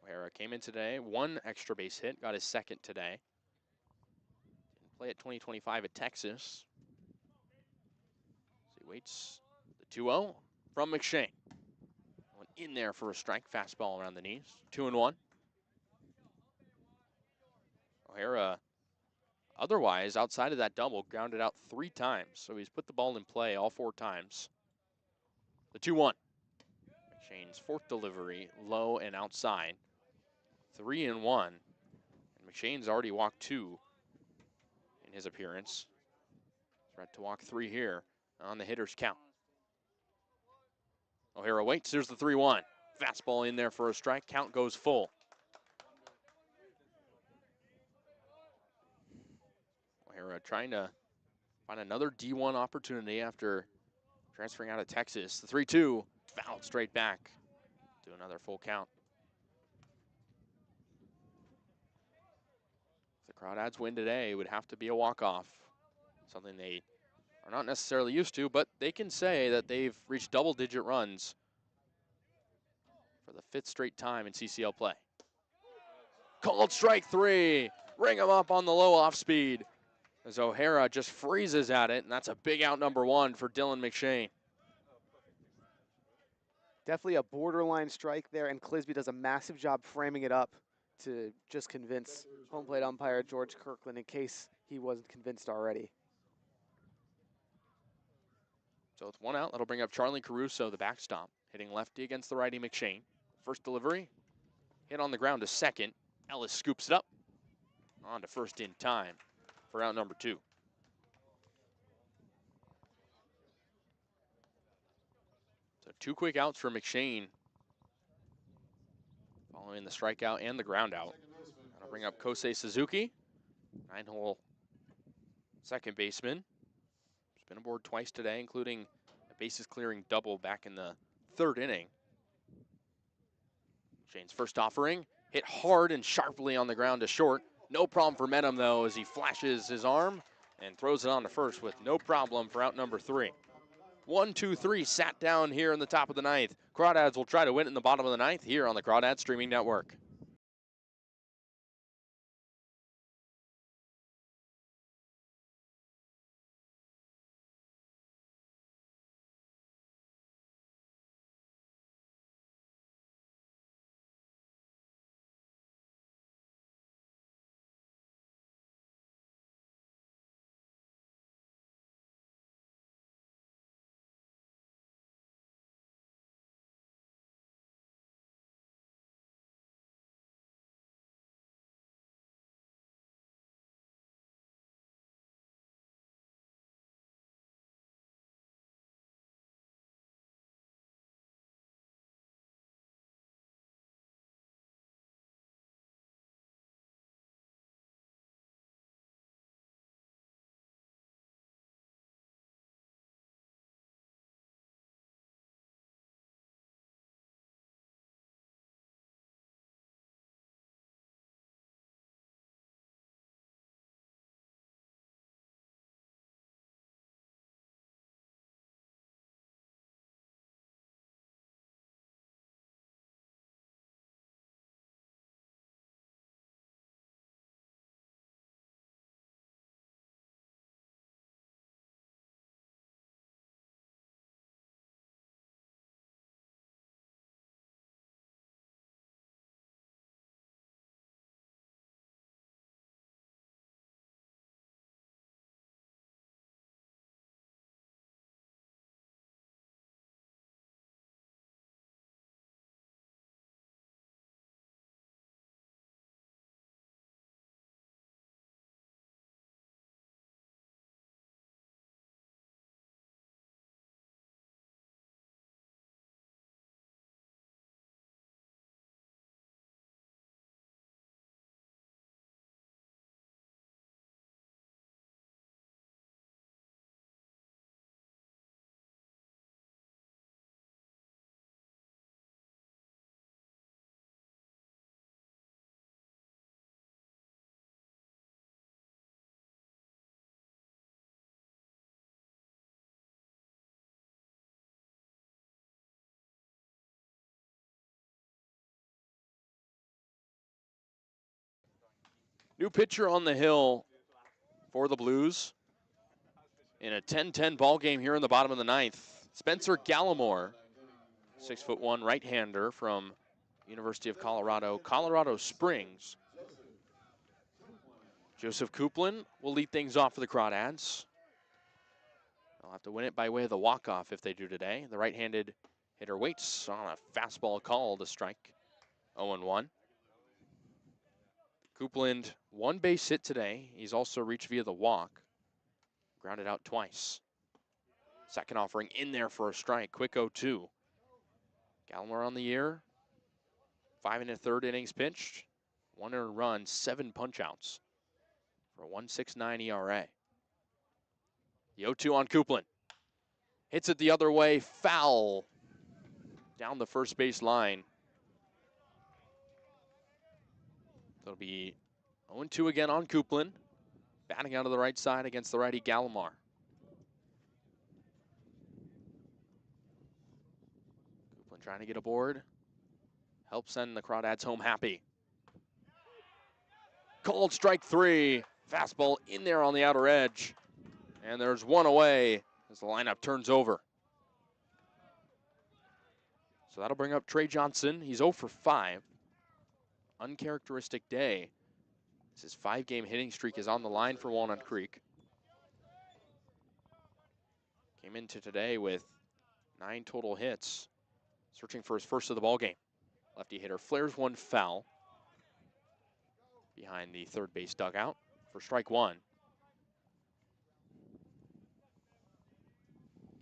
O'Hara came in today, 1 extra base hit, got his 2nd today. Didn't play at 2025 at Texas. So he waits the 2-0 from McShane. Went in there for a strike, fastball around the knees, 2-1. O'Hara, otherwise, outside of that double, grounded out 3 times. So he's put the ball in play all 4 times. The 2-1. McShane's 4th delivery, low and outside. 3-1. And McShane's already walked 2 in his appearance. Threat to walk 3 here on the hitter's count. O'Hara waits. Here's the 3-1. Fastball in there for a strike. Count goes full. O'Hara trying to find another D1 opportunity after transferring out of Texas. The 3-2, fouled straight back to another full count. If the Crawdads win today, it would have to be a walk-off. Something they are not necessarily used to, but they can say that they've reached double-digit runs for the 5th straight time in CCL play. Called strike 3. Ring him up on the low off speed. as O'Hara just freezes at it, and that's a big out number 1 for Dylan McShane. Definitely a borderline strike there, and Clisby does a massive job framing it up to just convince home plate umpire George Kirkland in case he wasn't convinced already. So with 1 out, that'll bring up Charlie Caruso, the backstop, hitting lefty against the righty McShane. First delivery, hit on the ground to second. Ellis scoops it up, on to first in time for out number 2. So 2 quick outs for McShane, following the strikeout and the ground out. That'll bring up Kosei Suzuki, 9-hole second baseman. He's been aboard twice today, including a bases clearing double back in the 3rd inning. Shane's first offering, hit hard and sharply on the ground to short. No problem for Menem, though, as he flashes his arm and throws it on to first with no problem for out number 3. 1, 2, 3 sat down here in the top of the 9th. Crawdads will try to win it in the bottom of the 9th here on the Crawdads Streaming Network. New pitcher on the hill for the Blues in a 10-10 ball game here in the bottom of the 9th. Spencer Gallimore, 6'1" right-hander from University of Colorado, Colorado Springs. Joseph Coupland will lead things off for the Crawdads. They'll have to win it by way of the walk-off if they do today. The right-handed hitter waits on a fastball call to strike. 0-1. Coupland, 1 base hit today. He's also reached via the walk. Grounded out twice. Second offering in there for a strike. Quick 0-2. Gallimore on the year. 5 1/3 innings pitched. 1 earned run, 7 punch-outs for a 1.69 ERA. The 0-2 on Coupland. Hits it the other way, foul. Down the first base line. It'll be 0-2 again on Coupland. Batting out of the right side against the righty Gallimore. Coupland trying to get aboard. Help send the Crawdads home happy. Called strike 3. Fastball in there on the outer edge. And there's one away as the lineup turns over. So that'll bring up Trey Johnson. He's 0 for 5. Uncharacteristic day. His 5-game hitting streak is on the line for Walnut Creek. Came into today with 9 total hits, searching for his first of the ball game. Lefty hitter flares one foul behind the third base dugout for strike 1.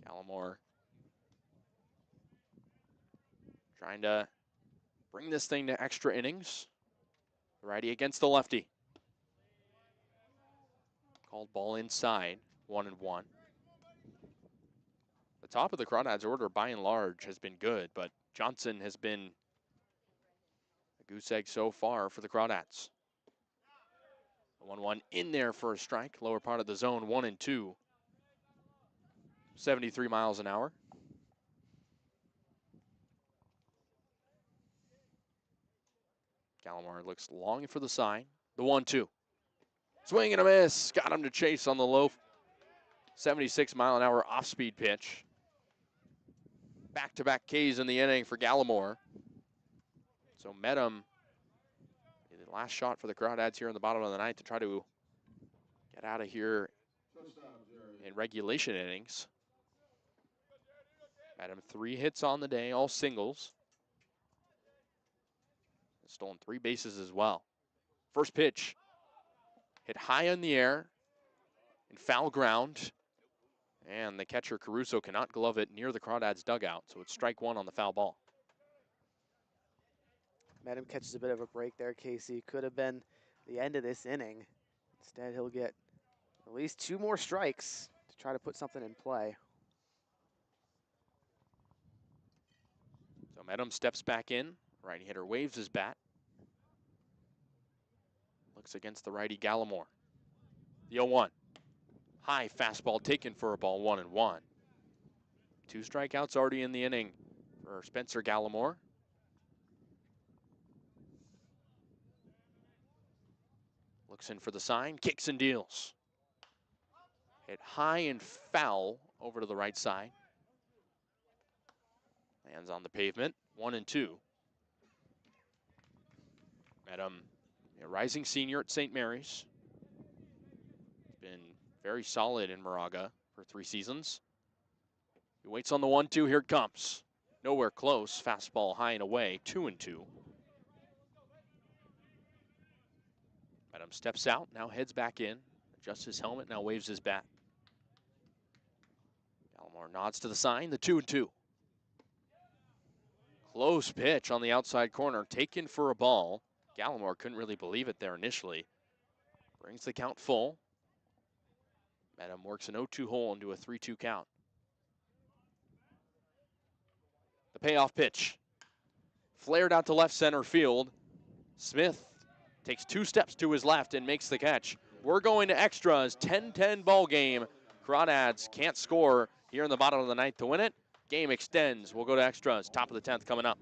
Gallimore trying to bring this thing to extra innings. The righty against the lefty. Called ball inside, 1-1. The top of the Crawdads order by and large has been good, but Johnson has been a goose egg so far for the Crawdads. 1-1 in there for a strike, lower part of the zone, 1-2. 73 miles an hour. Gallimore looks long for the sign. The 1-2. Swing and a miss. Got him to chase on the low 76-mile-an-hour off-speed pitch. Back-to-back Ks in the inning for Gallimore. So Medham, the last shot for the Crawdads here in the bottom of the ninth to try to get out of here in regulation innings. Medham 3 hits on the day, all singles. Stolen 3 bases as well. First pitch, hit high in the air in foul ground. And the catcher Caruso cannot glove it near the Crawdads dugout, so it's strike 1 on the foul ball. Medham catches a bit of a break there, Casey. Could have been the end of this inning. Instead, he'll get at least 2 more strikes to try to put something in play. So Medham steps back in. Righty hitter waves his bat. Looks against the righty Gallimore. The 0-1. High fastball taken for a ball, 1-1. 2 strikeouts already in the inning for Spencer Gallimore. Looks in for the sign, kicks and deals. Hit high and foul over to the right side. Lands on the pavement, 1-2. Medham, a rising senior at St. Mary's. Been very solid in Moraga for 3 seasons. He waits on the 1-2, here it comes. Nowhere close, fastball high and away, 2-2. Medham steps out, now heads back in, adjusts his helmet, now waves his bat. Gallimore nods to the sign, the 2-2. Close pitch on the outside corner, taken for a ball. Gallimore couldn't really believe it there initially. Brings the count full. Medham works an 0-2 hole into a 3-2 count. The payoff pitch. Flared out to left center field. Smith takes 2 steps to his left and makes the catch. We're going to extras, 10-10 ball game. Crawdads can't score here in the bottom of the ninth to win it. Game extends. We'll go to extras. Top of the 10th coming up.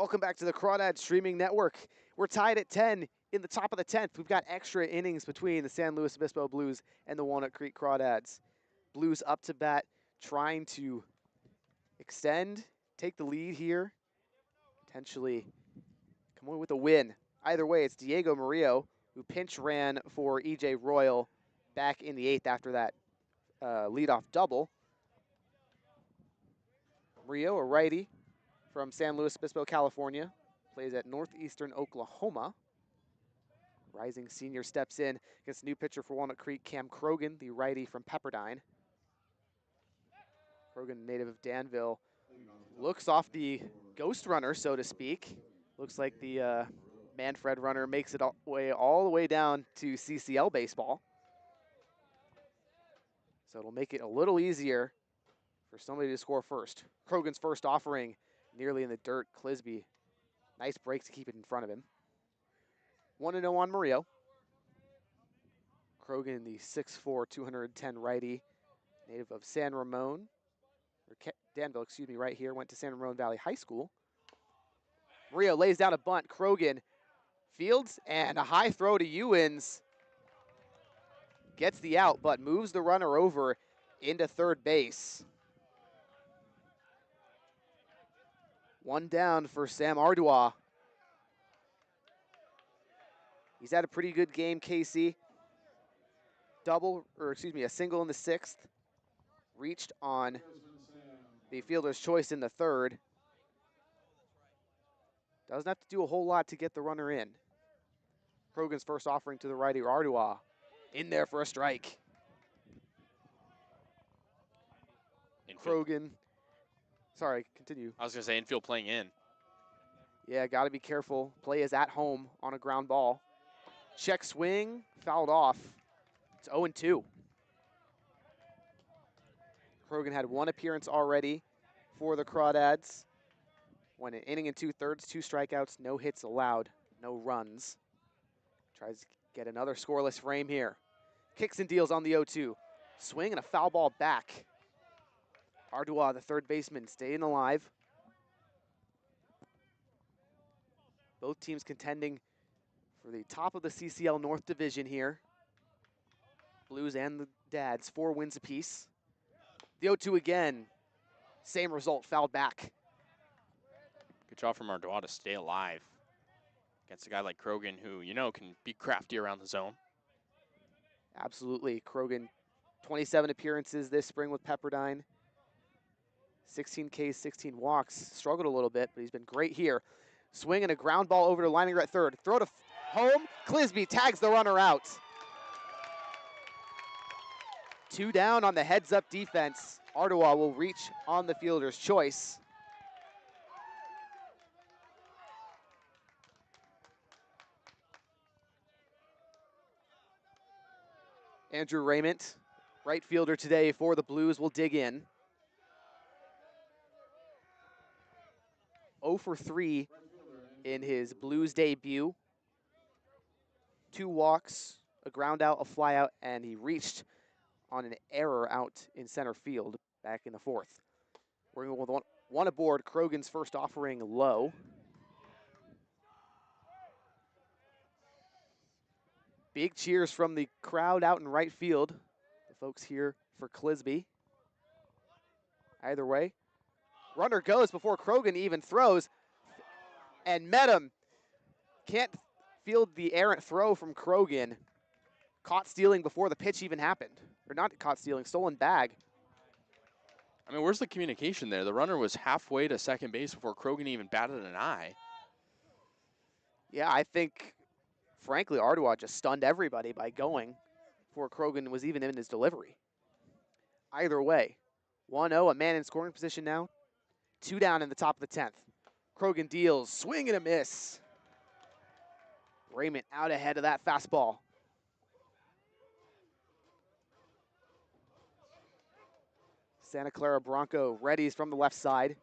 Welcome back to the Crawdad Streaming Network. We're tied at 10 in the top of the 10th. We've got extra innings between the San Luis Obispo Blues and the Walnut Creek Crawdads. Blues up to bat, trying to extend, take the lead here, potentially come away with a win. Either way, it's Diego Murillo who pinch ran for E.J. Royal back in the 8th after that leadoff double. Murillo, a righty from San Luis Obispo, California, plays at Northeastern Oklahoma. Rising senior steps in against new pitcher for Walnut Creek, Cam Krogan, the righty from Pepperdine. Krogan, native of Danville, looks off the ghost runner, so to speak. Looks like the Manfred runner makes it all the way down to CCL baseball. So it'll make it a little easier for somebody to score first. Krogan's first offering nearly in the dirt. Clisby, nice break to keep it in front of him. 1-0 on Murillo. Krogan, the 6'4", 210 righty, native of San Ramon, or Danville, excuse me, right here, went to San Ramon Valley High School. Murillo lays down a bunt. Krogan fields, and a high throw to Ewens. Gets the out, but moves the runner over into third base. One down for Sam Ardois. He's had a pretty good game, Kasey. A single in the 6th. Reached on the fielder's choice in the 3rd. Doesn't have to do a whole lot to get the runner in. Krogan's first offering to the righty, Ardois. In there for a strike. Infield. Krogan. Sorry, continue. I was going to say infield playing in. Yeah, got to be careful. Play is at home on a ground ball. Check swing, fouled off. It's 0-2. Krogan had one appearance already for the Crawdads. Went an inning and 2/3, 2 strikeouts, no hits allowed, no runs. Tries to get another scoreless frame here. Kicks and deals on the 0-2. Swing and a foul ball back. Ardois, the third baseman, staying alive. Both teams contending for the top of the CCL North Division here. Blues and the Dads, 4 wins apiece. The 0-2 again. Same result, fouled back. Good job from Ardois to stay alive against a guy like Krogan who, you know, can be crafty around the zone. Absolutely. Krogan, 27 appearances this spring with Pepperdine. 16 Ks, 16 walks. Struggled a little bit, but he's been great here. Swing and a ground ball over to Leininger at third. Throw to home. Clisby tags the runner out. 2 down on the heads-up defense. Ardois will reach on the fielder's choice. Andrew Raymond, right fielder today for the Blues, will dig in. 0 for 3 in his Blues debut. 2 walks, a ground out, a fly out, and he reached on an error out in center field back in the 4th. We're going with one aboard. Krogan's first offering low. Big cheers from the crowd out in right field. The folks here for Clisby. Either way, runner goes before Krogan even throws, and met him. Can't field the errant throw from Krogan. Caught stealing before the pitch even happened. Or not caught stealing, stolen bag. I mean, where's the communication there? The runner was halfway to second base before Krogan even batted an eye. Yeah, I think, frankly, Ardois just stunned everybody by going before Krogan was even in his delivery. Either way, 1-0, a man in scoring position now. 2 down in the top of the 10th. Krogan deals, swing and a miss. Raymond out ahead of that fastball. Santa Clara Bronco readies from the left side.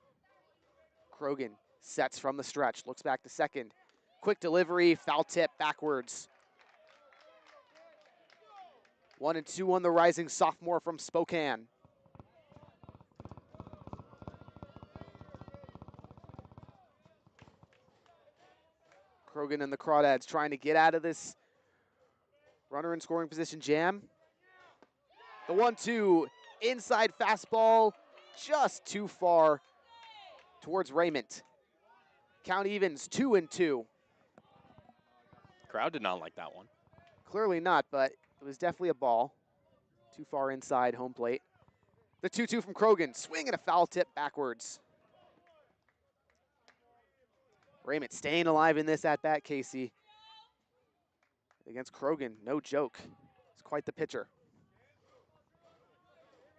Krogan sets from the stretch, looks back to second. Quick delivery, foul tip backwards. 1-2 on the rising sophomore from Spokane. Krogan and the Crawdads trying to get out of this runner in scoring position jam. The 1-2 inside fastball, just too far towards Raymond. Count evens 2-2. Crowd did not like that one. Clearly not, but it was definitely a ball. Too far inside home plate. The 2-2 from Krogan, swing and a foul tip backwards. Raymond staying alive in this at-bat, Kasey. Against Krogan, no joke. He's quite the pitcher.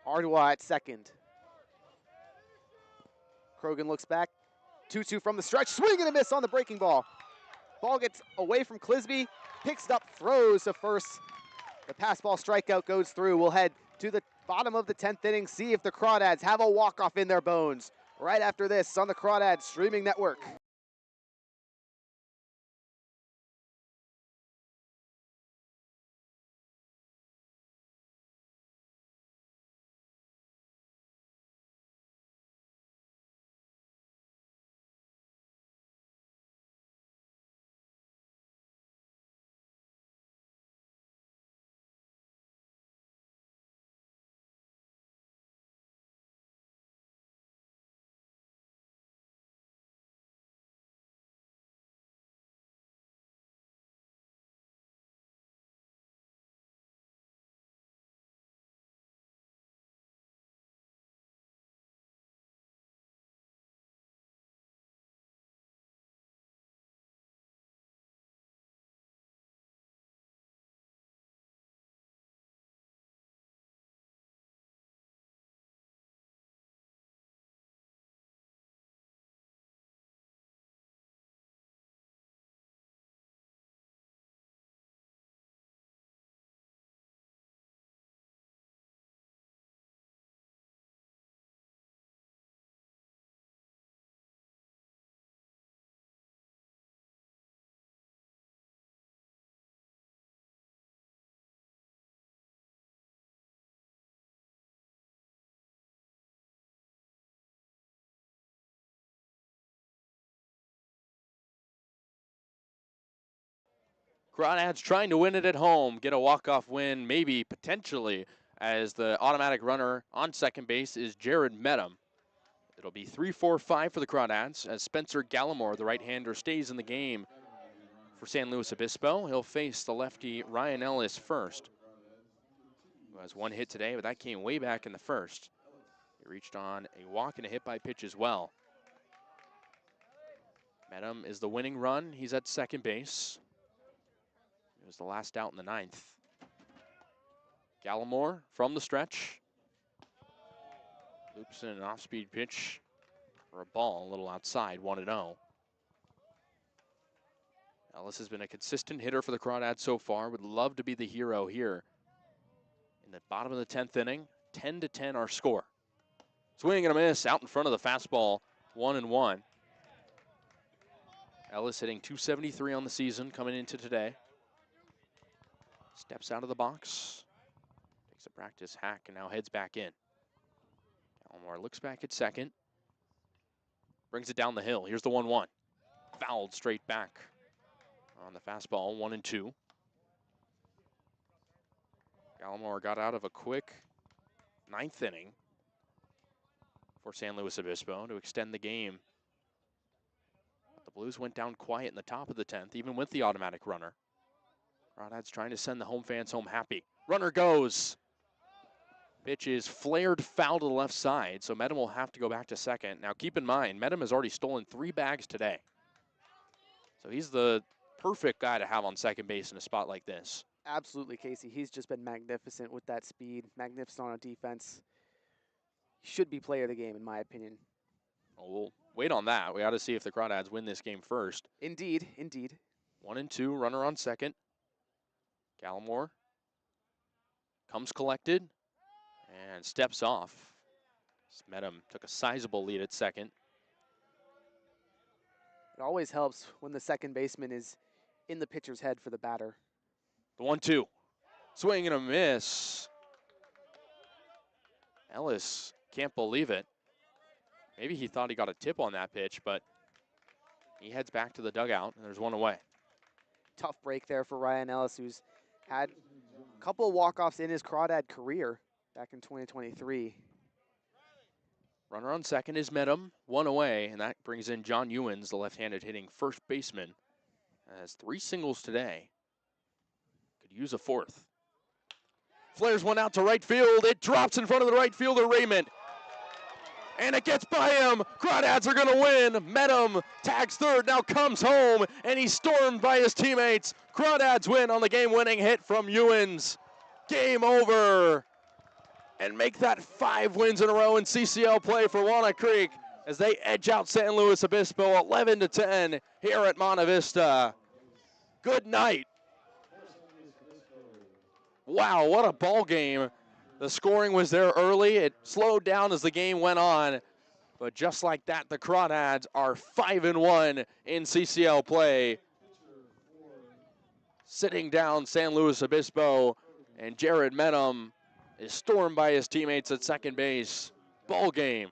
Ardwa at second. Krogan looks back. 2-2 from the stretch, swing and a miss on the breaking ball. Ball gets away from Clisby, picks it up, throws to first. The pass ball strikeout goes through. We'll head to the bottom of the 10th inning, see if the Crawdads have a walk-off in their bones. Right after this on the Crawdads streaming network. Crawdads trying to win it at home, get a walk-off win, maybe, potentially, as the automatic runner on second base is Jared Medham. It'll be 3-4-5 for the Crawdads as Spencer Gallimore, the right-hander, stays in the game for San Luis Obispo. He'll face the lefty Ryan Ellis first, who has one hit today, but that came way back in the first. He reached on a walk and a hit by pitch as well. Medham is the winning run. He's at second base. It was the last out in the ninth. Gallimore from the stretch. Loops in an off-speed pitch for a ball, a little outside, 1-0. Ellis has been a consistent hitter for the Crawdads so far. Would love to be the hero here. In the bottom of the 10th inning, 10-10 our score. Swing and a miss out in front of the fastball, 1-1. Ellis hitting .273 on the season coming into today. Steps out of the box, takes a practice hack, and now heads back in. Gallimore looks back at second, brings it down the hill. Here's the 1-1. Fouled straight back on the fastball, 1-2. Gallimore got out of a quick ninth inning for San Luis Obispo to extend the game. But the Blues went down quiet in the top of the 10th, even with the automatic runner. Crawdads trying to send the home fans home happy. Runner goes. Pitch is flared foul to the left side, so Medham will have to go back to second. Now keep in mind, Medham has already stolen 3 bags today. So he's the perfect guy to have on second base in a spot like this. Absolutely, Kasey. He's just been magnificent with that speed, magnificent on defense. Should be player of the game, in my opinion. Well, we'll wait on that. We got to see if the Crawdads win this game first. Indeed, indeed. 1-2, runner on second. Gallimore comes collected and steps off. Medham took a sizable lead at second. It always helps when the second baseman is in the pitcher's head for the batter. The 1-2. Swing and a miss. Ellis can't believe it. Maybe he thought he got a tip on that pitch, but he heads back to the dugout, and there's one away. tough break there for Ryan Ellis, who's had a couple of walk-offs in his Crawdad career back in 2023. Runner on second is Medham, one away, and that brings in John Ewens, the left-handed hitting first baseman. Has 3 singles today. Could use a 4th. Flares one out to right field. It drops in front of the right fielder, Raymond. And it gets by him. Crawdads are going to win. Medham tags third, now comes home, and he's stormed by his teammates. Crawdads win on the game-winning hit from Ewens. Game over. And make that 5 wins in a row in CCL play for Walnut Creek as they edge out San Luis Obispo 11-10 here at Monte Vista. Good night. Wow, what a ball game. The scoring was there early. It slowed down as the game went on. But just like that, the Crawdads are 5-1 in CCL play. Sitting down San Luis Obispo, and Jared Medham is stormed by his teammates at second base. Ball game.